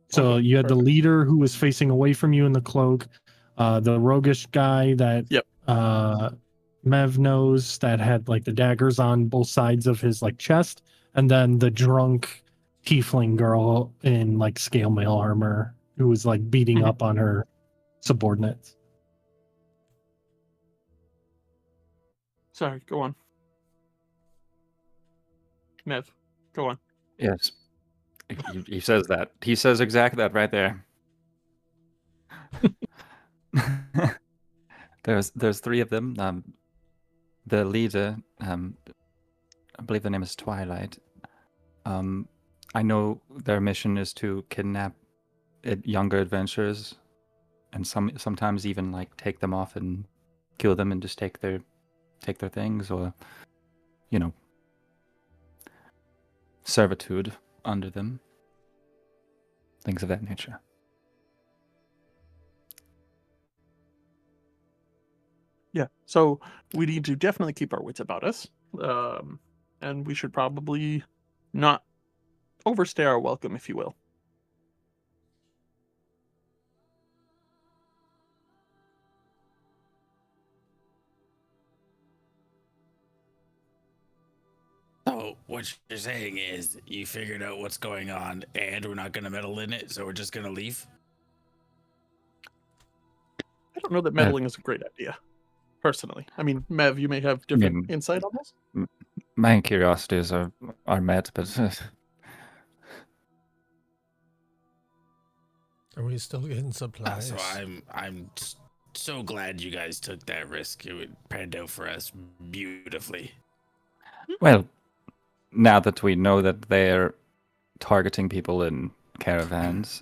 So
Okay,
you had the
perfect.
leader who was facing away from you in the cloak, the roguish guy that
Yep.
Mev knows that had like the daggers on both sides of his like chest, and then the drunk tiefling girl in like scale mail armor who was like beating
Mhm.
up on her subordinates.
Sorry, go on. Mev, go on.
Yes. He says that. He says exactly that right there. There's 3 of them. The leader, I believe the name is Twilight. I know their mission is to kidnap younger adventurers, and sometimes even like take them off and kill them and just take their things, or servitude under them, things of that nature.
Yeah. So we need to definitely keep our wits about us. And we should probably not overstay our welcome, if you will.
So what you're saying is you figured out what's going on and we're not going to meddle in it, so we're just going to leave?
I don't know that meddling is a great idea, personally. I mean, Mev, you may have different insight on this.
My curiosities are met, but
Are we still getting supplies?
So I'm so glad you guys took that risk. It would panned out for us beautifully.
well, now that we know that they're targeting people in caravans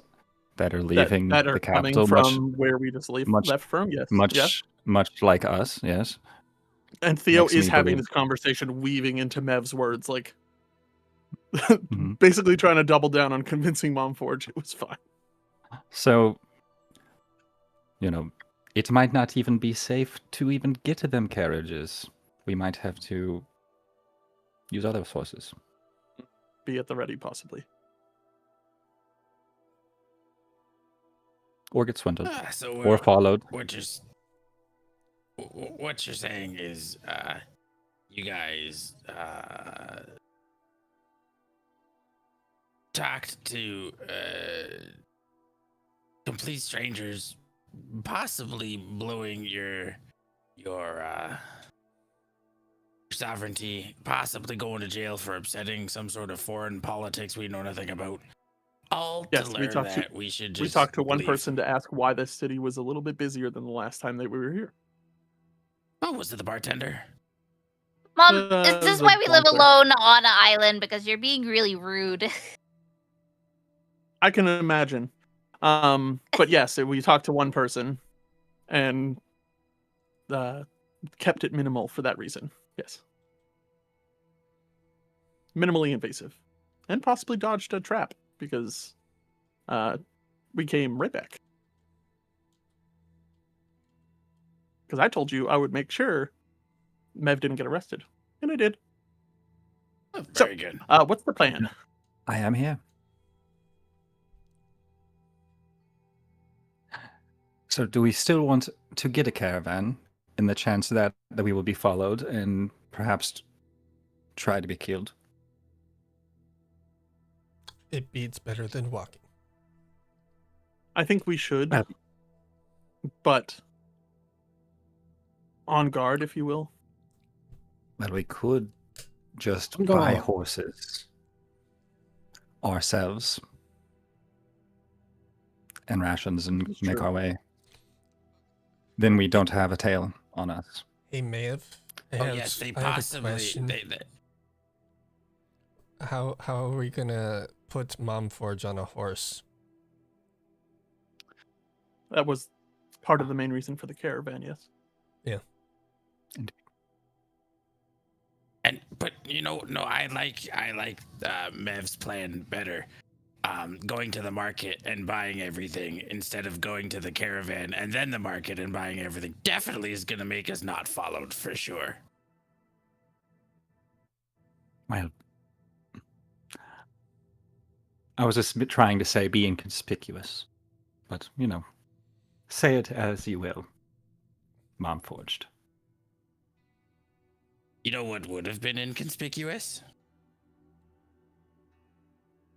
that are leaving
that are
the
coming
capital,
from where we just left from. Yes.
much like us, yes.
And Theo
makes
is
me
having
believe-
this conversation, weaving into Mev's words, like
Mhm.
basically trying to double down on convincing Momforge it was fine.
So, it might not even be safe to even get to them carriages. We might have to use other sources.
Be at the ready, possibly.
Or get swindled.
So
Or followed.
what you're saying is you guys talked to complete strangers, possibly blowing your sovereignty, possibly going to jail for upsetting some sort of foreign politics we know nothing about. All
Yes,
to
we
learn
talked to-
that we should just
We talked to one
leave.
person to ask why this city was a little bit busier than the last time that we were here.
Oh, was it the bartender?
Mom,
Uh,
is this
the
why we live
bumper.
alone on an island? Because you're being really rude.
I can imagine. But yes, we talked to one person and kept it minimal for that reason. Yes. Minimally invasive. And possibly dodged a trap because we came right back. Because I told you I would make sure Mev didn't get arrested. And I did.
Oh,
So-
very good.
What's the plan?
I am here. So do we still want to get a caravan in the chance that we will be followed and perhaps try to be killed?
It beats better than walking.
I think we should.
Uh,
But on guard, if you will.
Well, we could just
Go
buy
on.
horses ourselves and rations and
That's
make
true.
our way. Then we don't have a tail on us.
Hey, Maeve.
Oh yes, they
I have a
possibly
question. how are we gonna put Mom Forge on a horse?
That was part of the main reason for the caravan, yes.
But no, I like Mev's plan better. Going to the market and buying everything instead of going to the caravan and then the market and buying everything definitely is gonna make us not followed for sure.
Well, I was just trying to say be inconspicuous, but say it as you will. Mom forged.
You know what would have been inconspicuous?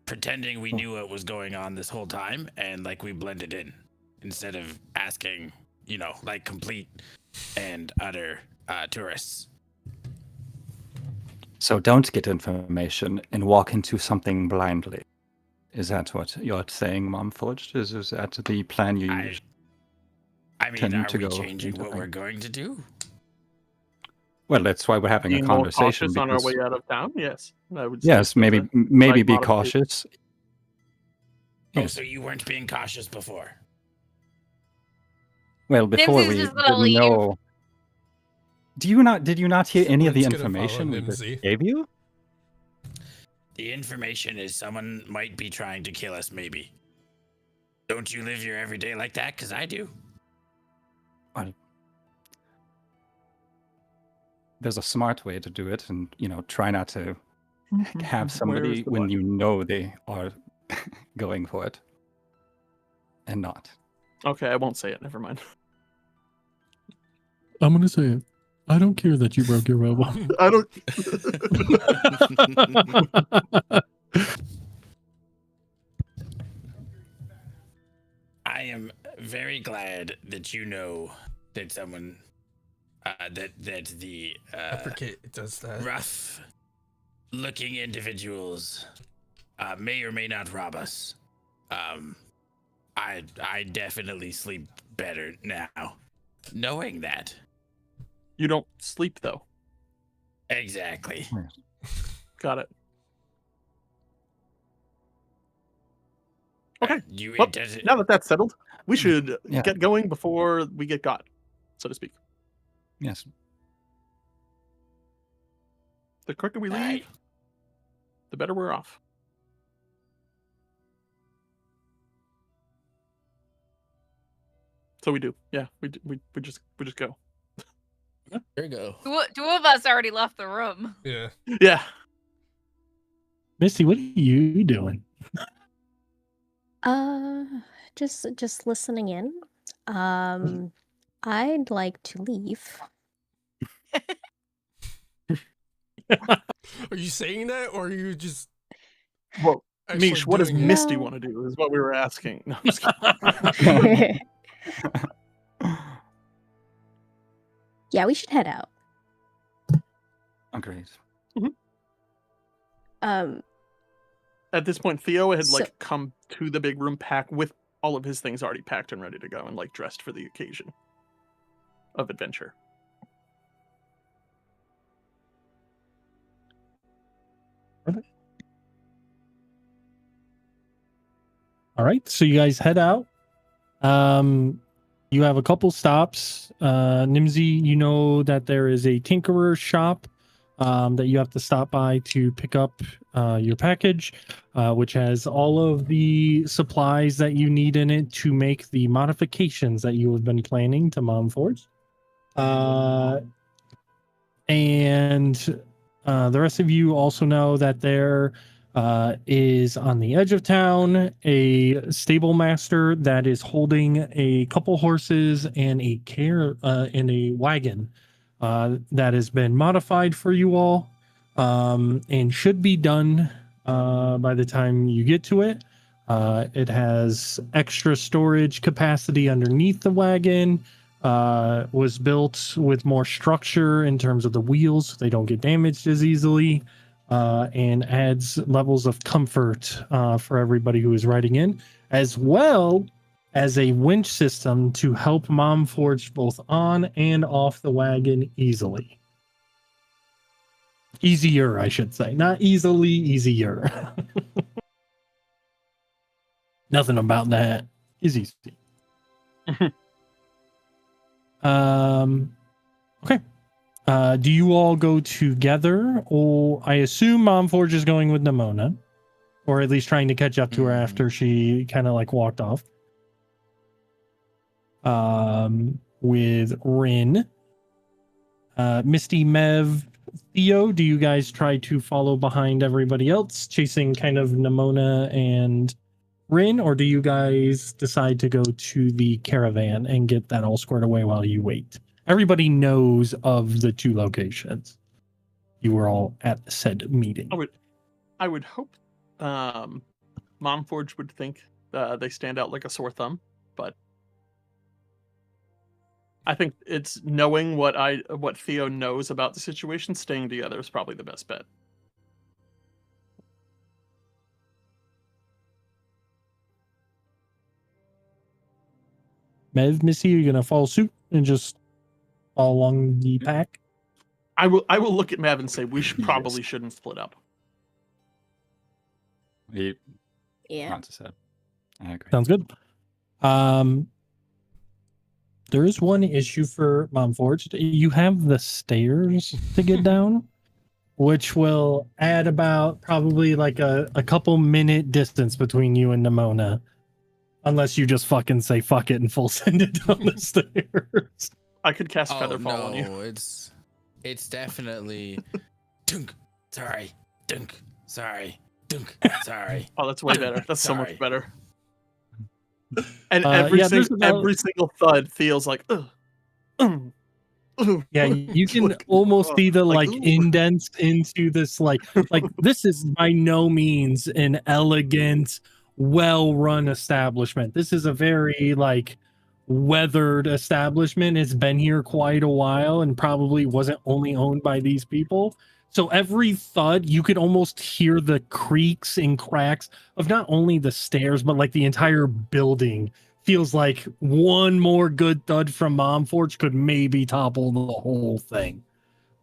Pretending we knew what was going on this whole time and like we blended in instead of asking, like complete and utter tourists.
So don't get information and walk into something blindly. Is that what you're saying, Mom Forged? Is that the plan you use?
I mean,
tend
are
to
we
go
changing
into
what
things?
we're going to do?
Well, that's why we're having a
Being more
conversation.
cautious on our
because-
way out of town, yes. I would say
Yes,
that's
maybe
a
be
slight modification.
cautious.
Oh,
Yes.
so you weren't being cautious before?
Well, before
Nimsy's
we
just gonna
didn't
leave.
know. Did you not hear any of the
Someone's gonna follow
information we just
Nimsy.
gave you?
The information is someone might be trying to kill us, maybe. Don't you live your everyday like that? Because I do.
There's a smart way to do it, and try not to have
Where
somebody
is the
when
button?
you know they are going for it, and not.
Okay, I won't say it. Never mind.
I'm gonna say it. I don't care that you broke your robot.
I don't.
I am very glad that you know that someone that the
Effricate does that.
rough looking individuals may or may not rob us. I definitely sleep better now knowing that.
You don't sleep though.
Exactly.
Got it. Okay.
You
Well,
it doesn't
now that that's settled, we should
Yeah.
get going before we get got, so to speak.
Yes.
The quicker we leave,
Aye.
the better we're off. So we do. Yeah, we just go.
There you go.
Two of us already left the room.
Yeah.
Yeah.
Misty, what are you doing?
Just listening in. I'd like to leave.
Are you saying that, or are you just
Well,
actually
Mish, what does
doing it?
Misty
No.
want to do? Is what we were asking. No, I'm just kidding.
Yeah, we should head out.
Agreed.
At this point, Theo had
So-
come to the big room pack with all of his things already packed and ready to go, and dressed for the occasion of adventure.
All right, so you guys head out. You have a couple stops. Nimsy, you know that there is a tinkerer shop that you have to stop by to pick up your package, which has all of the supplies that you need in it to make the modifications that you have been planning to Mom Forge. And the rest of you also know that there is on the edge of town a stable master that is holding a couple horses and a wagon that has been modified for you all and should be done by the time you get to it. It has extra storage capacity underneath the wagon. Was built with more structure in terms of the wheels so they don't get damaged as easily, and adds levels of comfort for everybody who is riding in, as well as a winch system to help Mom Forge both on and off the wagon easily. Easier, I should say. Not easily, easier. Nothing about that is easy. Okay. Do you all go together? Or I assume Momforge is going with Nimona. Or at least trying to catch up to her after she kind of like walked off. With Rin. Misty, Mev, Theo, do you guys try to follow behind everybody else, chasing kind of Nimona and Rin, or do you guys decide to go to the caravan and get that all squared away while you wait? Everybody knows of the two locations. You were all at said meeting.
I would hope Momforge would think they stand out like a sore thumb, but I think it's knowing what Theo knows about the situation, staying together is probably the best bet.
Mev, Missy, are you gonna follow suit and just follow along the pack?
I will look at Mev and say we probably shouldn't split up.
Yeah.
Yeah.
I agree.
Sounds good. There is one issue for Momforge. You have the stairs to get down, which will add about probably like a couple minute distance between you and Nimona. Unless you just fucking say fuck it and full send it down the stairs.
I could cast Featherfall on you.
No, it's definitely dunk. Sorry, dunk. Sorry, dunk. Sorry.
Oh, that's way better. That's so much
Sorry.
better. And every
there's about-
every single thud feels like
Yeah, you can almost see the like indents into this like this is by no means an elegant, well-run establishment. This is a very like weathered establishment. It's been here quite a while and probably wasn't only owned by these people. So every thud, you could almost hear the creaks and cracks of not only the stairs, but like the entire building. Feels like one more good thud from Momforge could maybe topple the whole thing.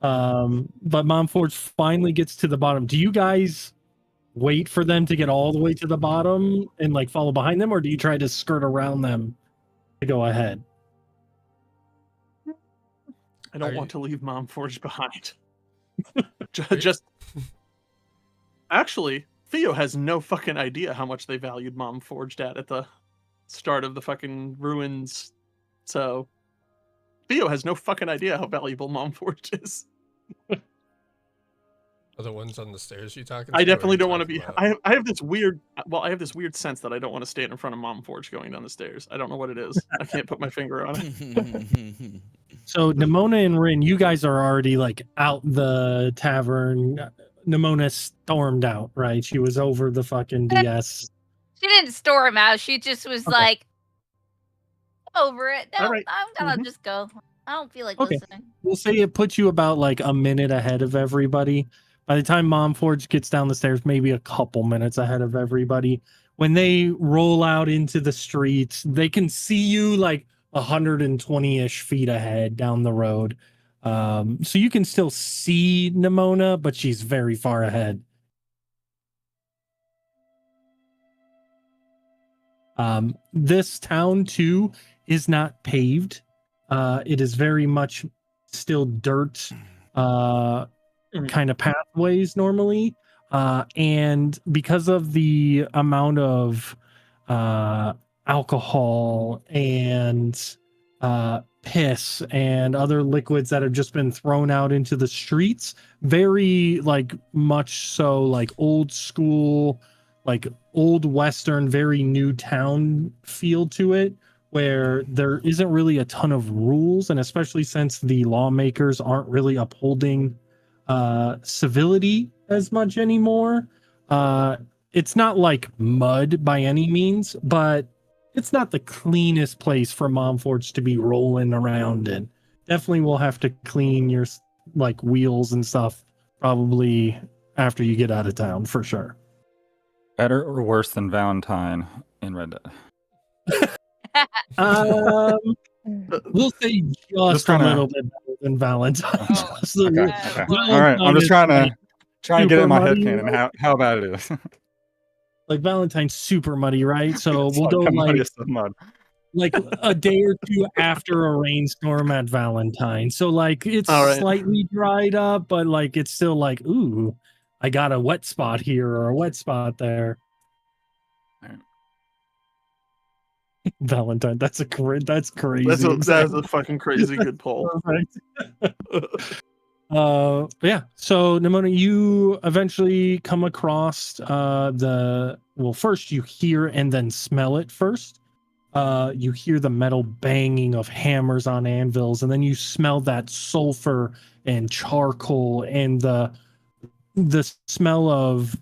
But Momforge finally gets to the bottom. Do you guys wait for them to get all the way to the bottom and like follow behind them, or do you try to skirt around them to go ahead?
I don't want to leave Momforge behind. Just actually, Theo has no fucking idea how much they valued Momforged at the start of the fucking ruins. So Theo has no fucking idea how valuable Momforged is.
Are the ones on the stairs you talking?
I definitely don't want to be. I have this weird. Well, I have this weird sense that I don't want to stand in front of Momforge going down the stairs. I don't know what it is. I can't put my finger on it.
So Nimona and Rin, you guys are already like out the tavern. Nimona stormed out, right? She was over the fucking DS.
She didn't storm out. She just was
Okay.
like, over it. No,
All right.
I'm gonna just go. I don't feel like
Okay.
listening.
We'll say it puts you about like a minute ahead of everybody. By the time Momforge gets down the stairs, maybe a couple minutes ahead of everybody. When they roll out into the streets, they can see you like 120-ish feet ahead down the road. So you can still see Nimona, but she's very far ahead. This town too is not paved. It is very much still dirt, kind of pathways normally. And because of the amount of alcohol and piss and other liquids that have just been thrown out into the streets, very like much so like old school, like old Western, very new town feel to it, where there isn't really a ton of rules. And especially since the lawmakers aren't really upholding civility as much anymore. It's not like mud by any means, but it's not the cleanest place for Momforge to be rolling around in. Definitely will have to clean your like wheels and stuff probably after you get out of town for sure.
Better or worse than Valentine in Red Dead?
We'll say just a
trying to-
little bit better than Valentine.
Oh,
Just the
Okay.
rule.
Okay.
Well,
All right. I'm
Valentine
just
is,
trying
like,
to get it in my
super
head
muddy,
canon how bad it is.
like Valentine's super muddy, right? So
It's
we'll
like
go
the
like
muddiest of mud.
a day or two after a rainstorm at Valentine. So like it's
All right.
slightly dried up, but like it's still like, ooh, I got a wet spot here or a wet spot there.
Alright.
Valentine, that's crazy.
That's a
example.
fucking crazy good poll.
Perfect. Yeah. So Nimona, you eventually come across first you hear and then smell it first. You hear the metal banging of hammers on anvils, and then you smell that sulfur and charcoal and the smell of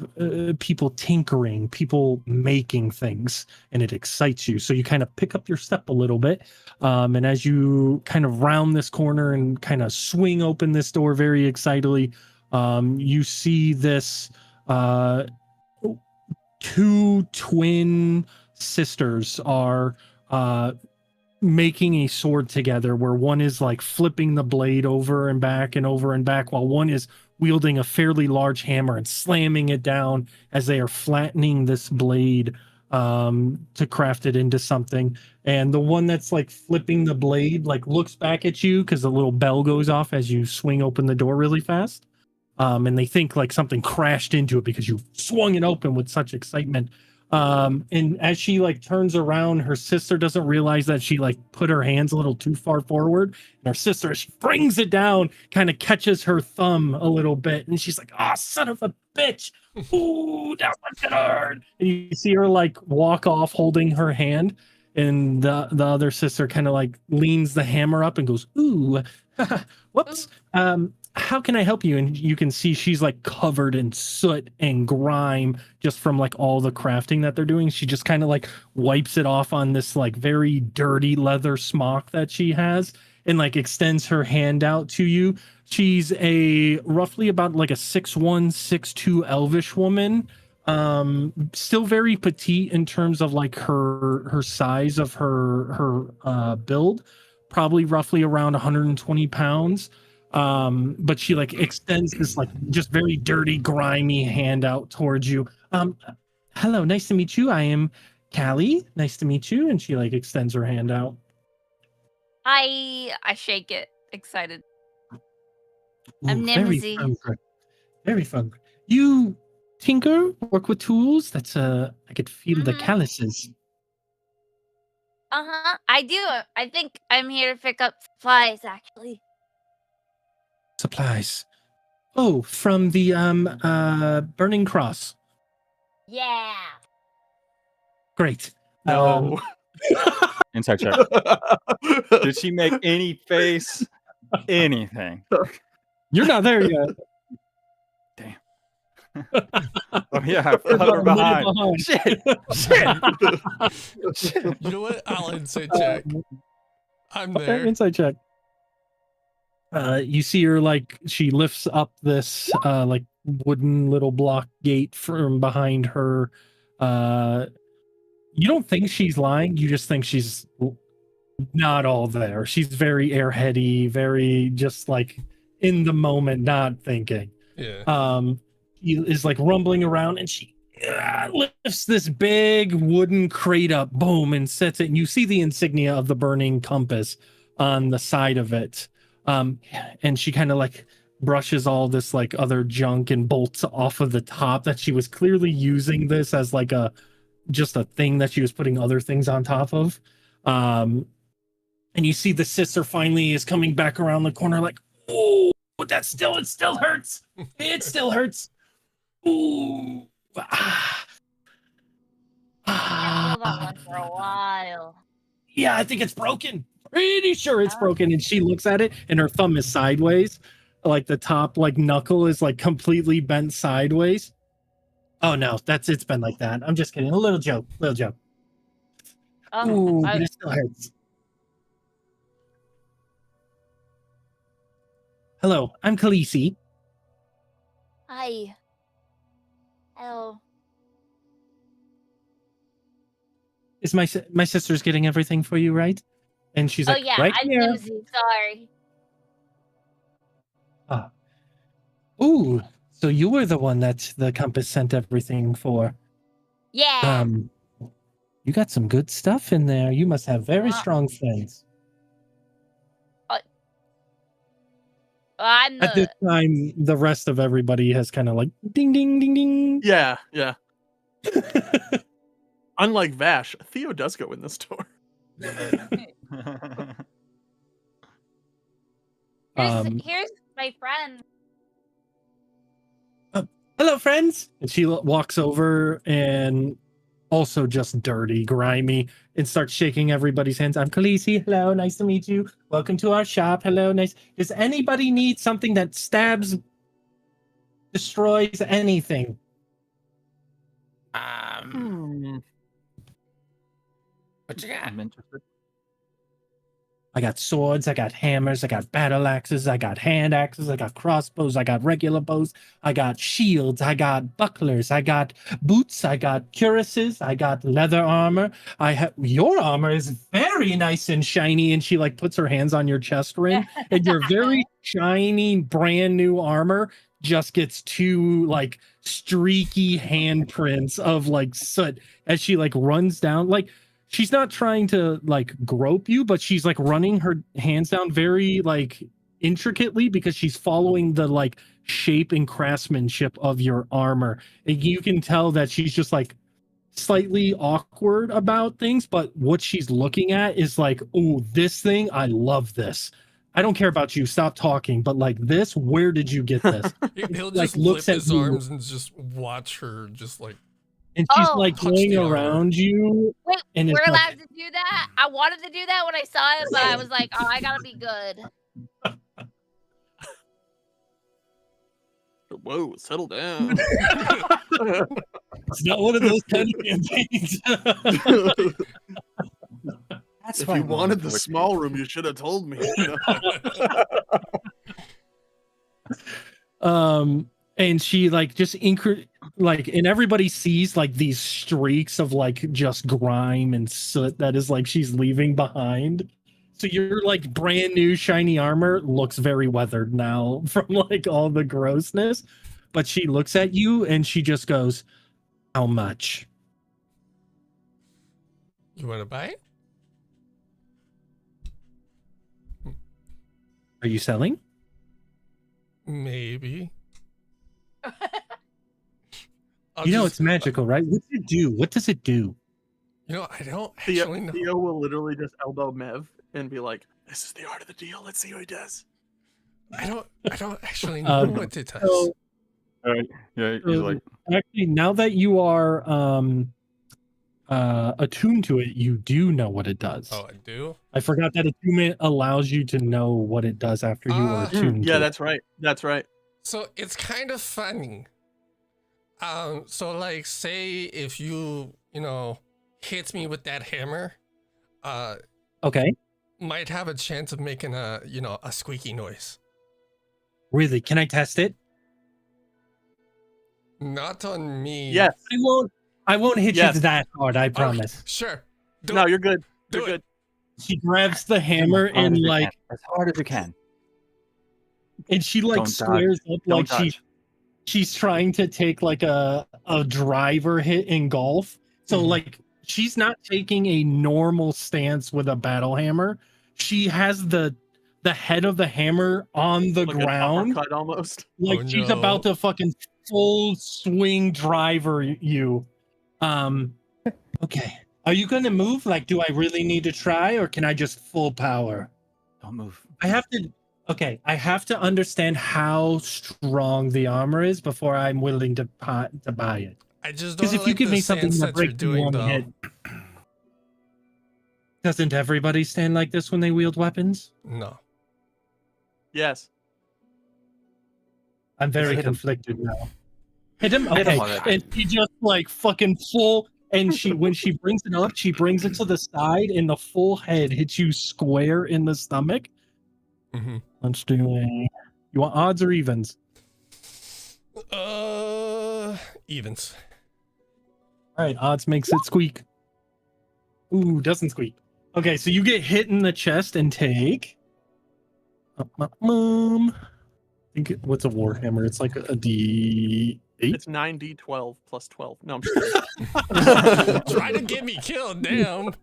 people tinkering, people making things, and it excites you. So you kind of pick up your step a little bit. And as you kind of round this corner and kind of swing open this door very excitedly, you see this two twin sisters are making a sword together, where one is like flipping the blade over and back, while one is wielding a fairly large hammer and slamming it down as they are flattening this blade to craft it into something. And the one that's like flipping the blade like looks back at you because the little bell goes off as you swing open the door really fast. And they think like something crashed into it because you swung it open with such excitement. And as she like turns around, her sister doesn't realize that she like put her hands a little too far forward, and her sister springs it down, kind of catches her thumb a little bit, and she's like, "Ah, oh, son of a bitch! Ooh, that one hurt!" And you see her like walk off holding her hand, and the other sister kind of like leans the hammer up and goes, "Ooh, whoops." How can I help you? And you can see she's like covered in soot and grime just from like all the crafting that they're doing. She just kind of like wipes it off on this like very dirty leather smock that she has and like extends her hand out to you. She's a roughly about like a 6'1", 6'2" elvish woman. Still very petite in terms of like her size of her build, probably roughly around 120 pounds. But she like extends this like just very dirty, grimy hand out towards you. Hello, nice to meet you. I am Callie. Nice to meet you. And she like extends her hand out.
I shake it, excited. I'm
Very
Nimsy.
fun. Very fun. You tinker, work with tools. That's I could feel the calluses.
I do. I think I'm here to pick up supplies, actually.
Supplies. Oh, from the Burning Cross.
Yeah.
Great.
No.
Inside check. Did she make any face? Anything?
You're not there yet.
Damn. Oh yeah, I forgot her behind. Shit.
You know what? I'll insight check. I'm
Okay,
there.
inside check. You see her like she lifts up this like wooden little block gate from behind her. You don't think she's lying, you just think she's not all there. She's very airheady, very just like in the moment, not thinking.
Yeah.
He is like rumbling around, and she lifts this big wooden crate up, boom, and sets it. And you see the insignia of the burning compass on the side of it. And she kind of like brushes all this like other junk and bolts off of the top that she was clearly using this as like just a thing that she was putting other things on top of. And you see the sister finally is coming back around the corner like, oh, but it still hurts. It still hurts. Ooh.
Hold on one for a while.
Yeah, I think it's broken. Pretty sure it's broken. And she looks at it and her thumb is sideways. Like the top like knuckle is like completely bent sideways. Oh no, it's been like that. I'm just kidding. A little joke. Ooh, but it still hurts. Hello, I'm Khaleesi.
Hi. Hello.
Is my sister's getting everything for you, right? And she's like,
yeah,
right
I'm
here.
Nimsy. Sorry.
Ooh, so you were the one that the compass sent everything for.
Yeah.
You got some good stuff in there. You must have very strong friends.
I'm
At this
the.
time, the rest of everybody has kind of like ding, ding, ding, ding.
Yeah, yeah. Unlike Vash, Theo does go in the store.
Here's my friend.
Hello, friends. And she walks over and also just dirty, grimy, and starts shaking everybody's hands. I'm Khaleesi. Hello, nice to meet you. Welcome to our shop. Hello, nice. Does anybody need something that stabs, destroys anything?
What you got?
I'm interested.
I got swords, I got hammers, I got battle axes, I got hand axes, I got crossbows, I got regular bows, I got shields, I got bucklers, I got boots, I got cuirasses, I got leather armor. I have your armor is very nice and shiny, and she like puts her hands on your chest rim, and your very shiny, brand new armor just gets two like streaky handprints of like soot as she like runs down like. She's not trying to like grope you, but she's like running her hands down very like intricately because she's following the like shape and craftsmanship of your armor. And you can tell that she's just like slightly awkward about things, but what she's looking at is like, oh, this thing, I love this. I don't care about you. Stop talking. But like this, where did you get this?
He'll
Like,
just
looks
flip
at
his
you.
arms and just watch her just like
And she's
Oh.
like
Touch
going
the armor.
around you.
Wait,
And
we're
it's like,
allowed to do that? I wanted to do that when I saw it, but I was like, oh, I gotta be good.
Whoa, settle down.
it's not one of those kind of campaigns.
That's
If
why
you
I'm
wanted the
working.
small room, you should have told me.
And she like just like, and everybody sees like these streaks of like just grime and soot that is like she's leaving behind. So your like brand new shiny armor looks very weathered now from like all the grossness. But she looks at you and she just goes, "How much?"
You want to buy it?
Are you selling?
Maybe. I'll
You know
just-
it's magical, right? What does it do? What does it do?
You know, I don't actually know.
Theo will literally just elbow Mev and be like, "This is the art of the deal. Let's see what he does."
I don't actually know what it does.
So,
Yeah, he's like,
actually, now that you are attuned to it, you do know what it does.
Oh, I do?
I forgot that attunement allows you to know what it does after you are attuned
Yeah,
to
that's right. That's right.
So it's kind of funny. So like say if you hit me with that hammer,
it. Okay.
might have a chance of making a squeaky noise.
Really? Can I test it?
Not on me.
Yes.
I won't hit
Yes.
you that hard, I
Okay,
promise.
sure. Do
No,
it.
you're good.
Do
You're
it.
good.
She grabs the hammer
as hard
and
as you
like
can. As hard as you can.
and she like
Don't dodge.
squares up
Don't
like
dodge.
she's trying to take like a driver hit in golf. So
Mhm.
like she's not taking a normal stance with a battle hammer. She has the head of the hammer on the
Like an
ground.
uppercut almost.
Like
Oh,
she's
no.
about to fucking full swing driver you. Okay. Are you gonna move? Like, do I really need to try, or can I just full power?
Don't move.
I have to understand how strong the armor is before I'm willing to buy it.
I just don't
Because if
like
you give
the
me something
stance
that
that you're
breaks me
doing
one
though.
hit, doesn't everybody stand like this when they wield weapons?
No.
Yes.
I'm very
Hit him.
conflicted now. Hit him?
Hit him
Okay.
already.
And she just like fucking full. And when she brings it up, she brings it to the side, and the full head hits you square in the stomach.
Mm-hmm.
Let's do a. You want odds or evens?
Evens.
All right, odds makes it squeak. Ooh, doesn't squeak. Okay, so you get hit in the chest and take. think what's a warhammer? It's like a D8.
It's 9d12 plus 12. No, I'm just kidding.
Try to get me killed, damn.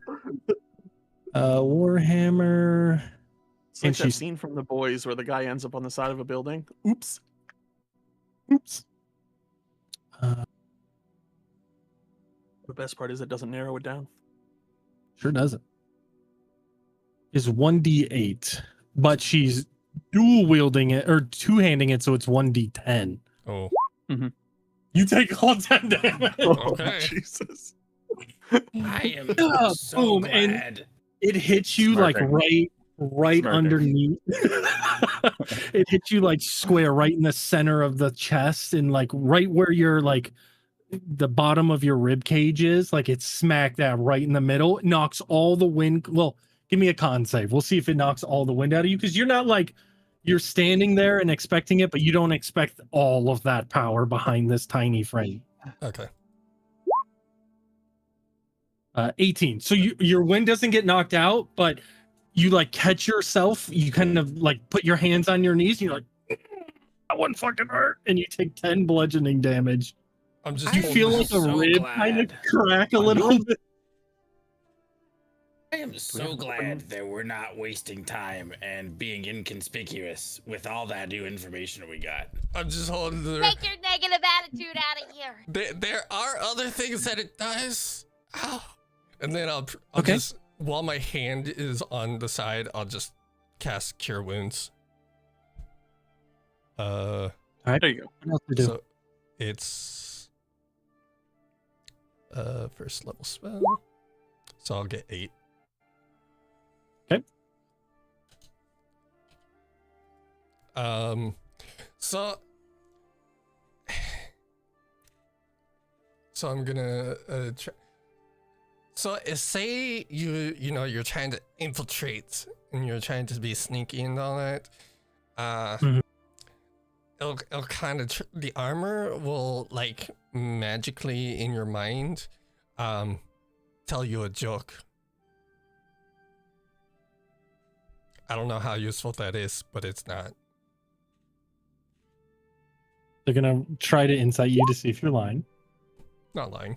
Warhammer.
It's like
And
that
she's-
scene from The Boys where the guy ends up on the side of a building. Oops.
Oops.
The best part is it doesn't narrow it down.
Sure doesn't. Is 1d8, but she's dual wielding it or two handing it, so it's 1d10.
Oh,
You take all 10 damage.
Okay.
Jesus.
I am
Ah,
so
boom,
glad.
and it hits you like
Smirking.
right
Smirking.
underneath. It hits you like square right in the center of the chest and like right where your like the bottom of your rib cage is. Like it's smack that right in the middle. It knocks all the wind. Well, give me a con save. We'll see if it knocks all the wind out of you because you're not like you're standing there and expecting it, but you don't expect all of that power behind this tiny frame.
okay.
18. So your wind doesn't get knocked out, but you like catch yourself. You kind of like put your hands on your knees. And you're like, that one fucking hurt, and you take 10 bludgeoning damage.
I'm just
You
I am
feel like a
so
rib kind of
glad.
crack a little bit.
I am so glad that we're not wasting time and being inconspicuous with all that new information we got.
I'm just holding the.
Take your negative attitude out of here.
There are other things that it does. Ow. And then I'll
Okay.
just, while my hand is on the side, I'll just cast Cure Wounds.
There you go.
What else to do?
So it's first level spell. So I'll get 8.
Okay.
So I'm gonna try. So say you know you're trying to infiltrate and you're trying to be sneaky and all that.
Mhm.
It'll kind of the armor will like magically in your mind tell you a joke. I don't know how useful that is, but it's not.
They're gonna try to incite you to see if you're lying.
Not lying.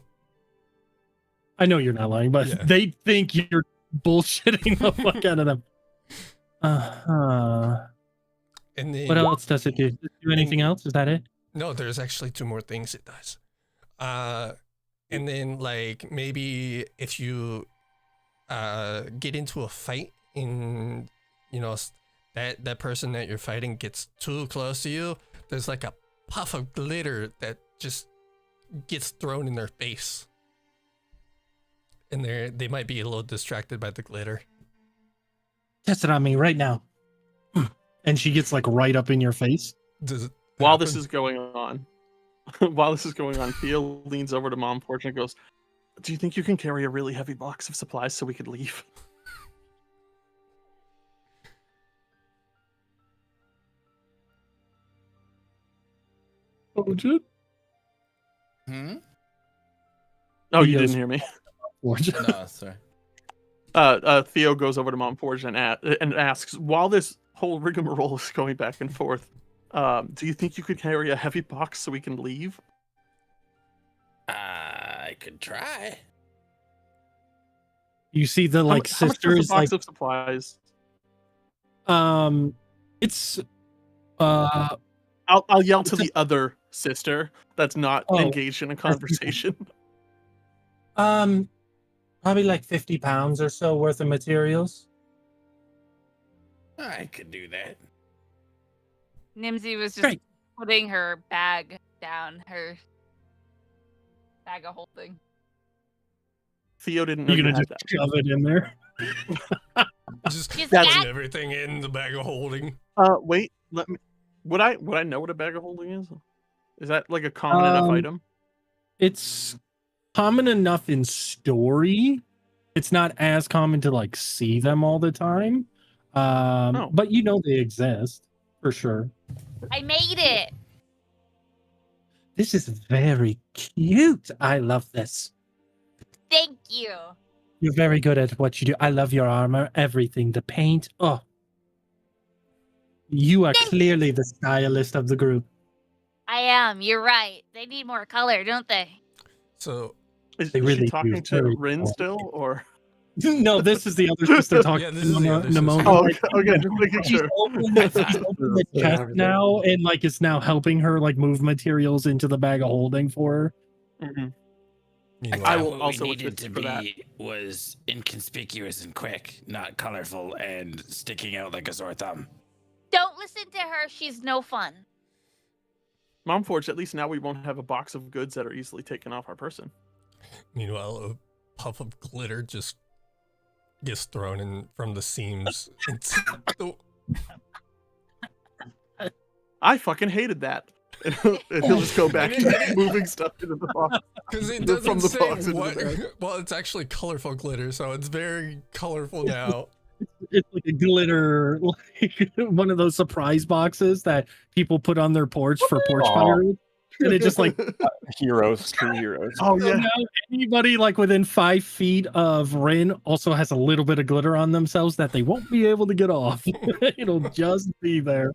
I know you're not lying, but
Yeah.
they think you're bullshitting the fuck out of them. Uh-huh.
And then
What else does it do? Does it do anything else? Is that it?
no, there's actually 2 more things it does. And then like maybe if you get into a fight in that person that you're fighting gets too close to you, there's like a puff of glitter that just gets thrown in their face. And they might be a little distracted by the glitter.
Test it on me right now. And she gets like right up in your face.
Does it
While this
happen?
is going on, Theo leans over to Mom Fortune and goes, "Do you think you can carry a really heavy box of supplies so we could leave?"
Fortune?
Hmm?
Oh, you
Theo's-
didn't hear me.
Fortune.
No, sorry.
Theo goes over to Mom Fortune and asks, while this whole rigmarole is going back and forth, do you think you could carry a heavy box so we can leave?
I could try.
You see the like
How much does
sisters
a
like
box of supplies?
it's
I'll yell to
It's a-
the other sister that's not
Oh,
engaged in a conversation.
probably like 50 pounds or so worth of materials.
I could do that.
Nimsy was just
Great.
putting her bag down, her bag of holding.
Theo didn't know
You're
you
gonna
had
just
that.
shove it in there.
Just
She's
That's-
got-
putting everything in the bag of holding.
Wait, let me. Would I know what a bag of holding is? Is that like a common enough item?
It's common enough in story. It's not as common to like see them all the time.
Oh.
But you know they exist for sure.
I made it.
This is very cute. I love this.
Thank you.
You're very good at what you do. I love your armor, everything, the paint. Oh, You are
Thank
clearly the stylist of the group.
I am. You're right. They need more color, don't they?
So
Is
They
she
really do.
talking to
Very
Rin
cool.
still, or?
No, this is the other sister talking
Yeah, this
to
is the other sister.
Nimona.
Oh,
Like,
okay, just making
She's
sure.
opened the chest now and like is now helping her like move materials into the bag of holding for her.
Mhm.
meanwhile,
I will
What
also
we needed
assist
to
for that.
be was inconspicuous and quick, not colorful and sticking out like a sore thumb.
Don't listen to her. She's no fun.
Momforge, at least now we won't have a box of goods that are easily taken off our person.
Meanwhile, a puff of glitter just gets thrown in from the seams into the.
I fucking hated that. And he'll just go back to moving stuff into the box.
Because it
From
doesn't
the
say
box into the
what.
bag.
Well, it's actually colorful glitter, so it's very colorful now.
It's like a glitter, like one of those surprise boxes that people put on their porch for porch
Aw.
firewood. And it just like
Heroes, true heroes.
Oh
so
yeah.
now anybody like within 5 feet of Rin also has a little bit of glitter on themselves that they won't be able to get off. It'll just be there.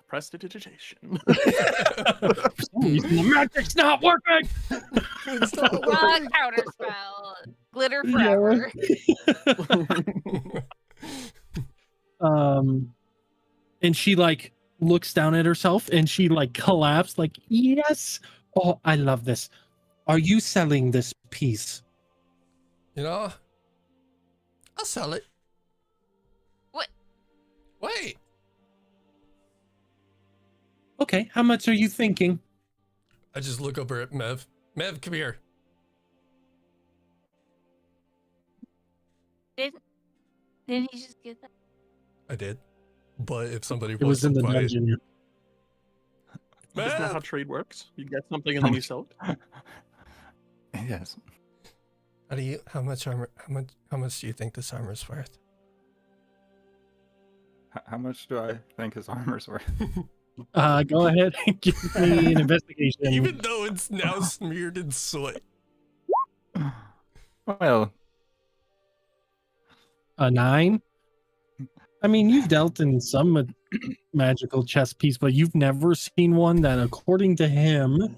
Prestidigitation.
The magic's not working.
It's not
Wrong
working.
counter spell. Glitter
Yeah.
forever.
And she like looks down at herself and she like collapsed like, yes. Oh, I love this. Are you selling this piece?
You know, I'll sell it.
What?
Wait.
Okay, how much are you thinking?
I just look over at Mev. Mev, come here.
Didn't he just get that?
I did. But if somebody
It was
wants
in
to
the
buy it,
dungeon.
Isn't that how
Mev,
trade works? You get something and then you sell it?
Yes.
how much armor? How much do you think this armor is worth?
How much do I think his armor's worth?
Go ahead and give me an investigation.
Even though it's now smeared in soot.
Well,
A 9. I mean, you've dealt in some magical chess piece, but you've never seen one that, according to him,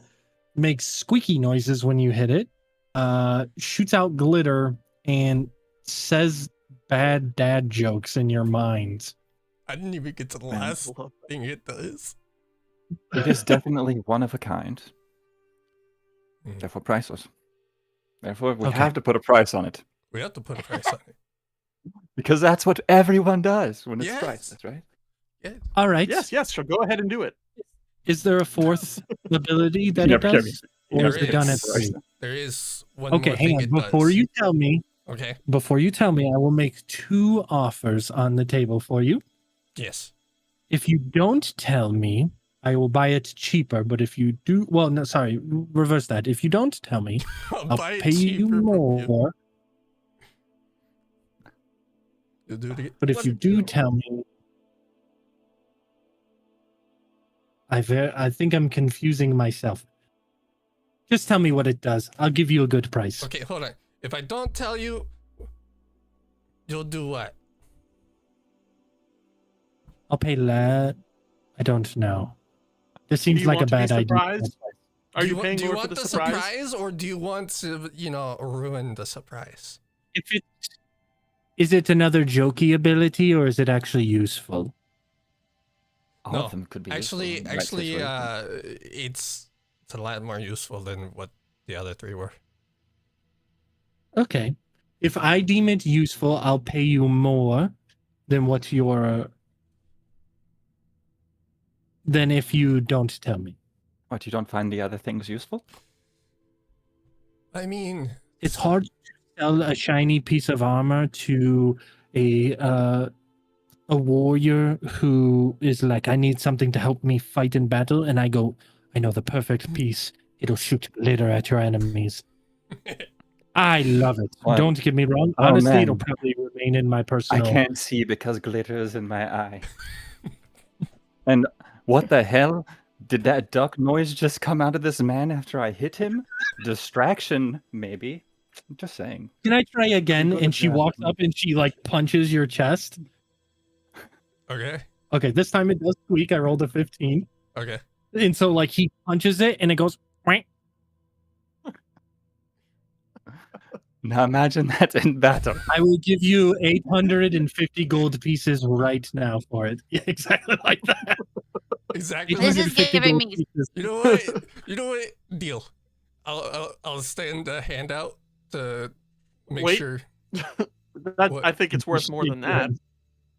makes squeaky noises when you hit it, shoots out glitter, and says bad dad jokes in your mind.
I didn't even get to the
Man,
last thing it does.
it is definitely one of a kind.
Mm.
Therefore, priceless. Therefore, we
Okay.
have to put a price on it.
We have to put a price on it.
Because that's what everyone does when it's
Yes.
priceless, right?
Yeah.
All right.
Yes, sure. Go ahead and do it.
Is there a fourth ability that it
Never showed me.
does? Or is
There
the gun at
is.
3?
There is one
Okay,
more
hang
thing
on.
it
Before
does.
you tell me,
Okay.
I will make 2 offers on the table for you.
Yes.
If you don't tell me, I will buy it cheaper. But if you do, well, no, sorry, reverse that. If you don't tell me, I'll
buy it
pay you
cheaper from
more.
You'll do it again.
But if
What
you
did
do
you-
tell me, I think I'm confusing myself. Just tell me what it does. I'll give you a good price.
Okay, hold on. If I don't tell you, you'll do what?
I'll pay that. I don't know. This
Do
seems
you
like a
want to be
bad idea.
surprised? Are
Do
you
wa-
paying
do you
more
want
for the surprise?
or do you want to, ruin the surprise?
If it is it another jokey ability or is it actually useful?
All
No,
of them could be
Actually,
useful in the right situation.
it's a lot more useful than what the other 3 were.
Okay. If I deem it useful, I'll pay you more than what your than if you don't tell me.
What, you don't find the other things useful?
I mean,
It's hard to sell a shiny piece of armor to a warrior who is like, I need something to help me fight in battle, and I go, I know the perfect piece. It'll shoot glitter at your enemies. I love it.
Well,
Don't get me wrong.
oh,
Honestly,
man.
it'll probably remain in my
I
personal.
can't see because glitter is in my eye. And what the hell? Did that duck noise just come out of this man after I hit him? Distraction, maybe. I'm just saying.
Can I try again?
go to
And she
jail.
walks up and she like punches your chest.
okay.
Okay, this time it does squeak. I rolled a 15.
Okay.
And so like he punches it and it goes "Whack."
Now imagine that in battle.
I will give you 850 gold pieces right now for it. Yeah, exactly like that.
Exactly.
This is
850
giving
gold
me-
pieces.
You know what? You know what? Deal. I'll stand a hand out to make
Wait.
sure.
That,
What?
I think it's worth more than that.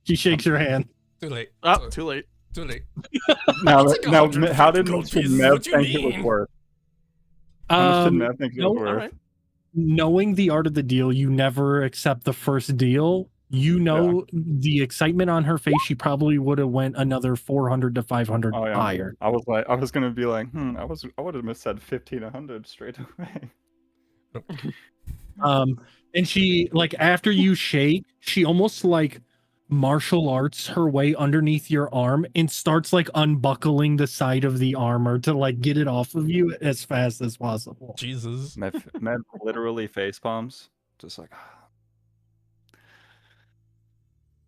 He shakes your hand.
Too late.
Oh, too late.
Too late.
Now,
I'll take
now
150
how did
gold
Mr.
pieces,
Mev
what you
think it was
mean?
worth? How much did
Um,
Mev think it
no,
was
All
worth?
right.
knowing the art of the deal, you never accept the first deal. You know the excitement on her face. She probably would have went another 400 to 500
Oh yeah.
higher.
I was gonna be like, I would have said 1,500 straight away.
And she like after you shake, she almost like martial arts her way underneath your arm and starts like unbuckling the side of the armor to like get it off of you as fast as possible.
Jesus.
Mev literally face palms, just like.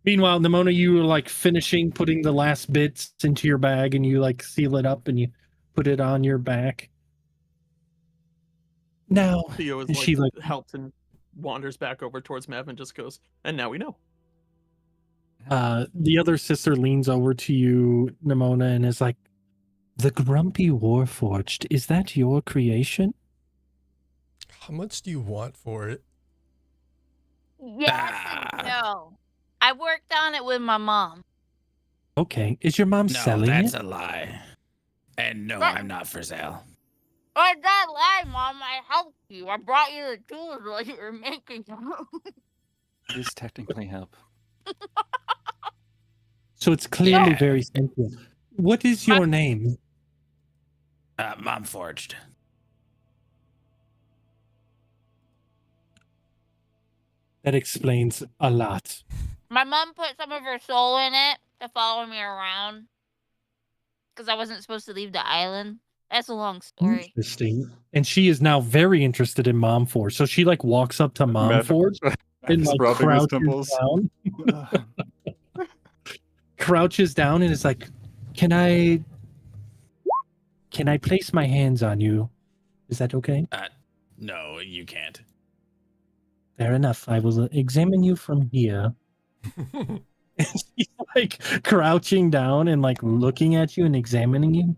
Meanwhile, Nimona, you were like finishing putting the last bits into your bag and you like seal it up and you put it on your back. Now
Theo is
and
like,
she like
helps and wanders back over towards Mev and just goes, and now we know.
the other sister leans over to you, Nimona, and is like, "The Grumpy Warforged, is that your creation?"
How much do you want for it?
Yes and no. I worked on it with my mom.
Okay. Is your mom
No,
selling
that's
it?
a lie. And no,
What?
I'm not for sale.
I that lie, Mom. I helped you. I brought you the tools while you were making them.
It is technically help.
So it's clearly
Yeah.
very simple. What is your name?
Mom forged.
That explains a lot.
My mom put some of her soul in it to follow me around because I wasn't supposed to leave the island. That's a long story.
Interesting. And she is now very interested in Mom Forge. So she like walks up to Mom
Mev-
Forge and
Mev's
like
rubbing his
crouches
temples.
down. Crouches down and is like, Can I place my hands on you? Is that okay?
No, you can't.
Fair enough. I will examine you from here. And she's like crouching down and like looking at you and examining you.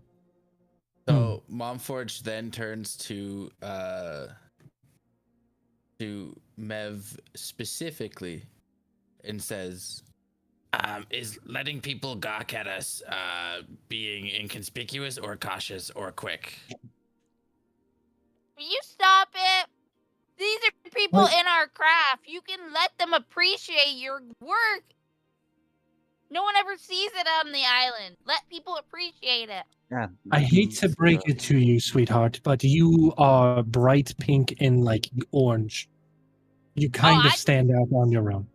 So Mom Forge then turns to Mev specifically and says, is letting people gawk at us being inconspicuous or cautious or quick?
Will you stop it? These are people
What?
in our craft. You can let them appreciate your work. No one ever sees it on the island. Let people appreciate it.
Yeah.
I hate to break it to you, sweetheart, but you are bright pink and like orange. You kind of
I-
stand out on your own.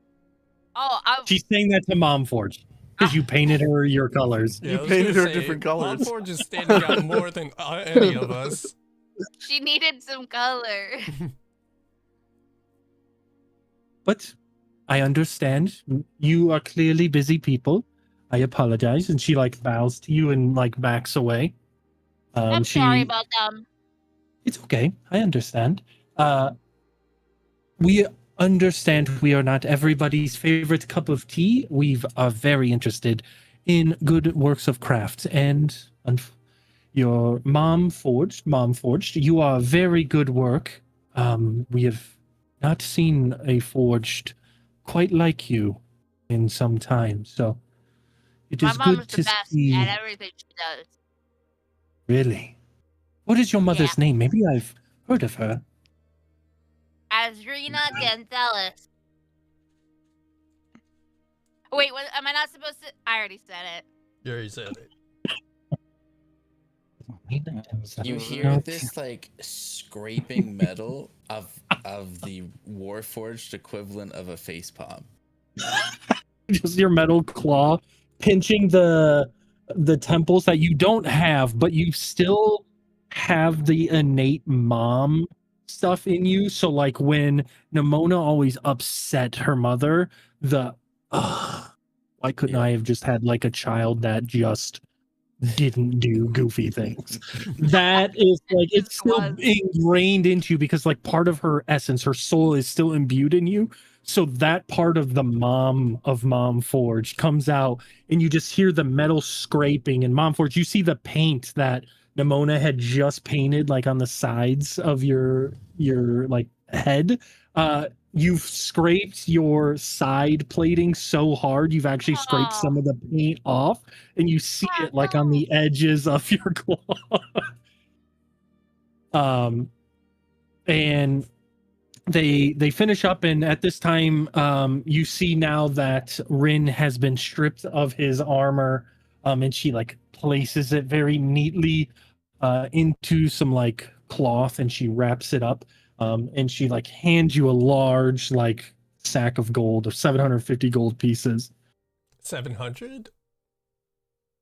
Oh,
She's saying that to Mom Forge because you painted her your colors.
Yeah,
You
I was
painted
gonna
her
say,
different
Mom
colors.
Forge is standing out more than any of us.
she needed some color.
But I understand. You are clearly busy people. I apologize. And she like bows to you and like backs away.
I'm sorry about them.
It's okay. I understand. We understand we are not everybody's favorite cup of tea. We are very interested in good works of craft. And your Mom Forged, you are very good work. We have not seen a forged quite like you in some time. So it
My
is
mom's
good
the
to
best
see.
at everything she does.
Really? What is your mother's name? Maybe I've heard of her.
Azrina Gonzalez. Wait, what, am I not supposed to? I already said it.
You already said it.
You hear this like scraping metal of the Warforged equivalent of a facepalm.
Just your metal claw pinching the temples that you don't have, but you still have the innate mom stuff in you. So like when Nimona always upset her mother, the Why couldn't
Yeah.
I have just had like a child that just didn't do goofy things? That is like, it's
Just
still
was.
ingrained into you because like part of her essence, her soul is still imbued in you. So that part of the mom of Mom Forge comes out, and you just hear the metal scraping. And Mom Forge, you see the paint that Nimona had just painted like on the sides of your like head. You've scraped your side plating so hard you've actually scraped some of the paint off, and you see it like on the edges of your claw. And they finish up, and at this time you see now that Rin has been stripped of his armor, and she like places it very neatly into some like cloth, and she wraps it up, and she like hands you a large like sack of gold of 750 gold pieces
700?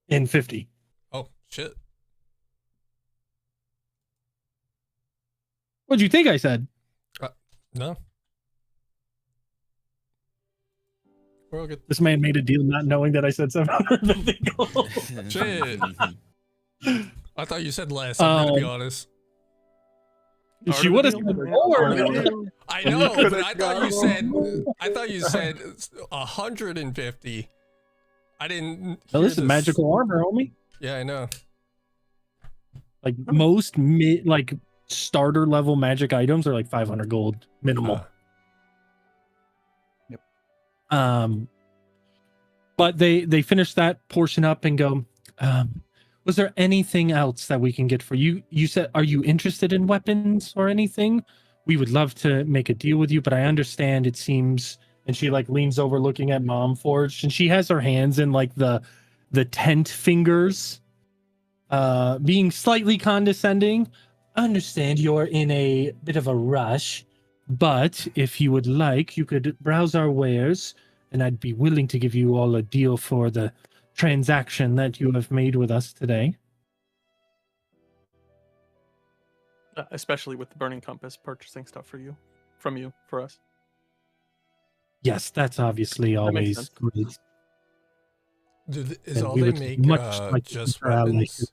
and 50.
Oh, shit.
What'd you think I said?
No. We're all good.
This man made a deal not knowing that I said 750 gold.
Shit. I thought you said less, I'm gonna be honest.
She would have said more.
I know, but I thought you said 150. I didn't.
Well,
hear
this is magical armor, homie.
Yeah, I know.
Like most like starter level magic items are like 500 gold minimal. But they finish that portion up and go, was there anything else that we can get for you? You said, are you interested in weapons or anything? We would love to make a deal with you, but I understand it seems. And she like leans over looking at Mom Forged, and she has her hands in like the tent fingers, being slightly condescending. I understand you're in a bit of a rush, but if you would like, you could browse our wares, and I'd be willing to give you all a deal for the transaction that you have made with us today.
Especially with the Burning Compass purchasing stuff from you for us.
Yes, that's obviously
That makes
always
sense.
great.
Is
And
all
we
they
would
make
much like to
just
keep our allies.
weapons?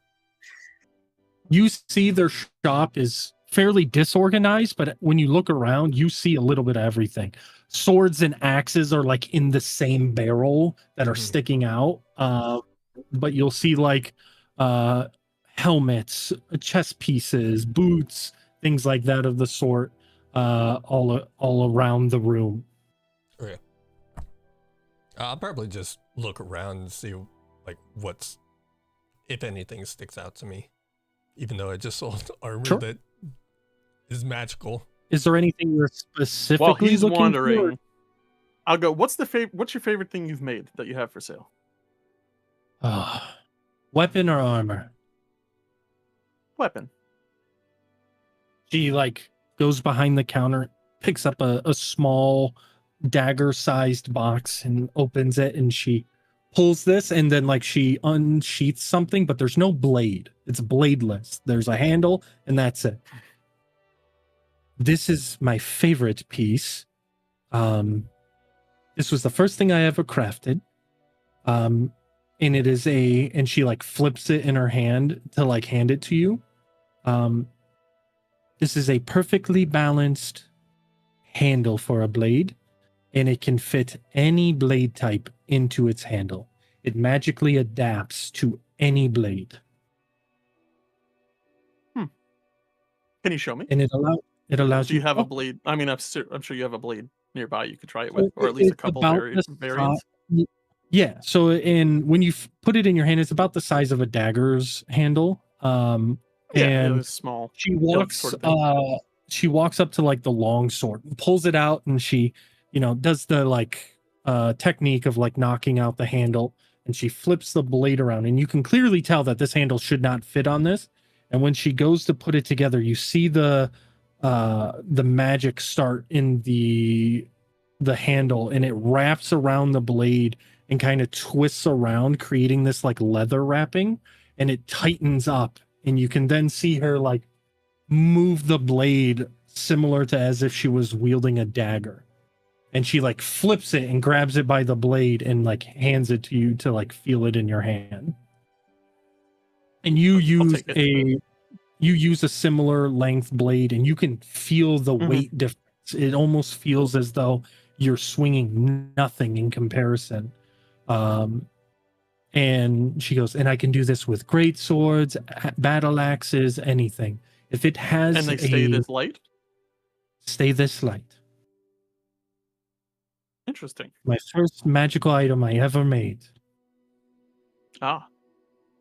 You see their shop is fairly disorganized, but when you look around, you see a little bit of everything. Swords and axes are like in the same barrel that are sticking out. But you'll see like helmets, chest pieces, boots, things like that of the sort, all around the room.
Okay. I'll probably just look around and see like what's, if anything sticks out to me, even though I just sold armor that is magical.
Is there anything you're specifically
While he's
looking
wandering,
for?
I'll go. What's your favorite thing you've made that you have for sale?
Weapon or armor?
Weapon.
She like goes behind the counter, picks up a small dagger-sized box and opens it, and she pulls this, and then like she unsheaths something, but there's no blade. It's bladeless. There's a handle, and that's it. This is my favorite piece. This was the first thing I ever crafted. And it is and she like flips it in her hand to like hand it to you. This is a perfectly balanced handle for a blade, and it can fit any blade type into its handle. It magically adapts to any blade.
Can you show me?
And it allows
Do you have a
oh,
blade? I mean, I'm sure you have a blade nearby you could try it
so
with, or at least a
it's
couple
about the
variants.
Yeah. So when you put it in your hand, it's about the size of a dagger's handle.
Yeah,
and
it's small.
she walks
sort of
she walks up to like the long sword, pulls it out, and she, does the like technique of like knocking out the handle, and she flips the blade around, and you can clearly tell that this handle should not fit on this. And when she goes to put it together, you see the magic start in the handle, and it wraps around the blade and kind of twists around, creating this like leather wrapping, and it tightens up, and you can then see her like move the blade similar to as if she was wielding a dagger. and she like flips it and grabs it by the blade and like hands it to you to like feel it in your hand. And you use
take it.
a similar length blade, and you can feel the weight difference. It almost feels as though you're swinging nothing in comparison. And she goes, and I can do this with great swords, battle axes, anything. If it has
And they stay this light?
Stay this light.
Interesting.
My first magical item I ever made.
Ah.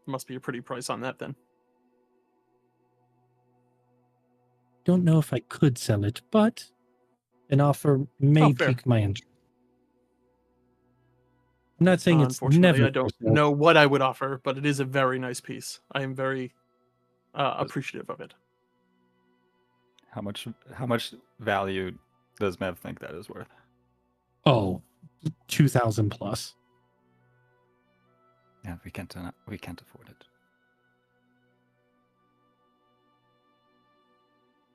Must be a pretty price on that then.
Don't know if I could sell it, but an offer may
fair.
pique my interest. I'm not saying it's
Unfortunately,
never.
I don't know what I would offer, but it is a very nice piece. I am very appreciative of it.
How much value does Mev think that is worth?
Oh, 2,000 plus.
Yeah, we can't afford it.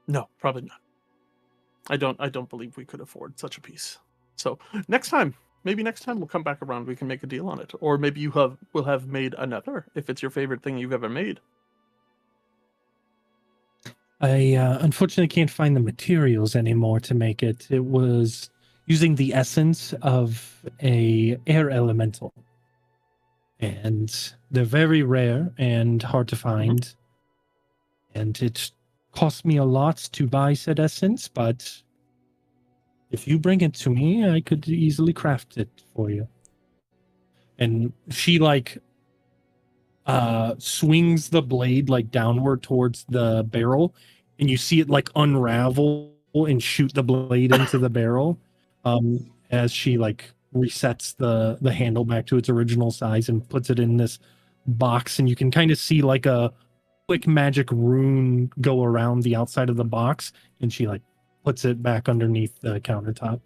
No, probably not. I don't believe we could afford such a piece. So maybe next time we'll come back around. We can make a deal on it, or maybe will have made another if it's your favorite thing you've ever made.
I unfortunately can't find the materials anymore to make it. It was using the essence of a air elemental, and they're very rare and hard to find. And it cost me a lot to buy said essence, but if you bring it to me, I could easily craft it for you. And she like swings the blade like downward towards the barrel, and you see it like unravel and shoot the blade into the barrel as she like resets the handle back to its original size and puts it in this box. And you can kind of see like a quick magic rune go around the outside of the box, and she like puts it back underneath the countertop.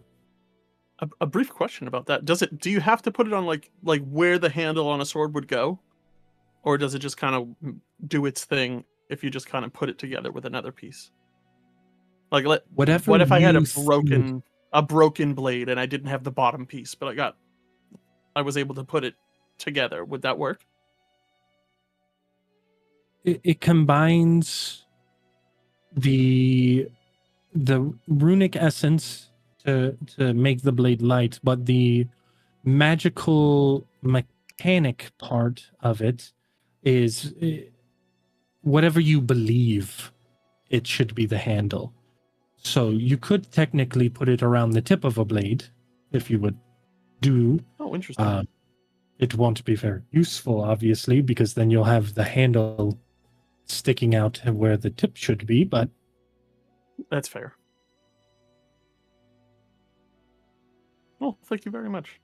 A brief question about that. Do you have to put it on like where the handle on a sword would go? Or does it just kind of do its thing if you just kind of put it together with another piece? Like what if I had a broken blade and I didn't have the bottom piece, but I was able to put it together? Would that work?
It combines the runic essence to make the blade light, but the magical mechanic part of it is whatever you believe it should be the handle. So you could technically put it around the tip of a blade if you would do.
Oh, interesting.
It won't be very useful, obviously, because then you'll have the handle sticking out where the tip should be, but
that's fair. Well, thank you very much.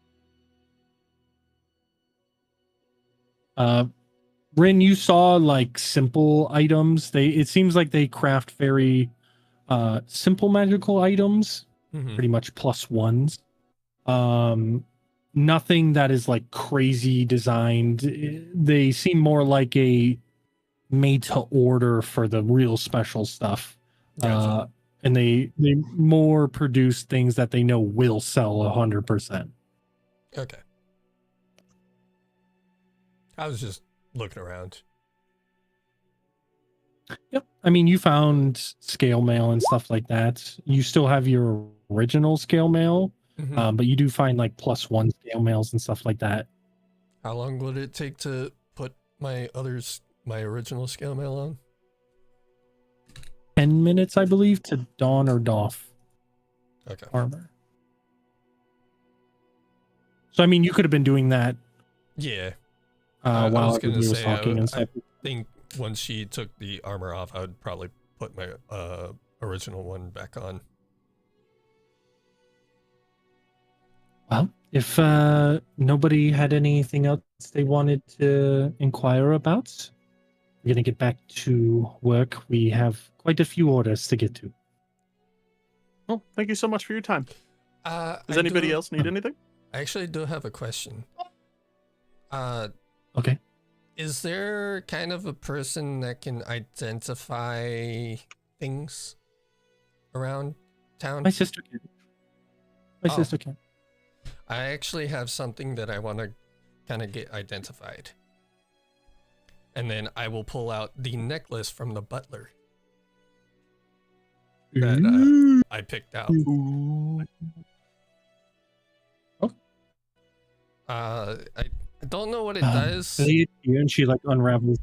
Rin, you saw like simple items. It seems like they craft very simple magical items, pretty much +1s. Nothing that is like crazy designed. They seem more like a made to order for the real special stuff.
Gotcha.
And they more produce things that they know will sell 100%.
Okay. I was just looking around.
Yep. I mean, you found scale mail and stuff like that. You still have your original scale mail, but you do find like +1 scale mails and stuff like that.
How long would it take to put my original scale mail on?
10 minutes, I believe, to don or doff armor. So, I mean, you could have been doing that.
Yeah.
While
I was going to say,
talking and stuff.
I think once she took the armor off, I would probably put my original one back on.
Well, if nobody had anything else they wanted to inquire about, we're going to get back to work. We have quite a few orders to get to.
Well, thank you so much for your time. Does anybody else need anything?
I actually do have a question.
Okay.
Is there kind of a person that can identify things around town?
My sister can. My
Oh.
sister can.
I actually have something that I want to kind of get identified. And then I will pull out the necklace from the butler that I picked out. I don't know what it does.
Lay it here, and she like unravels.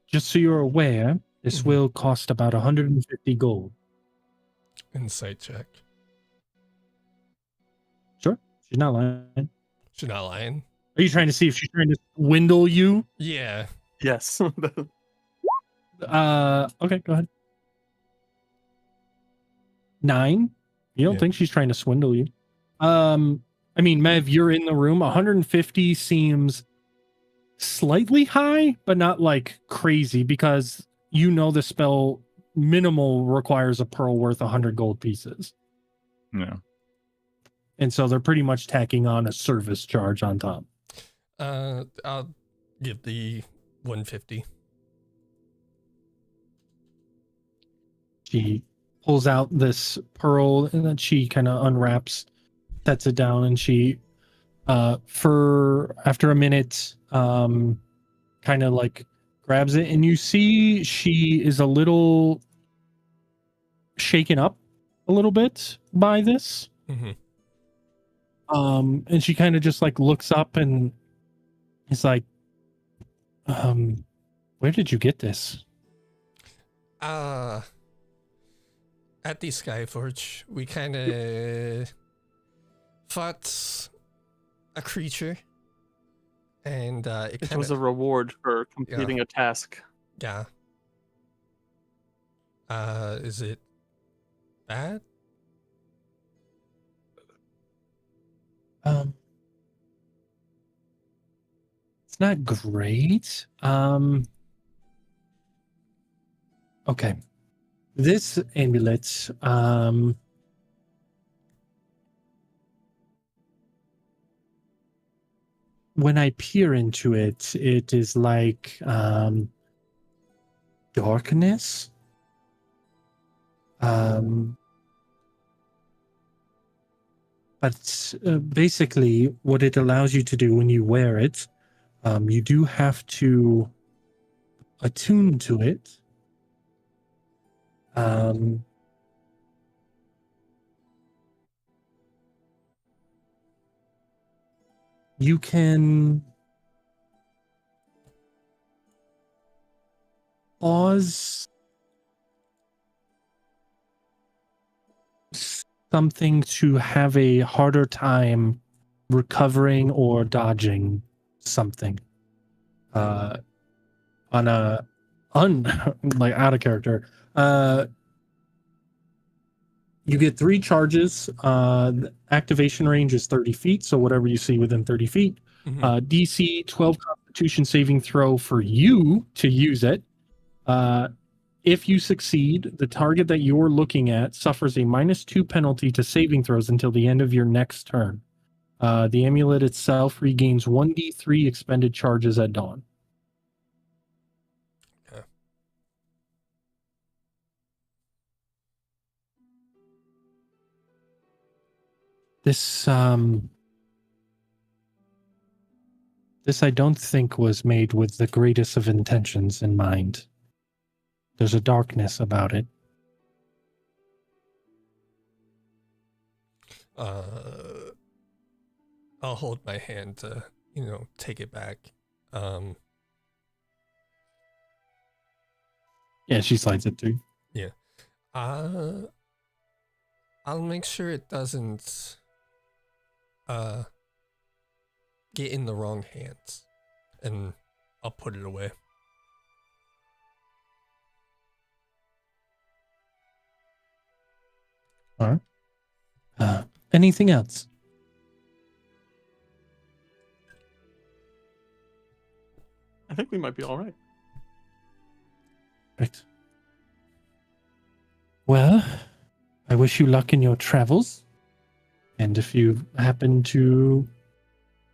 Just so you're aware, this
Mhm.
will cost about 150 gold.
Insight check.
Sure, she's not lying.
She's not lying.
Are you trying to see if she's trying to swindle you?
Yeah.
Yes.
Okay, go ahead. 9. You don't
Yeah.
think she's trying to swindle you? I mean, Mev, you're in the room. 150 seems slightly high, but not like crazy, because you know the spell minimal requires a pearl worth 100 gold pieces.
Yeah.
And so they're pretty much tacking on a service charge on top.
I'll give the 150.
She pulls out this pearl, and then she kind of unwraps, sets it down, and she for after a minute kind of like grabs it, and you see she is a little shaken up a little bit by this.
Mm-hmm.
And she kind of just like looks up and is like, where did you get this?
At the Skyforge, we kind of fought a creature, and it
It
kind
was a
of
reward for completing a task.
yeah. Is it bad?
It's not great. Okay. This amulet, when I peer into it, it is like darkness. But basically, what it allows you to do when you wear it, you do have to attune to it. You can cause something to have a harder time recovering or dodging something on a like out of character. You get 3 charges. The activation range is 30 feet, so whatever you see within 30 feet.
Mhm.
DC 12 Constitution saving throw for you to use it. If you succeed, the target that you're looking at suffers a -2 penalty to saving throws until the end of your next turn. The amulet itself regains 1d3 expended charges at dawn.
Okay.
This I don't think was made with the greatest of intentions in mind. There's a darkness about it.
I'll hold my hand to, take it back.
Yeah, she slides it through.
I'll make sure it doesn't get in the wrong hands, and I'll put it away.
All right. Anything else?
I think we might be all right.
Right. Well, I wish you luck in your travels. And if you happen to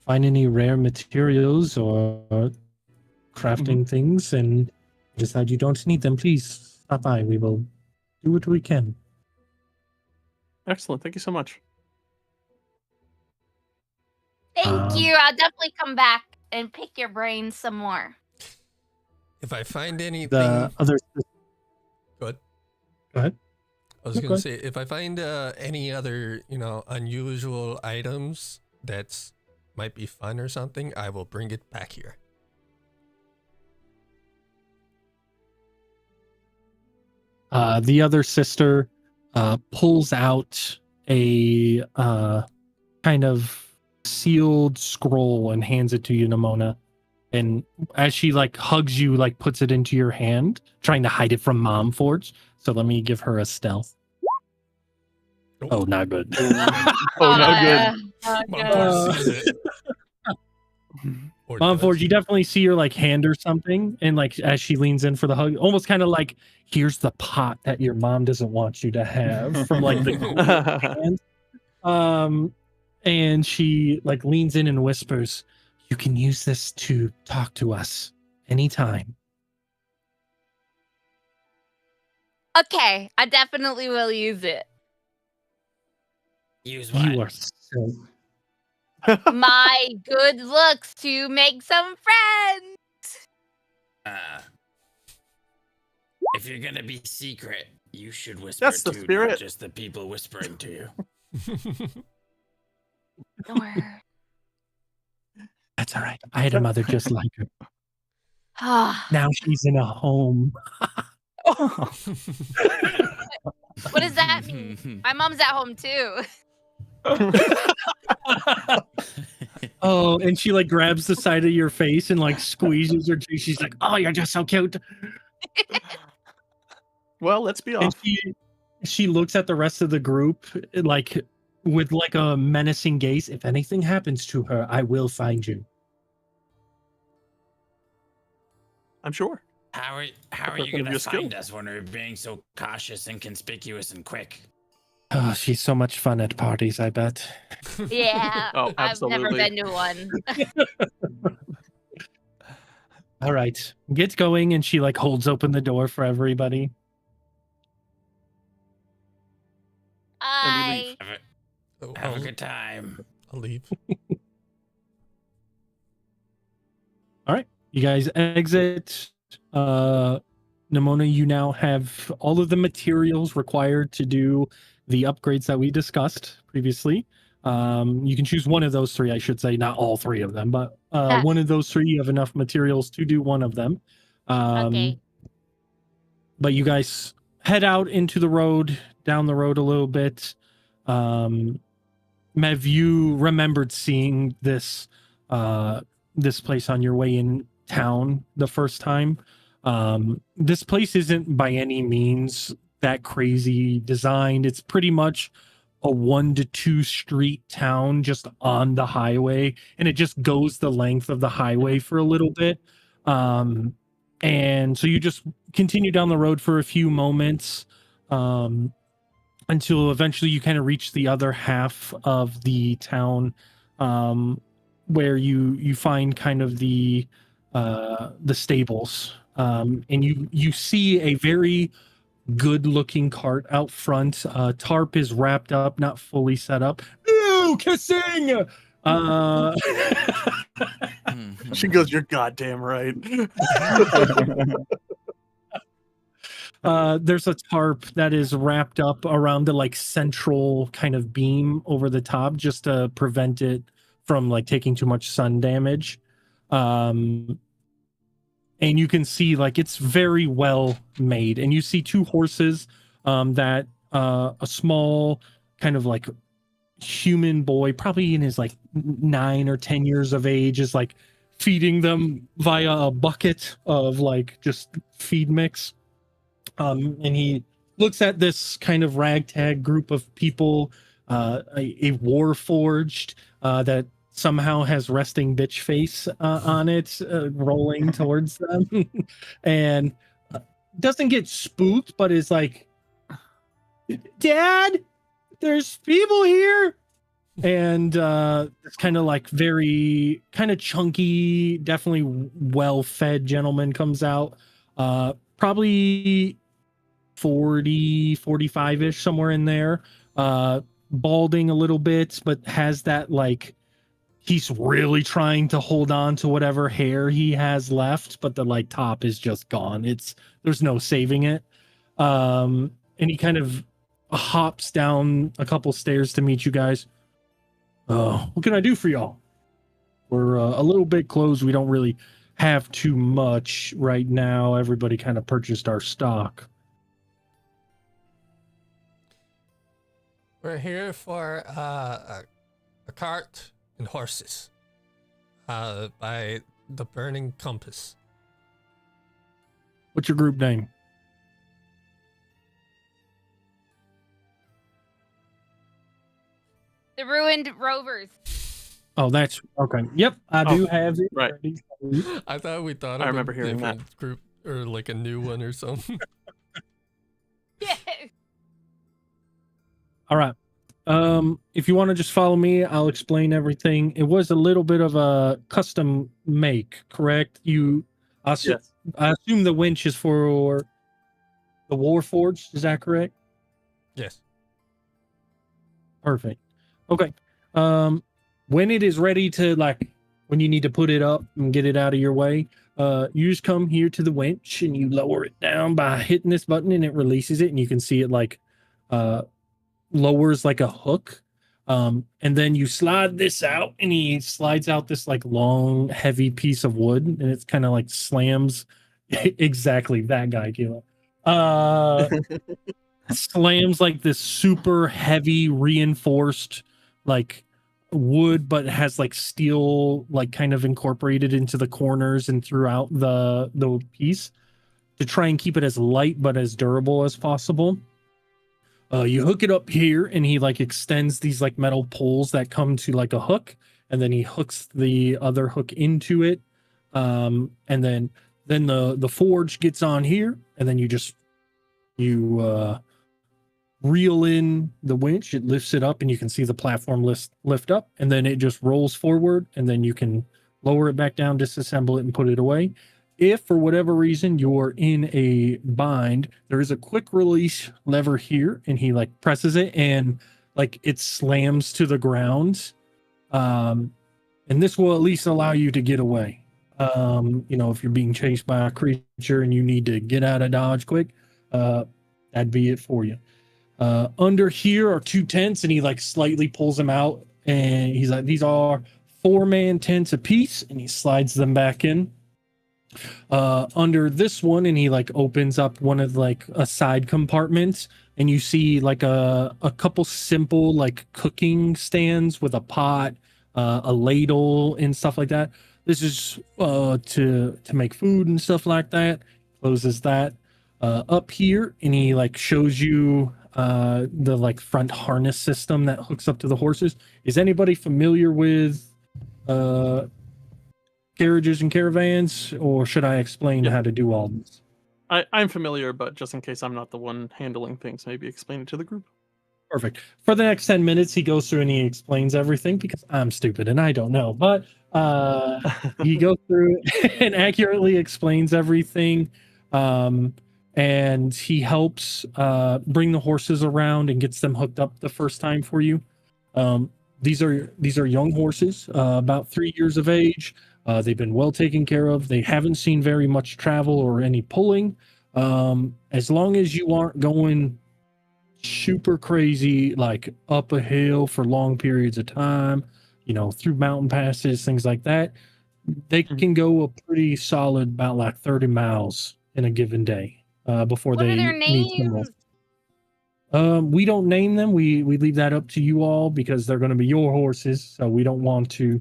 find any rare materials or crafting things and decide you don't need them, please stop by. We will do what we can.
Excellent. Thank you so much.
Thank you. I'll definitely come back and pick your brains some more.
If I find anything,
The other.
good.
Go ahead.
I was
No,
gonna
go ahead.
say, if I find any other, unusual items that might be fun or something, I will bring it back here.
The other sister pulls out a kind of sealed scroll and hands it to you, Nimona. And as she like hugs you, like puts it into your hand, trying to hide it from Mom Forge. So let me give her a stealth. Oh, not good.
Oh, no good.
Mom Forge sees it. Or
Mom
does.
Forge, you definitely see her like hand or something, and like as she leans in for the hug, almost kind of like, here's the pot that your mom doesn't want you to have from like the hand. And she like leans in and whispers, "You can use this to talk to us anytime."
Okay, I definitely will use it.
Use what?
You are so
My good looks to make some friends.
If you're gonna be secret, you should whisper
That's the
too,
spirit.
not just the people whispering to you.
Sure.
That's all right. I had a mother just like her.
Ah,
Now she's in a home.
what does that mean? My mom's at home too.
Oh, and she like grabs the side of your face and like squeezes her cheek. She's like, "Oh, you're just so cute."
Well, let's be
And
off.
she looks at the rest of the group like with like a menacing gaze. "If anything happens to her, I will find you."
I'm sure.
How are
That's
you
gonna
gonna
be a skill.
find us when we're being so cautious and conspicuous and quick?
Oh, she's so much fun at parties, I bet.
Yeah,
Oh,
I've never
absolutely.
been to one.
All right, get going. And she like holds open the door for everybody.
And we leave.
I
Oh,
Have a good time.
I'll leave.
All right, you guys exit. Nimona, you now have all of the materials required to do the upgrades that we discussed previously. You can choose one of those three, I should say, not all three of them, but one of those three, you have enough materials to do one of them.
Okay.
But you guys head out into the road, down the road a little bit. Mev, you remembered seeing this this place on your way in town the first time. This place isn't by any means that crazy designed. It's pretty much a 1 to 2 street town just on the highway, and it just goes the length of the highway for a little bit. And so you just continue down the road for a few moments until eventually you kind of reach the other half of the town, where you find kind of the stables, and you see a very good looking cart out front. Tarp is wrapped up, not fully set up. Ew, kissing.
She goes, "You're goddamn right."
There's a tarp that is wrapped up around the like central kind of beam over the top, just to prevent it from like taking too much sun damage. And you can see like it's very well made, and you see 2 horses that a small kind of like human boy, probably in his like 9 or 10 years of age, is like feeding them via a bucket of like just feed mix. And he looks at this kind of ragtag group of people, a war forged that somehow has resting bitch face on it, rolling towards them, and doesn't get spooked, but is like, "Dad, there's people here." And it's kind of like very kind of chunky, definitely well-fed gentleman comes out, probably 40, 45-ish, somewhere in there. Balding a little bit, but has that like he's really trying to hold on to whatever hair he has left, but the like top is just gone. There's no saving it. And he kind of hops down a couple stairs to meet you guys. What can I do for y'all? We're a little bit closed. We don't really have too much right now. Everybody kind of purchased our stock.
We're here for a cart and horses by the Burning Compass.
What's your group name?
The Ruined Rovers.
Oh, that's okay. Yep, I do have it.
right.
ready.
I thought we thought of
I remember
a
hearing
different group or like a new one or something.
Yeah.
All right. If you want to just follow me, I'll explain everything. It was a little bit of a custom make, correct? I assume the winch is for the Warforged. Is that correct?
Yes.
Perfect. Okay. When it is ready to when you need to put it up and get it out of your way, you just come here to the winch and you lower it down by hitting this button and it releases it, and you can see it lowers like a hook. And then you slide this out and he slides out this long heavy piece of wood, and it's kind of slams exactly that guy, Kilo. Slams this super heavy reinforced wood, but it has steel kind of incorporated into the corners and throughout the piece to try and keep it as light but as durable as possible. You hook it up here, and he extends these metal poles that come to a hook, and then he hooks the other hook into it, and then the forge gets on here, and then you reel in the winch. It lifts it up, and you can see the platform lift up, and then it just rolls forward, and then you can lower it back down, disassemble it, and put it away. If for whatever reason you're in a bind, there is a quick release lever here, and he presses it, and it slams to the ground. And this will at least allow you to get away. If you're being chased by a creature and you need to get out of dodge quick, that'd be it for you. Under here are 2 tents, and he slightly pulls them out, and he's like, these are 4-man tents apiece, and he slides them back in. Under this one, and he opens up one of a side compartment, and you see a couple simple cooking stands with a pot, a ladle, and stuff like that. This is to make food and stuff like that. Closes that up here, and he shows you the front harness system that hooks up to the horses. Is anybody familiar with carriages and caravans, or should I explain how to do all this?
I'm familiar, but just in case I'm not the one handling things, maybe explain it to the group.
Perfect. For the next 10 minutes, he goes through and he explains everything because I'm stupid and I don't know. But he goes through and accurately explains everything. And he helps bring the horses around and gets them hooked up the first time for you. These are young horses, about 3 years of age. They've been well taken care of. They haven't seen very much travel or any pulling. As long as you aren't going super crazy, up a hill for long periods of time, through mountain passes, things like that, they can go a pretty solid about 30 miles in a given day before
What
they
are their
need some
names?
rest. We don't name them. We leave that up to you all because they're going to be your horses, so we don't want to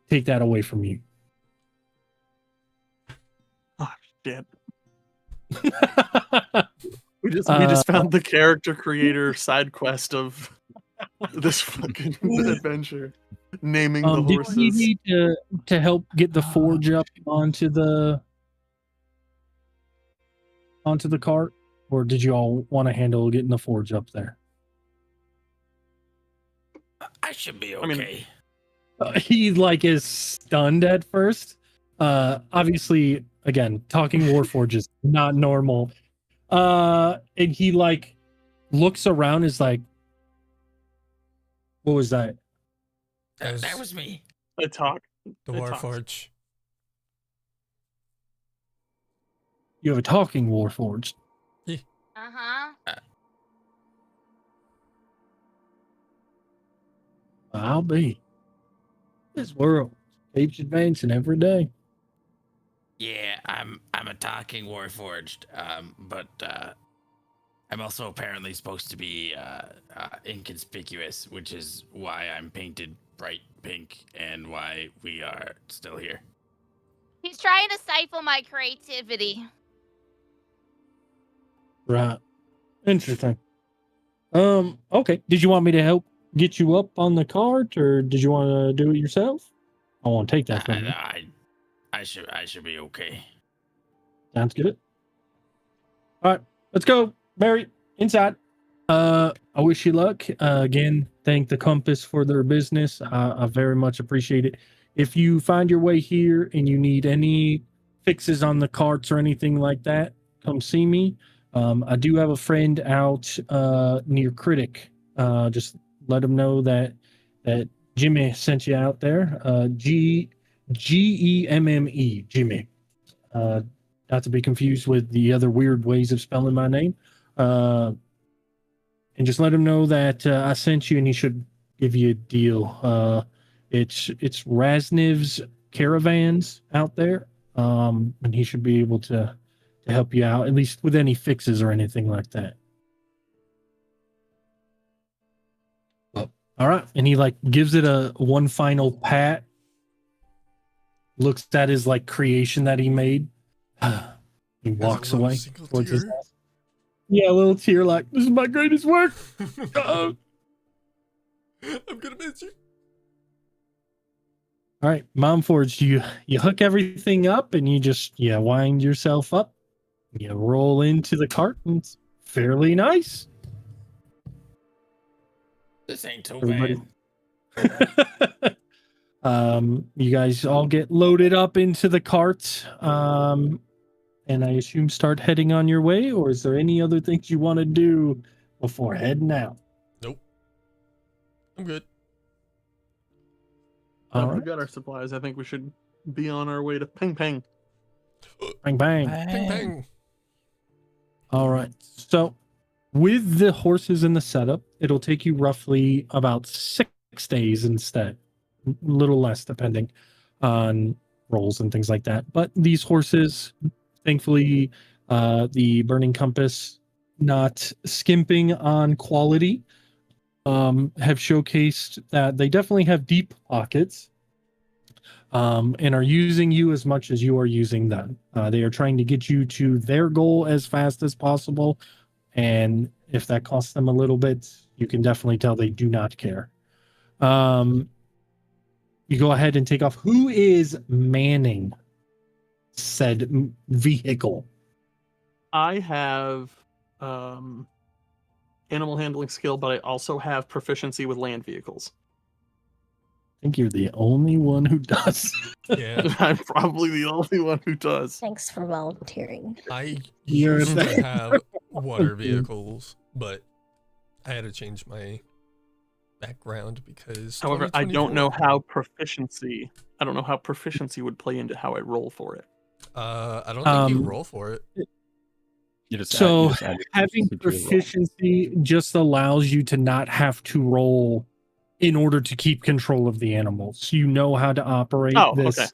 take that away from you.
Oh shit. We just found the character creator side quest of this fucking adventure. Naming the horses.
Do you need to help get the forge up onto the cart, or did you all want to handle getting the forge up there?
I should be okay.
He is stunned at first. Obviously, again, talking Warforge is not normal. And he like looks around, is like, what was that?
That was me.
I talk.
The
It talks.
Warforge.
You have a talking Warforged.
Uh-huh.
I'll be. This world keeps advancing every day.
Yeah, I'm a talking Warforged, but I'm also apparently supposed to be inconspicuous, which is why I'm painted bright pink and why we are still here.
He's trying to stifle my creativity.
Right. Interesting. Okay. Did you want me to help get you up on the cart, or did you want to do it yourself? I want to take that from you.
I should be okay.
Sounds good. All right, let's go, Barry. Inside. I wish you luck. Again, thank the Compass for their business. I very much appreciate it. If you find your way here and you need any fixes on the carts or anything like that, come see me. I do have a friend out near Critic. Just let him know that Jimmy sent you out there. Gemme, Jimmy. Not to be confused with the other weird ways of spelling my name. And just let him know that I sent you, and he should give you a deal. It's Rasniv's Caravans out there, and he should be able to help you out, at least with any fixes or anything like that. All right, and he like gives it a one final pat. Looks at his like creation that he made. He walks away towards his house. Yeah, a little tear, like, this is my greatest work.
I'm gonna miss you.
All right, Mom Forge, you hook everything up and you just wind yourself up. You roll into the cart, and it's fairly nice.
This ain't too
Everybody-
bad.
You guys all get loaded up into the cart, and I assume start heading on your way, or is there any other things you want to do before heading out?
Nope. I'm good.
All
We've
right.
got our supplies. I think we should be on our way to Ping Pang.
Bang, bang.
Bang bang.
All right. So with the horses in the setup, it'll take you roughly about 6 days instead. A little less depending on rolls and things like that. But these horses, thankfully, the Burning Compass, not skimping on quality, have showcased that they definitely have deep pockets, and are using you as much as you are using them. They are trying to get you to their goal as fast as possible, and if that costs them a little bit, you can definitely tell they do not care. You go ahead and take off. Who is manning said vehicle?
I have animal handling skill, but I also have proficiency with land vehicles.
I think you're the only one who does.
Yeah.
I'm probably the only one who does.
Thanks for volunteering.
I
You're
used to
the-
have water vehicles, but I had to change my background because.
However, I don't know
2024
how proficiency. I don't know how proficiency would play into how I roll for it.
I don't think you roll for it.
You just
So,
add
Having
proficiency to your roll.
proficiency just allows you to not have to roll in order to keep control of the animals. You know how to operate this
okay.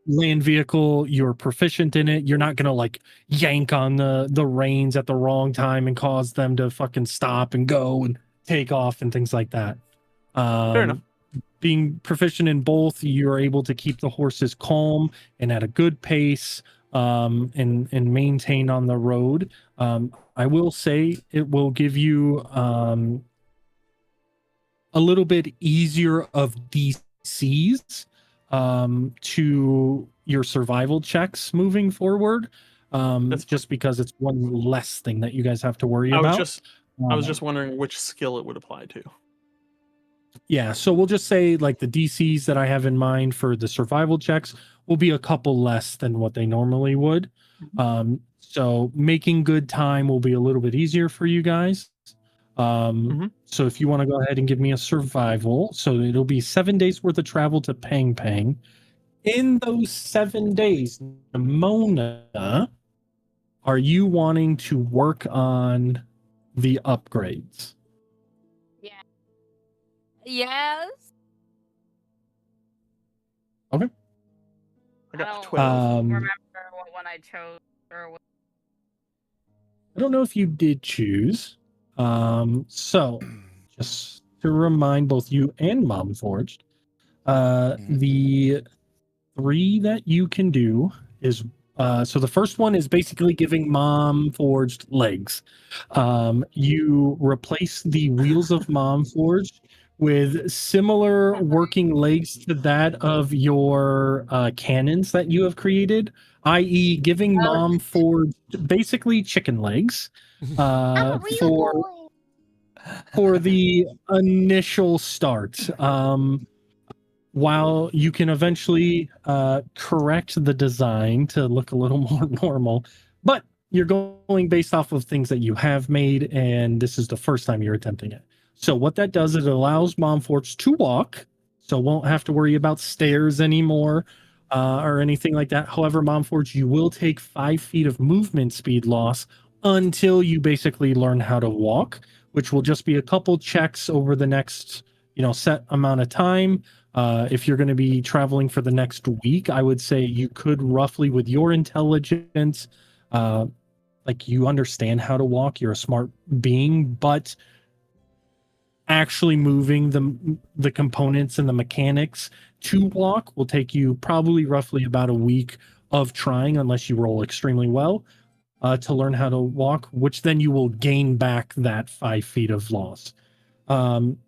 land vehicle. You're proficient in it. You're not gonna like yank on the reins at the wrong time and cause them to fucking stop and go and take off and things like that.
Fair enough.
Being proficient in both, you're able to keep the horses calm and at a good pace, and maintain on the road. I will say it will give you a little bit easier of DCs to your survival checks moving forward.
That's
Just because it's one less thing that you guys have to worry
I
about.
was just wondering which skill it would apply to.
Yeah, so we'll just say like the DCs that I have in mind for the survival checks will be a couple less than what they normally would. So making good time will be a little bit easier for you guys. So if you want to go ahead and give me a survival, so it'll be 7 days worth of travel to Pang Pang. In those 7 days, Mona, are you wanting to work on the upgrades?
Yeah. Yes.
I
I
got
don't
12.
remember what one I chose or what.
I don't know if you did choose. So just to remind both you and Mom Forged, the 3 that you can do is so the first one is basically giving Mom Forged legs. You replace the wheels of Mom Forged with similar working legs to that of your cannons that you have created, i.e., giving
Oh.
Mom Forged basically chicken legs for the initial start. While you can eventually correct the design to look a little more normal, but you're going based off of things that you have made, and this is the first time you're attempting it. So what that does is it allows Momforts to walk, so won't have to worry about stairs anymore or anything like that. However, Momforts, you will take 5 feet of movement speed loss until you basically learn how to walk, which will just be a couple checks over the next set amount of time. If you're going to be traveling for the next week, I would say you could roughly, with your intelligence, like you understand how to walk, you're a smart being, but actually moving the components and the mechanics to walk will take you probably roughly about a week of trying, unless you roll extremely well, to learn how to walk, which then you will gain back that 5 feet of loss.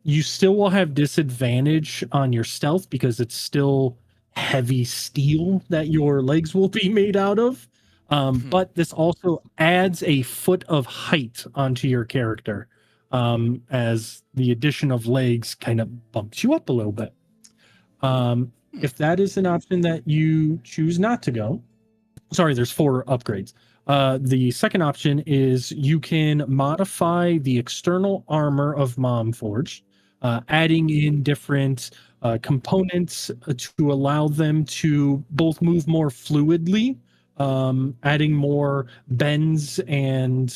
You still will have disadvantage on your stealth because it's still heavy steel that your legs will be made out of. But this also adds a foot of height onto your character, as the addition of legs kind of bumps you up a little bit. If that is an option that you choose not to go, sorry, there's 4 upgrades. The second option is you can modify the external armor of Momforged, adding in different components to allow them to both move more fluidly, adding more bends and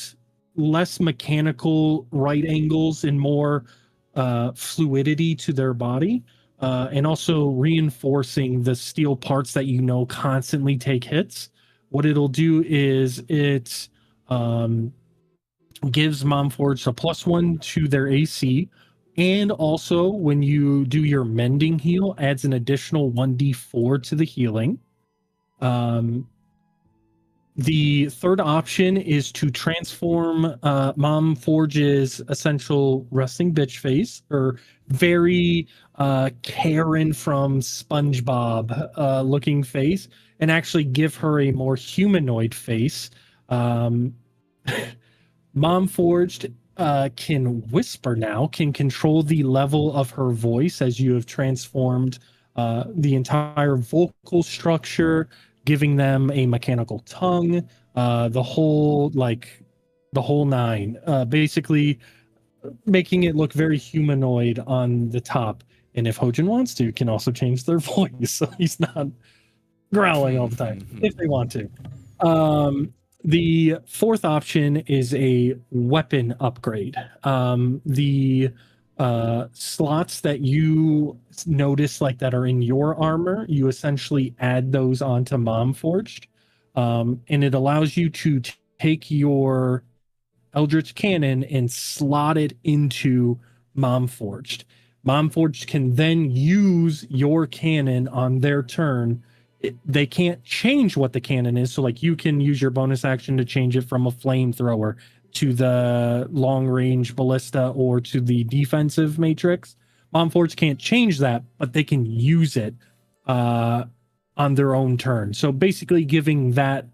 less mechanical right angles and more fluidity to their body, and also reinforcing the steel parts that constantly take hits. What it'll do is it gives Momforged a +1 to their AC, and also when you do your mending heal, adds an additional 1d4 to the healing. The third option is to transform Momforge's essential resting bitch face, or very Karen from SpongeBob looking face, and actually give her a more humanoid face. Momforged can whisper now, can control the level of her voice as you have transformed the entire vocal structure, giving them a mechanical tongue, the whole nine, basically making it look very humanoid on the top. And if Hojin wants to, can also change their voice so he's not growling all the time if they want to. The fourth option is a weapon upgrade. The slots that you notice that are in your armor, you essentially add those onto Momforged, and it allows you to take your Eldritch Cannon and slot it into Momforged. Momforged can then use your cannon on their turn. They can't change what the cannon is, so you can use your bonus action to change it from a flamethrower to the long range ballista or to the defensive matrix. Momforged can't change that, but they can use it on their own turn. So basically giving that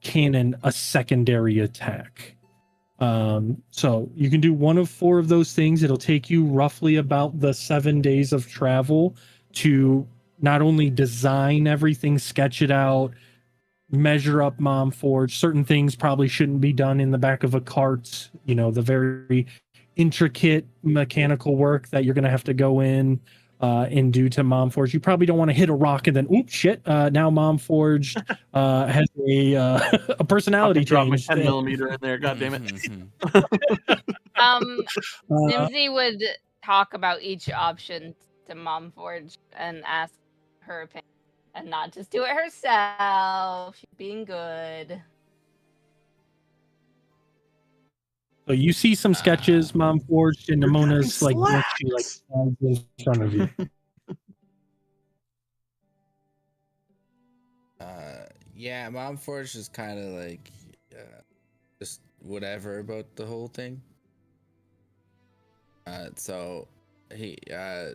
cannon a secondary attack. So you can do one of 4 of those things. It'll take you roughly about the 7 days of travel to not only design everything, sketch it out, measure up Mom Forge. Certain things probably shouldn't be done in the back of a cart. You know, the very intricate mechanical work that you're going to have to go in and do to Mom Forge. You probably don't want to hit a rock and then, oops, shit. Now Mom Forge has a personality
Drop my
change.
10 millimeter in there. God damn it.
Nimsy would talk about each option to Mom Forge and ask her opinion, and not just do it herself. She's being good.
So you see some sketches, Mom Forged, and Namona's like she like stands in front of you.
Yeah, Mom Forge is kind of like just whatever about the whole thing. So he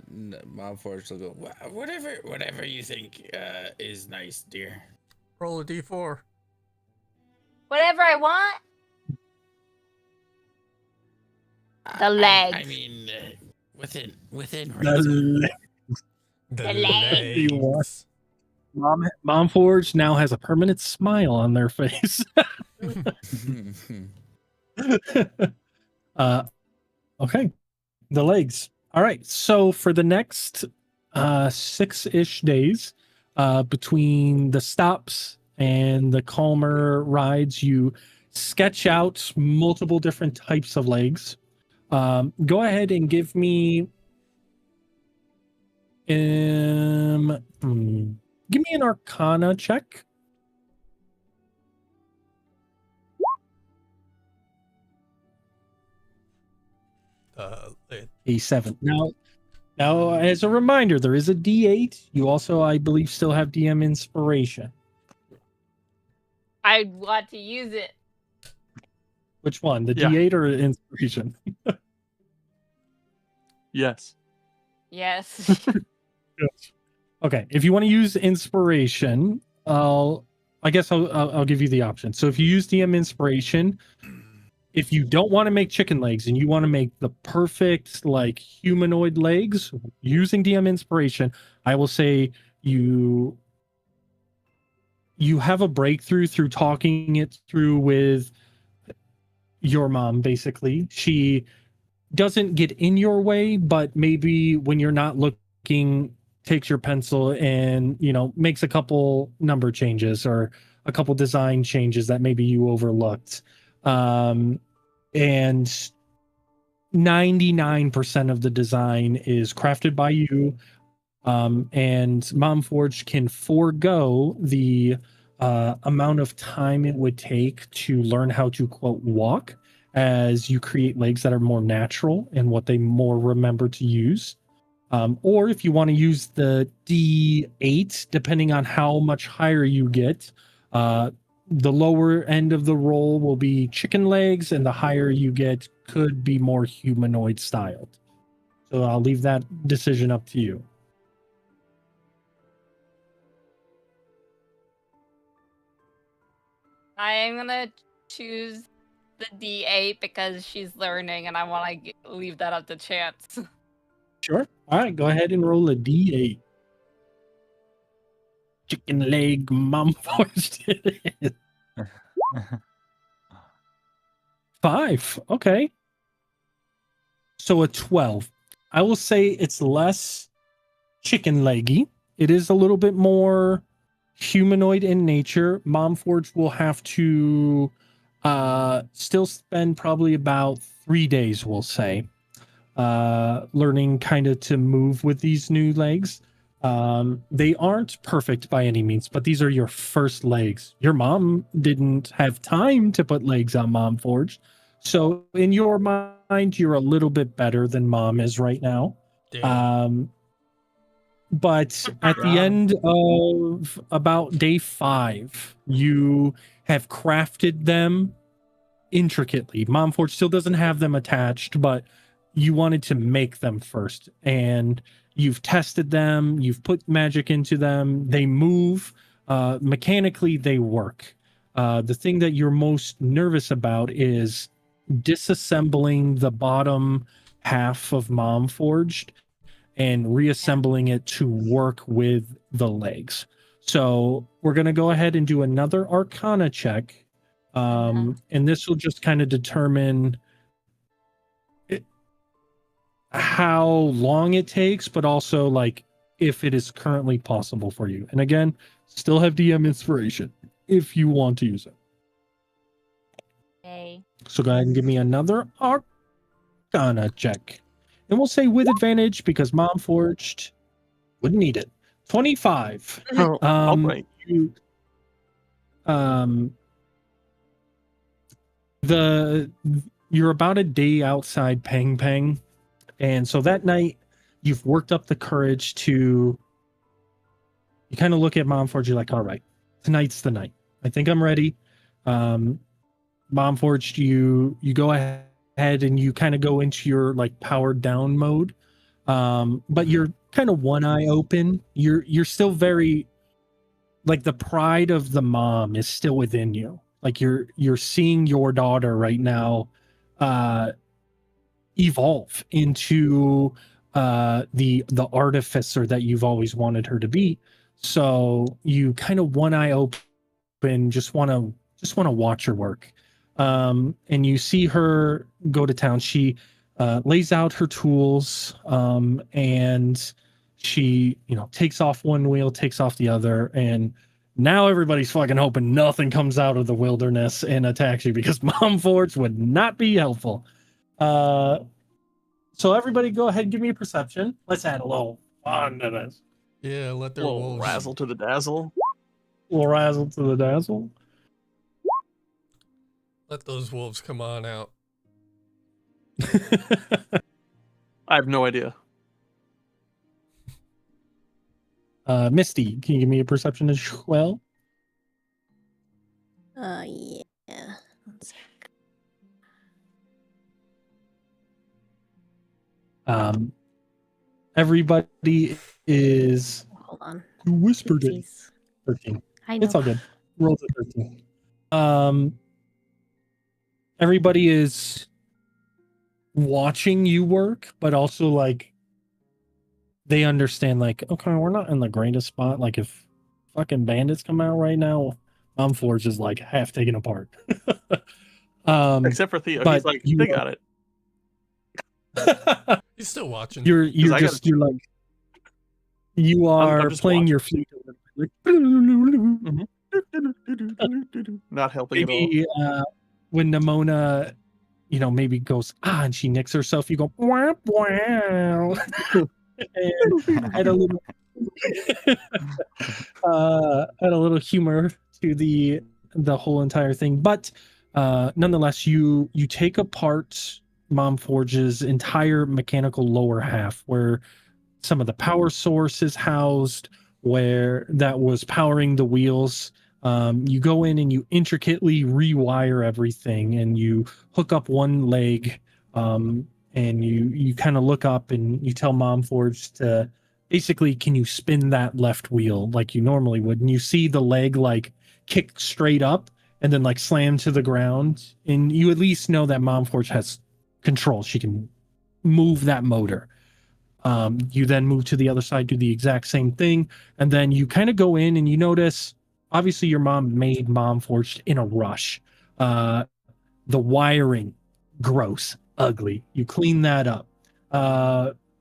Mom Forge will go, whatever you think is nice, dear.
Roll a d4.
Whatever I want. The legs.
I mean, within reason.
The
legs.
Mom Forge now has a permanent smile on their face. Okay, the legs. All right, so for the next 6-ish days, between the stops and the calmer rides, you sketch out multiple different types of legs. Go ahead and give me give me an Arcana check. A7. Now, as a reminder, there is a D8. You also, I believe, still have DM inspiration.
I want to use it.
Which one? The
Yeah.
D8 or inspiration?
Yes.
Yes.
Okay, if you want to use inspiration, I'll give you the option. So if you use DM inspiration, if you don't want to make chicken legs and you want to make the perfect like humanoid legs using DM inspiration, I will say you have a breakthrough through talking it through with your mom. Basically, she doesn't get in your way, but maybe when you're not looking, takes your pencil and, you know, makes a couple number changes or a couple design changes that maybe you overlooked. And 99% of the design is crafted by you. And Mom Forge can forego the amount of time it would take to learn how to, quote, walk, as you create legs that are more natural and what they more remember to use. Or if you want to use the D8, depending on how much higher you get, the lower end of the roll will be chicken legs, and the higher you get could be more humanoid styled. So I'll leave that decision up to you.
I am gonna choose the D8 because she's learning, and I want to leave that up to chance.
Sure. All right, go ahead and roll a D8. Chicken leg Mom Forged it is. 5. Okay. So a 12. I will say it's less chicken leggy. It is a little bit more humanoid in nature. Mom Forge will have to still spend probably about 3 days, we'll say, learning kind of to move with these new legs. They aren't perfect by any means, but these are your first legs. Your mom didn't have time to put legs on Mom Forge. So in your mind, you're a little bit better than Mom is right now. But at the end of about day 5, you have crafted them intricately. Mom Forge still doesn't have them attached, but you wanted to make them first. And you've tested them, you've put magic into them, they move, mechanically they work. The thing that you're most nervous about is disassembling the bottom half of Mom Forged and reassembling it to work with the legs. So we're going to go ahead and do another Arcana check. And this will just kind of determine how long it takes, but also like if it is currently possible for you. And again, still have DM inspiration if you want to use it.
Okay.
So go ahead and give me another Arcana check. And we'll say with advantage because Mom Forged wouldn't need it. 25.
Oh, all right.
You're about a day outside Pang Pang. And so that night, you've worked up the courage to. You kind of look at Mom Forge. You're like, all right, tonight's the night. I think I'm ready. Mom Forged, you go ahead and you kind of go into your like powered down mode. But you're kind of one eye open. You're still very like the pride of the mom is still within you. Like you're seeing your daughter right now evolve into the artificer that you've always wanted her to be. So you kind of one eye open, just want to watch her work. And you see her go to town. She lays out her tools, and she, takes off one wheel, takes off the other, and now everybody's fucking hoping nothing comes out of the wilderness and attacks you because Mom Forge would not be helpful. So everybody go ahead and give me a perception. Let's add a little fun to this.
Yeah, let their
Little
wolves.
razzle to the dazzle.
A little razzle to the dazzle.
Let those wolves come on out.
I have no idea.
Misty, can you give me a perception as well?
Yeah. One sec.
Everybody is.
Hold on.
You whispered it.
Oopsies.
13.
I know.
It's all good. Roll to 13. Everybody is watching you work, but also like they understand, like, okay, we're not in the greatest spot. Like if fucking bandits come out right now, Mom Forge is like half taken apart.
Except for Theo,
but
he's like,
you
they
are-
got it.
He's still watching.
you're
I
just
gotta-
you're like you are
just
playing
watching.
your flute like,
Not helping at all.
maybe when Nimona, maybe goes and she nicks herself, you go wow wow. And add a little add a little humor to the whole entire thing. But nonetheless, you take apart Mom Forge's entire mechanical lower half, where some of the power source is housed, where that was powering the wheels. You go in and you intricately rewire everything, and you hook up one leg, and you kind of look up and you tell Mom Forge to basically, can you spin that left wheel like you normally would? And you see the leg like kick straight up and then like slam to the ground, and you at least know that Mom Forge has control. She can move that motor. You then move to the other side, do the exact same thing, and then you kind of go in and you notice, obviously your mom made Mom Forged in a rush. The wiring, gross, ugly. You clean that up.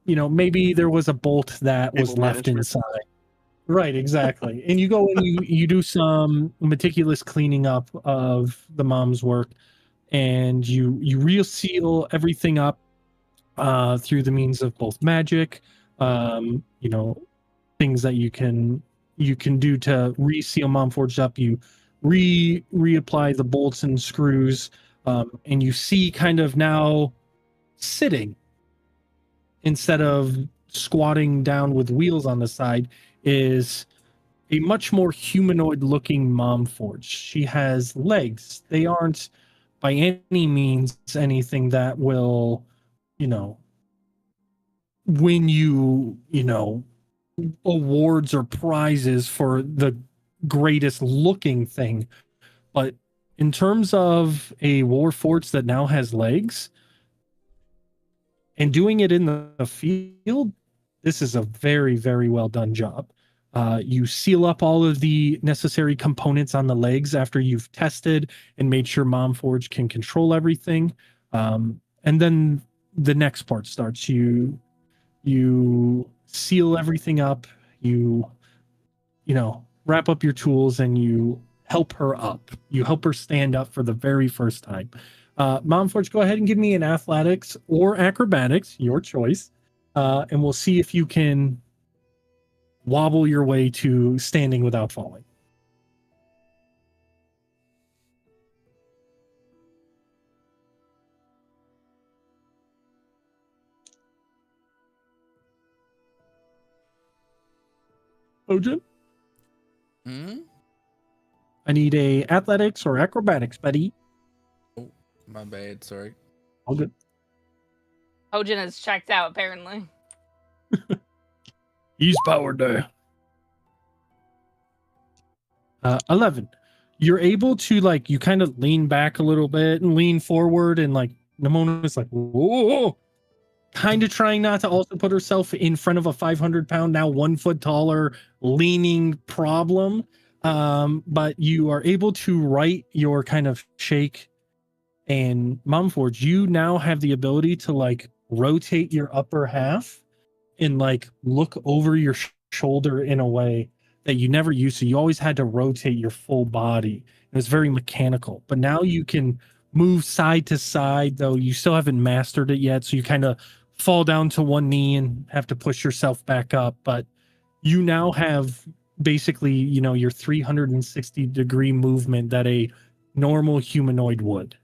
Maybe there was a bolt that was
Cable
left
management.
inside. Right, exactly. And you go and you do some meticulous cleaning up of the mom's work, and you reseal everything up through the means of both magic, things that you can do to reseal Mom Forged up. You reapply the bolts and screws, and you see kind of now sitting instead of squatting down with wheels on the side is a much more humanoid looking Mom Forge. She has legs. They aren't by any means anything that will, win you, awards or prizes for the greatest looking thing. But in terms of a Warforged that now has legs and doing it in the field, this is a very, very well done job. You seal up all of the necessary components on the legs after you've tested and made sure Mom Forge can control everything. And then the next part starts. You seal everything up. You wrap up your tools and you help her up. You help her stand up for the very first time. Mom Forge, go ahead and give me an athletics or acrobatics, your choice. And we'll see if you can wobble your way to standing without falling. Ojan?
Hmm?
I need a athletics or acrobatics, buddy.
Oh, my bad. Sorry.
All good.
Hojin is checked out, apparently.
He's powered there. 11. You're able to, like, you kind of lean back a little bit and lean forward, and like Namona's like, whoa, kind of trying not to also put herself in front of a 500-pound, now 1 foot taller, leaning problem. But you are able to right your kind of shake. And Momforge, you now have the ability to like rotate your upper half and like look over your shoulder in a way that you never used to. You always had to rotate your full body. It was very mechanical, but now you can move side to side, though you still haven't mastered it yet. So you kind of fall down to one knee and have to push yourself back up. But you now have basically, your 360-degree movement that a normal humanoid would.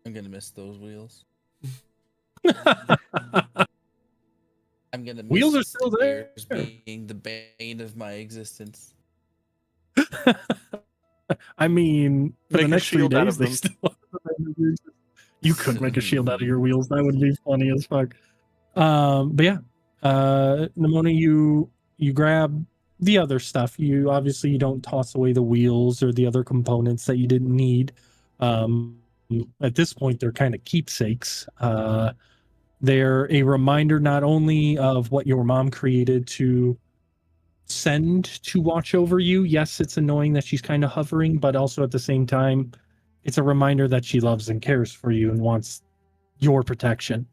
I'm gonna miss those wheels. I'm gonna miss
Wheels are still there.
stairs being the bane of my existence.
I mean, for
Make
the
a
next 3
shield out
days,
of
they
them.
still. You could make a shield out of your wheels. That would be funny as fuck. But yeah, Nimona, you grab the other stuff. You obviously you don't toss away the wheels or the other components that you didn't need. At this point, they're kind of keepsakes. They're a reminder not only of what your mom created to send to watch over you. Yes, it's annoying that she's kind of hovering, but also at the same time, it's a reminder that she loves and cares for you and wants your protection.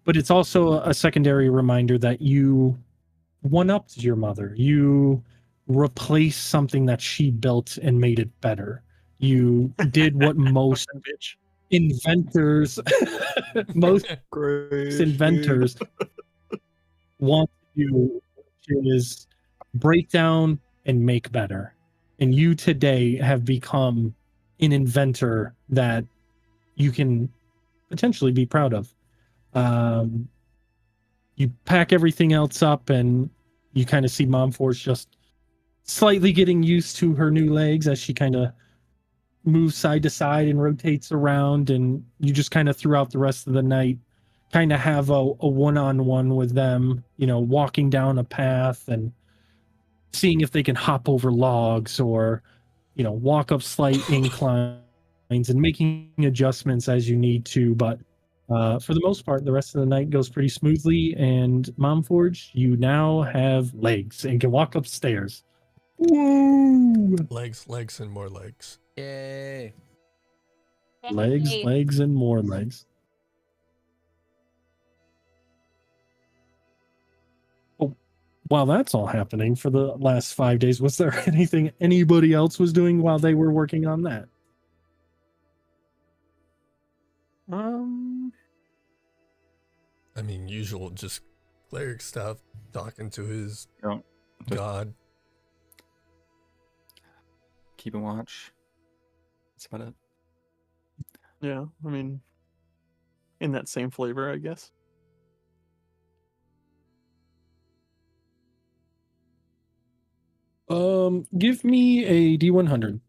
But it's also a secondary reminder that you one-upped your mother. You replaced something that she built and made it better. You did what most
Bitch.
inventors most
Great.
inventors want to do, which is break down and make better. And you today have become an inventor that you can potentially be proud of. You pack everything else up and you kind of see Mom Force just slightly getting used to her new legs as she kind of moves side to side and rotates around, and you just kind of throughout the rest of the night kind of have a one-on-one with them, walking down a path and seeing if they can hop over logs or walk up slight inclines and making adjustments as you need to. But for the most part, the rest of the night goes pretty smoothly, and Momforge, you now have legs and can walk upstairs. Woo!
Legs, and more legs.
Yay.
Legs,
Hey.
legs, and more legs. Oh, while that's all happening for the last 5 days, was there anything anybody else was doing while they were working on that?
I mean, usual, just cleric stuff, talking to his
No, just-
god.
Keeping watch. That's about it.
Yeah, I mean, in that same flavor, I guess.
Give me a D100.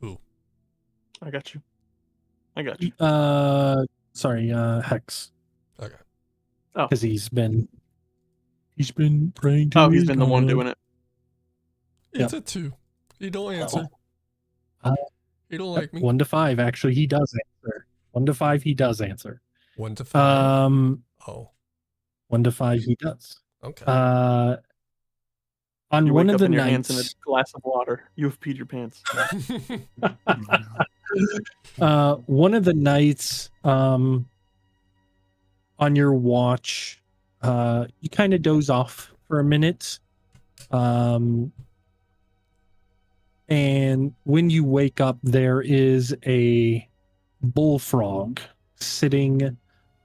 Ooh,
I got you. I got you.
Sorry, Hex,
okay.
because he's been praying to.
Oh, he's
his
been the one
god.
doing it.
It's a 2. You don't answer. He don't like me.
1 to 5. Actually, he does answer. 1 to 5, he does answer.
1 to 5. Oh,
1 to 5, he does.
okay.
On
You
one
wake
of
up
the
in your hands in a
nights,
glass of water. You've peed your pants.
one of the nights, on your watch, you kind of doze off for a minute. And when you wake up, there is a bullfrog sitting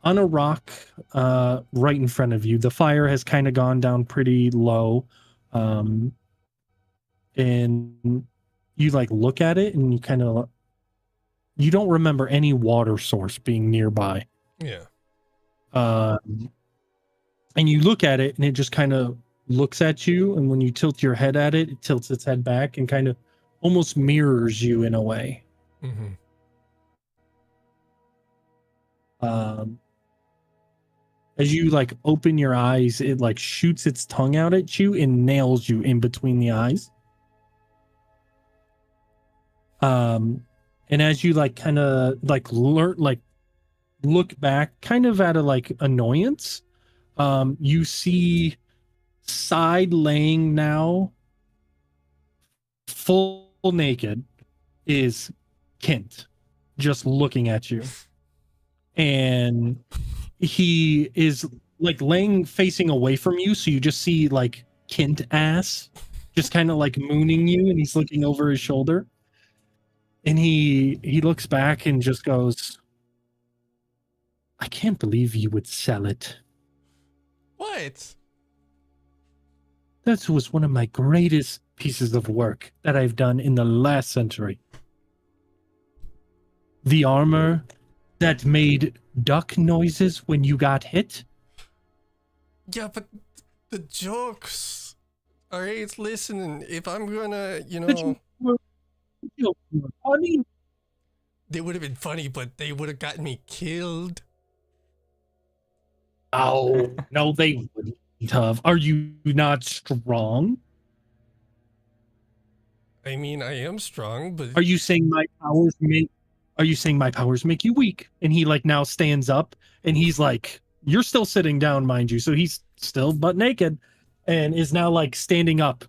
on a rock right in front of you. The fire has kind of gone down pretty low. And you like look at it and you don't remember any water source being nearby.
Yeah.
And you look at it and it just kind of looks at you, and when you tilt your head at it, it tilts its head back and kind of almost mirrors you in a way.
Mm-hmm.
As you like open your eyes, it like shoots its tongue out at you and nails you in between the eyes. And as you like kind of like look back kind of out of like annoyance, you see side laying now full naked is Kent just looking at you, and he is like laying facing away from you, so you just see like Kent ass just kind of like mooning you, and he's looking over his shoulder, and he looks back and just goes, I can't believe you would sell it.
What?
That was one of my greatest pieces of work that I've done in the last century. The armor that made duck noises when you got hit.
Yeah, but the jokes. Alright, listen, if I'm gonna,
Funny.
they would have been funny, but they would have gotten me killed.
Oh, no, they wouldn't have. Are you not strong?
I mean, I am strong, but
Are you saying my powers make you weak? And he like now stands up and he's like, you're still sitting down, mind you. So he's still butt naked and is now like standing up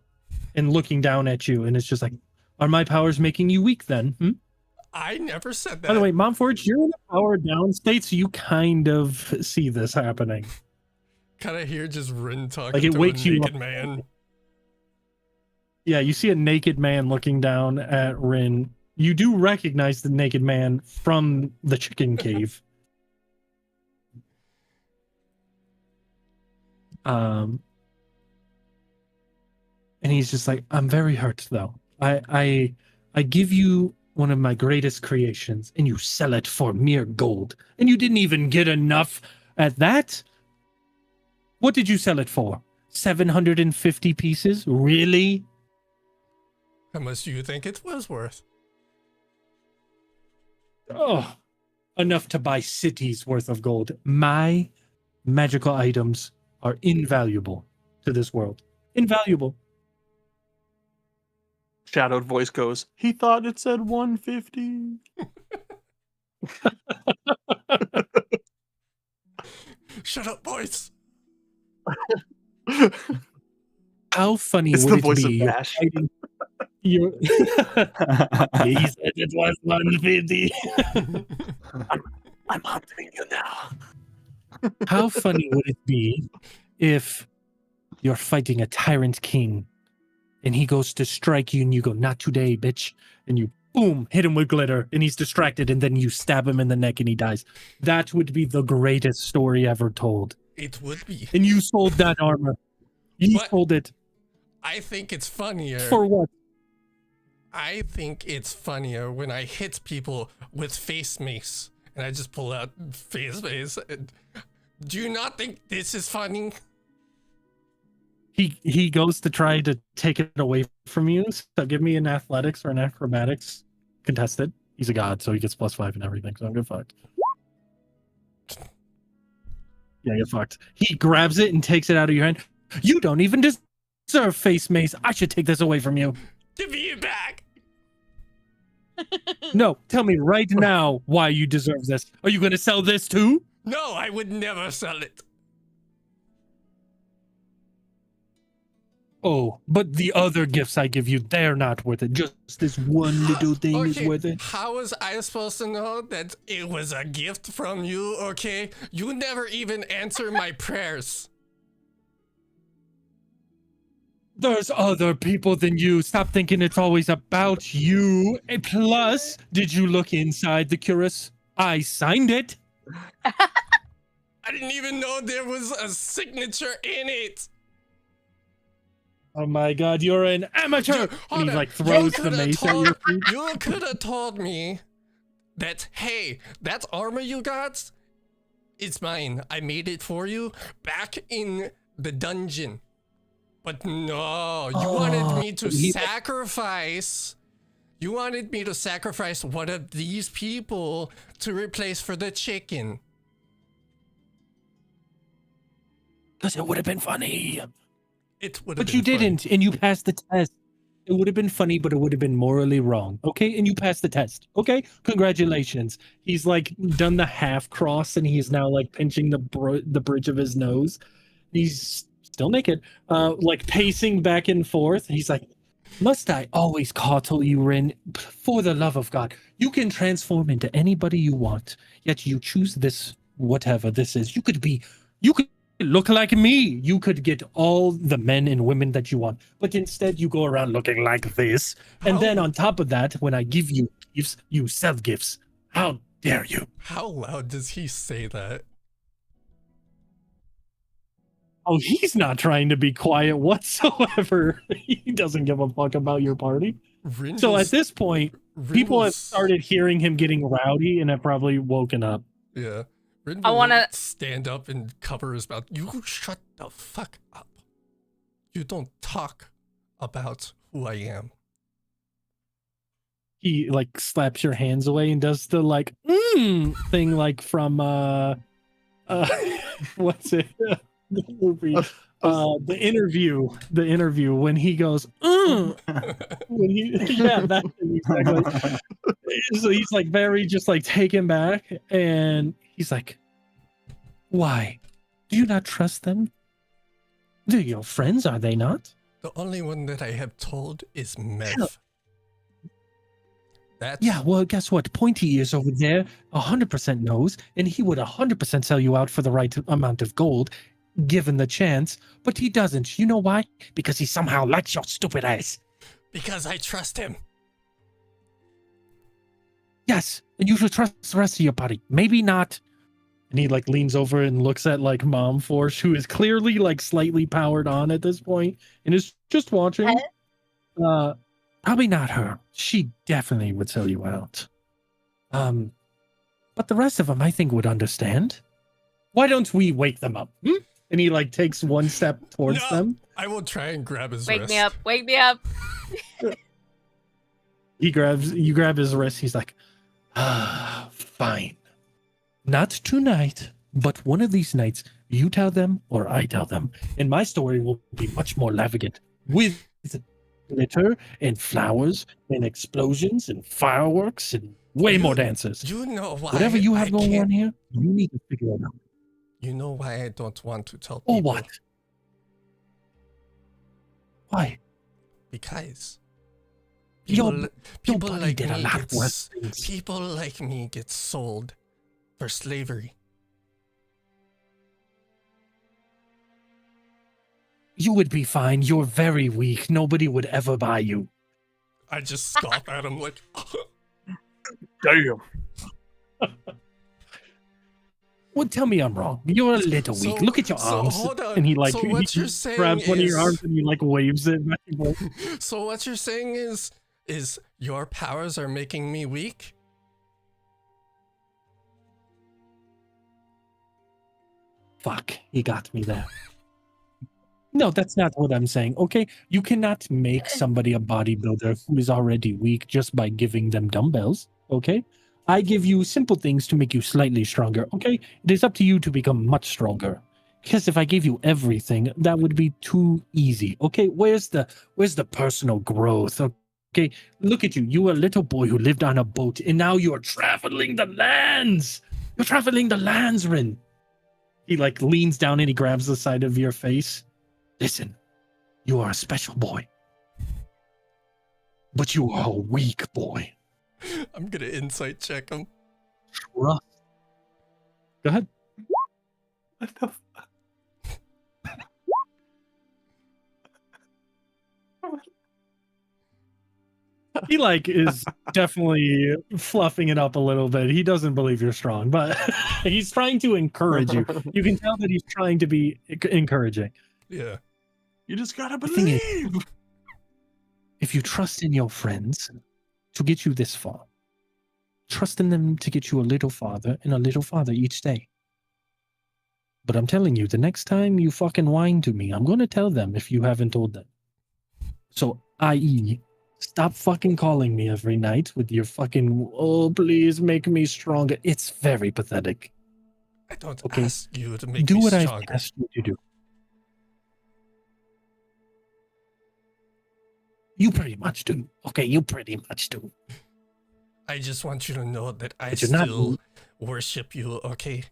and looking down at you. And it's just like, are my powers making you weak then?
I never said that.
By the way, Momforge, you're in a power down state, so you kind of see this happening.
Kind of hear just Rin talking
Like, it
to
wakes
a
you
naked
up.
man.
Yeah, you see a naked man looking down at Rin. You do recognize the naked man from the chicken cave. And he's just like, I'm very hurt though. I give you one of my greatest creations and you sell it for mere gold. And you didn't even get enough at that? What did you sell it for? 750 pieces? Really?
How much do you think it was worth?
Oh, enough to buy cities worth of gold. My magical items are invaluable to this world. Invaluable.
Shadowed voice goes, he thought it said 150.
Shut up, boys.
How funny
It's
would
the
it
voice
be?
of Bash.
He said it was 150.
I'm hunting you now.
How funny would it be if you're fighting a tyrant king and he goes to strike you and you go, not today, bitch. And you, boom, hit him with glitter and he's distracted and then you stab him in the neck and he dies. That would be the greatest story ever told.
It would be.
And you sold that armor. You
What?
sold it.
I think it's funnier.
For what?
I think it's funnier when I hit people with face mace and I just pull out face mace. Do you not think this is funny?
He goes to try to take it away from you. So give me an athletics or an acrobatics contested. He's a god, so he gets +5 and everything. So I'm good fucked. Yeah, get fucked. He grabs it and takes it out of your hand. You don't even deserve face mace. I should take this away from you.
Give me it back.
No, tell me right now why you deserve this. Are you going to sell this too?
No, I would never sell it.
Oh, but the other gifts I give you, they're not worth it. Just this one little thing is worth it.
How was I supposed to know that it was a gift from you, okay? You never even answer my prayers.
There's other people than you. Stop thinking it's always about you. And plus, did you look inside the cuirass? I signed it.
I didn't even know there was a signature in it.
Oh my god, you're an amateur! And he
on.
like throws
You
the
coulda
mace at your feet.
You could have told me that, hey, that armor you got, it's mine. I made it for you back in the dungeon. But no, you wanted me to sacrifice. You wanted me to sacrifice one of these people to replace for the chicken.
Because it would have been funny.
It would have
But
been
you didn't, and you passed the test. It would have been funny, but it would have been morally wrong. Okay, and you passed the test. Okay, congratulations. He's like done the half cross, and he's now like pinching the bridge of his nose. He's still naked, like pacing back and forth. He's like, "Must I always coddle you, Rin? For the love of God, you can transform into anybody you want. Yet you choose this, whatever this is. You could look like me. You could get all the men and women that you want, but instead you go around looking like this. And then on top of that, when I give you gifts, you sell gifts. How dare you?"
How loud does he say that?
Oh, he's not trying to be quiet whatsoever. He doesn't give a fuck about your party. So at this point, people have started hearing him getting rowdy and have probably woken up.
Yeah. Rin
I
will
wanna-
stand up and cover his mouth. You shut the fuck up. You don't talk about who I am.
He like slaps your hands away and does the like thing like from what's it? The movie. The interview when he goes when that thing exactly. So he's like very just like taken back, and he's like, "Why? Do you not trust them? They're your friends, are they not?"
The only one that I have told is Mev. That's
Yeah, well, guess what? Pointy Ears over there 100% knows, and he would 100% sell you out for the right amount of gold, given the chance, but he doesn't. You know why? Because he somehow likes your stupid ass.
because I trust him.
Yes, and you should trust the rest of your party. Maybe not. And he like leans over and looks at like Mom Force, who is clearly like slightly powered on at this point and is just watching. Probably not her. She definitely would sell you out. But the rest of them I think would understand. Why don't we wake them up? And he like takes one step towards
No.
them.
I will try and grab his
Wake
wrist.
me up. Wake me up.
You grab his wrist. He's like, fine. Not tonight, but one of these nights, you tell them or I tell them. And my story will be much more lavish with glitter and flowers and explosions and fireworks and way more dancers.
You know why
Whatever you have
I
going
can't-
on here, you need to figure it out.
You know why I don't want to tell people?
Or what? Why?
Because
Your
people
buddy
like
did a
me
lot
get
worse things.
people like me get sold for slavery.
You would be fine. You're very weak. Nobody would ever buy you.
I just scoff at him like,
Damn. Well, tell me I'm wrong. You're a little weak. Look at your arms.
hold on.
And he like
So what
he
you're saying
grabs one of your
is-
arms and he like waves it back and forth.
So what you're saying is your powers are making me weak?
Fuck, he got me there. No, that's not what I'm saying. Okay, you cannot make somebody a bodybuilder who is already weak just by giving them dumbbells. Okay, I give you simple things to make you slightly stronger. Okay, it is up to you to become much stronger. Because if I gave you everything, that would be too easy. Okay, where's the personal growth? Okay, look at you. You were a little boy who lived on a boat, and now you are traveling the lands. You're traveling the lands, Rin. He like leans down and he grabs the side of your face. Listen, you are a special boy, but you are a weak boy.
I'm gonna insight check him.
Trust. Go ahead.
What the
He like is definitely fluffing it up a little bit. He doesn't believe you're strong, but he's trying to encourage you. You can tell that he's trying to be encouraging.
Yeah.
You just gotta
The thing is-
believe.
If you trust in your friends to get you this far, trust in them to get you a little farther and a little farther each day. But I'm telling you, the next time you fucking whine to me, I'm going to tell them if you haven't told them. So, i.e., stop fucking calling me every night with your fucking, oh, please make me stronger. It's very pathetic.
I don't
Okay.
ask you to make
Do
me
what I've
stronger.
asked you to do. You pretty much do. Okay, you pretty much do.
I just want you to know that I
But you're not-
still worship you, okay?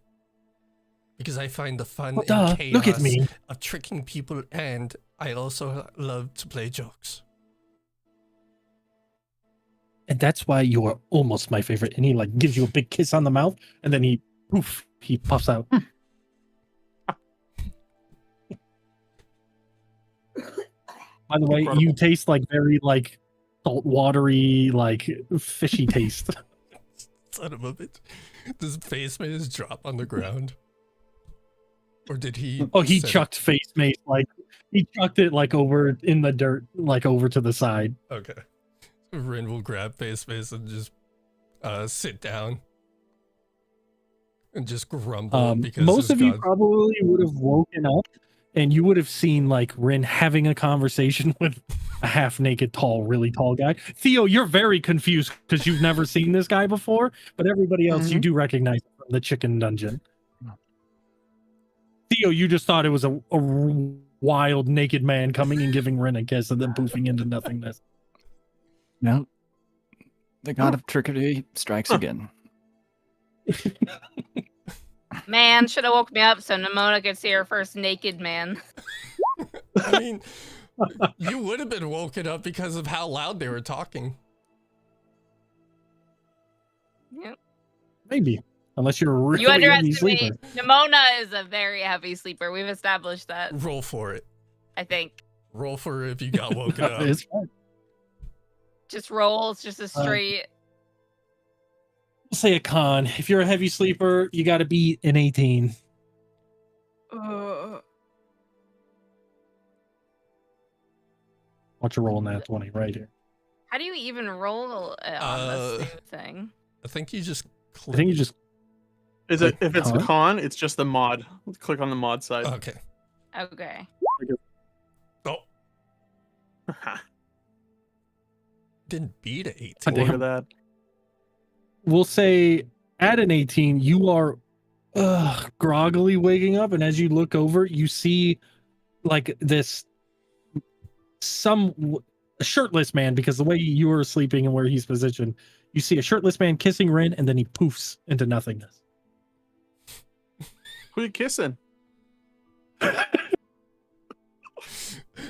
Because I find the fun
Well,
and
duh,
chaos
look at me.
of tricking people, and I also love to play jokes.
And that's why you are almost my favorite. And he like gives you a big kiss on the mouth, and then he poof, he puffs out. By the way,
Incredible.
you taste like very like salt watery, like fishy taste.
Son of a bitch. Does face maze drop on the ground? Or did he?
Oh, he
set it-
chucked face mace like he chucked it like over in the dirt, like over to the side.
Okay. Rin will grab face mace and just sit down. And just grumble because
Most
his
of you
god-
probably would have woken up and you would have seen like Rin having a conversation with a half-naked, really tall guy. Theo, you're very confused because you've never seen this guy before, but everybody else you do recognize from the chicken dungeon. Theo, you just thought it was a wild naked man coming and giving Rin a kiss and then poofing into nothingness.
No. The god of trickery strikes again.
Man, should have woke me up so Nimona could see her first naked man.
I mean, you would have been woken up because of how loud they were talking.
Yep.
Maybe. Unless you're a really
You
heavy
underestimate.
sleeper.
Nimona is a very heavy sleeper. We've established that,
Roll for it.
I think.
Roll for it if you got woken up.
It's fine.
Just rolls, just a straight.
We'll say a con. If you're a heavy sleeper, you got to beat an 18. Watch a roll in that 20 right here.
How do you even roll on this new thing?
I think you just
I think you just
Is it if it's a
Con?
con? It's just the mod. Click on the mod side.
Okay.
Okay.
Oh, didn't beat an 18.
damn.
Look at that.
we'll say at an 18, you are groggily waking up, and as you look over, you see like this a shirtless man, because the way you were sleeping and where he's positioned, you see a shirtless man kissing Rin, and then he poofs into nothingness.
Who you kissing?
I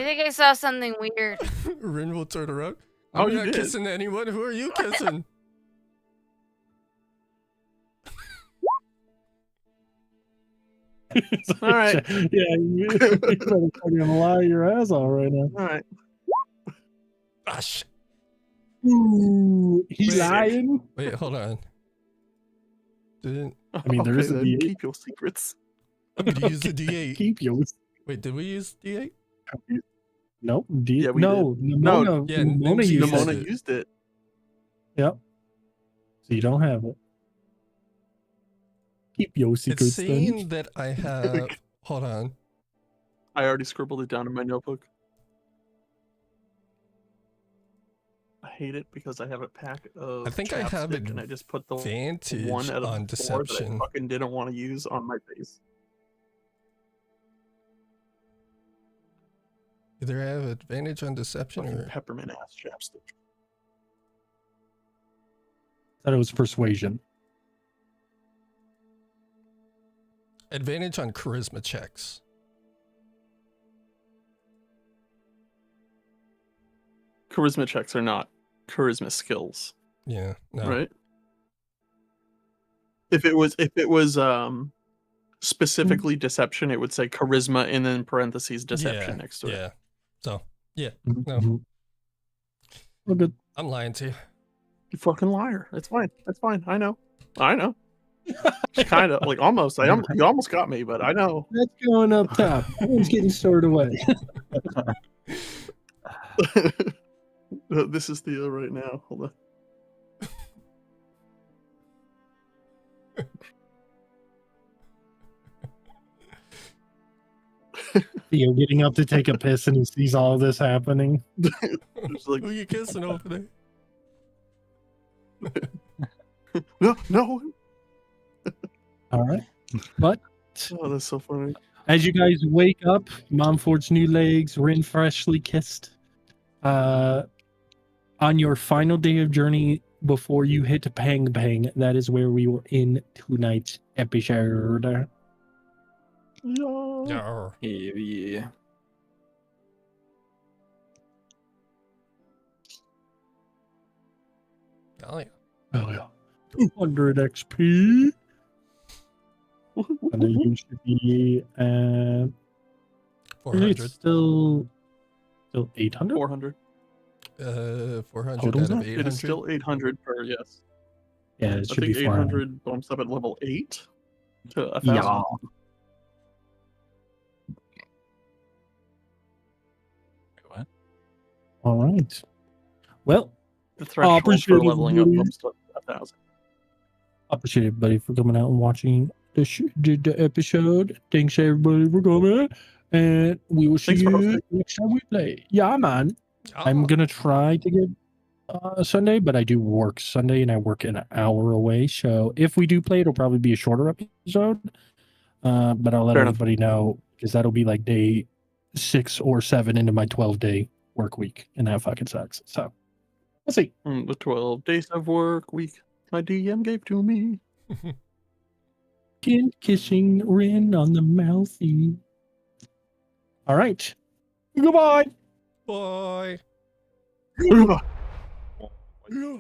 think I saw something weird.
Rin will turn around.
Oh,
I'm
you
not
did.
kissing anyone. Who are you kissing?
It's
All right.
Yeah, you better fucking lie your ass off right now.
All right.
Ah, shit.
Ooh, he's
Wait.
lying.
Wait, hold on. Didn't
I mean, there is a
then
D8.
keep your secrets.
I'm gonna use the D8.
Keep yours.
Wait, did we use D8?
Nope.
Yeah, we
no,
did.
Nimona,
Yeah,
Nimona
Nimshi
used
used
it.
Nimona
it.
used it.
Yep. So you don't have it. Keep your
It's
secrets then.
saying that I have. Hold on.
I already scribbled it down in my notebook. I hate it because I have a pack of.
I think I have
chapstick and I just put the
Advantage
one out of
on
4 that I
deception.
fucking didn't want to use on my face.
Either I have advantage on deception
Fucking
or
peppermint ass chapstick.
Thought it was persuasion.
Advantage on charisma checks.
Charisma checks are not charisma skills,
Yeah. No.
right? If it was specifically deception, it would say charisma and then parentheses deception next to it.
Yeah. So, yeah.
Mhm,
No.
mhm. Well, good.
I'm lying to you.
You fucking liar. That's fine. That's fine. I know. Kind of like almost. You almost got me, but I know.
That's going up top. Everyone's getting stored away.
This is Theo right now. Hold on.
Theo getting up to take a piss and he sees all this happening.
It's like,
Who you kissing over there?
no.
All right. But
Oh, that's so funny.
as you guys wake up, Momfort's new legs, Rin freshly kissed. On your final day of journey before you hit Pang Pang, that is where we will end tonight's episode.
Yeah.
Yeah.
Yeah.
Oh, yeah.
Oh yeah. 200 XP. And then you should be at
400.
It's still 800.
400.
400
Total
out of
now?
800.
It is still 800 per yes.
Yeah, it
I
should
think
be 400.
800 bumps up at level 8 to 1,000.
Yeah.
What?
All right. Well,
The threshold
appreciate
for
it,
leveling up
buddy.
bumps to 1,000.
I appreciate everybody for coming out and watching the episode. Thanks everybody for coming, and we will see
Thanks for
you
hosting.
next time we play. Yeah, man. I'm
Oh,
gonna try to get Sunday, but I do work Sunday and I work an hour away. So if we do play, it'll probably be a shorter episode. But I'll let
Fair enough.
everybody know because that'll be like day 6 or 7 into my 12-day work week, and that fucking sucks. So let's see.
The 12 days of work week my DM gave to me.
Kissing Rin on the mouthy. All right. Goodbye.
Bye.
Goodbye.
Yeah.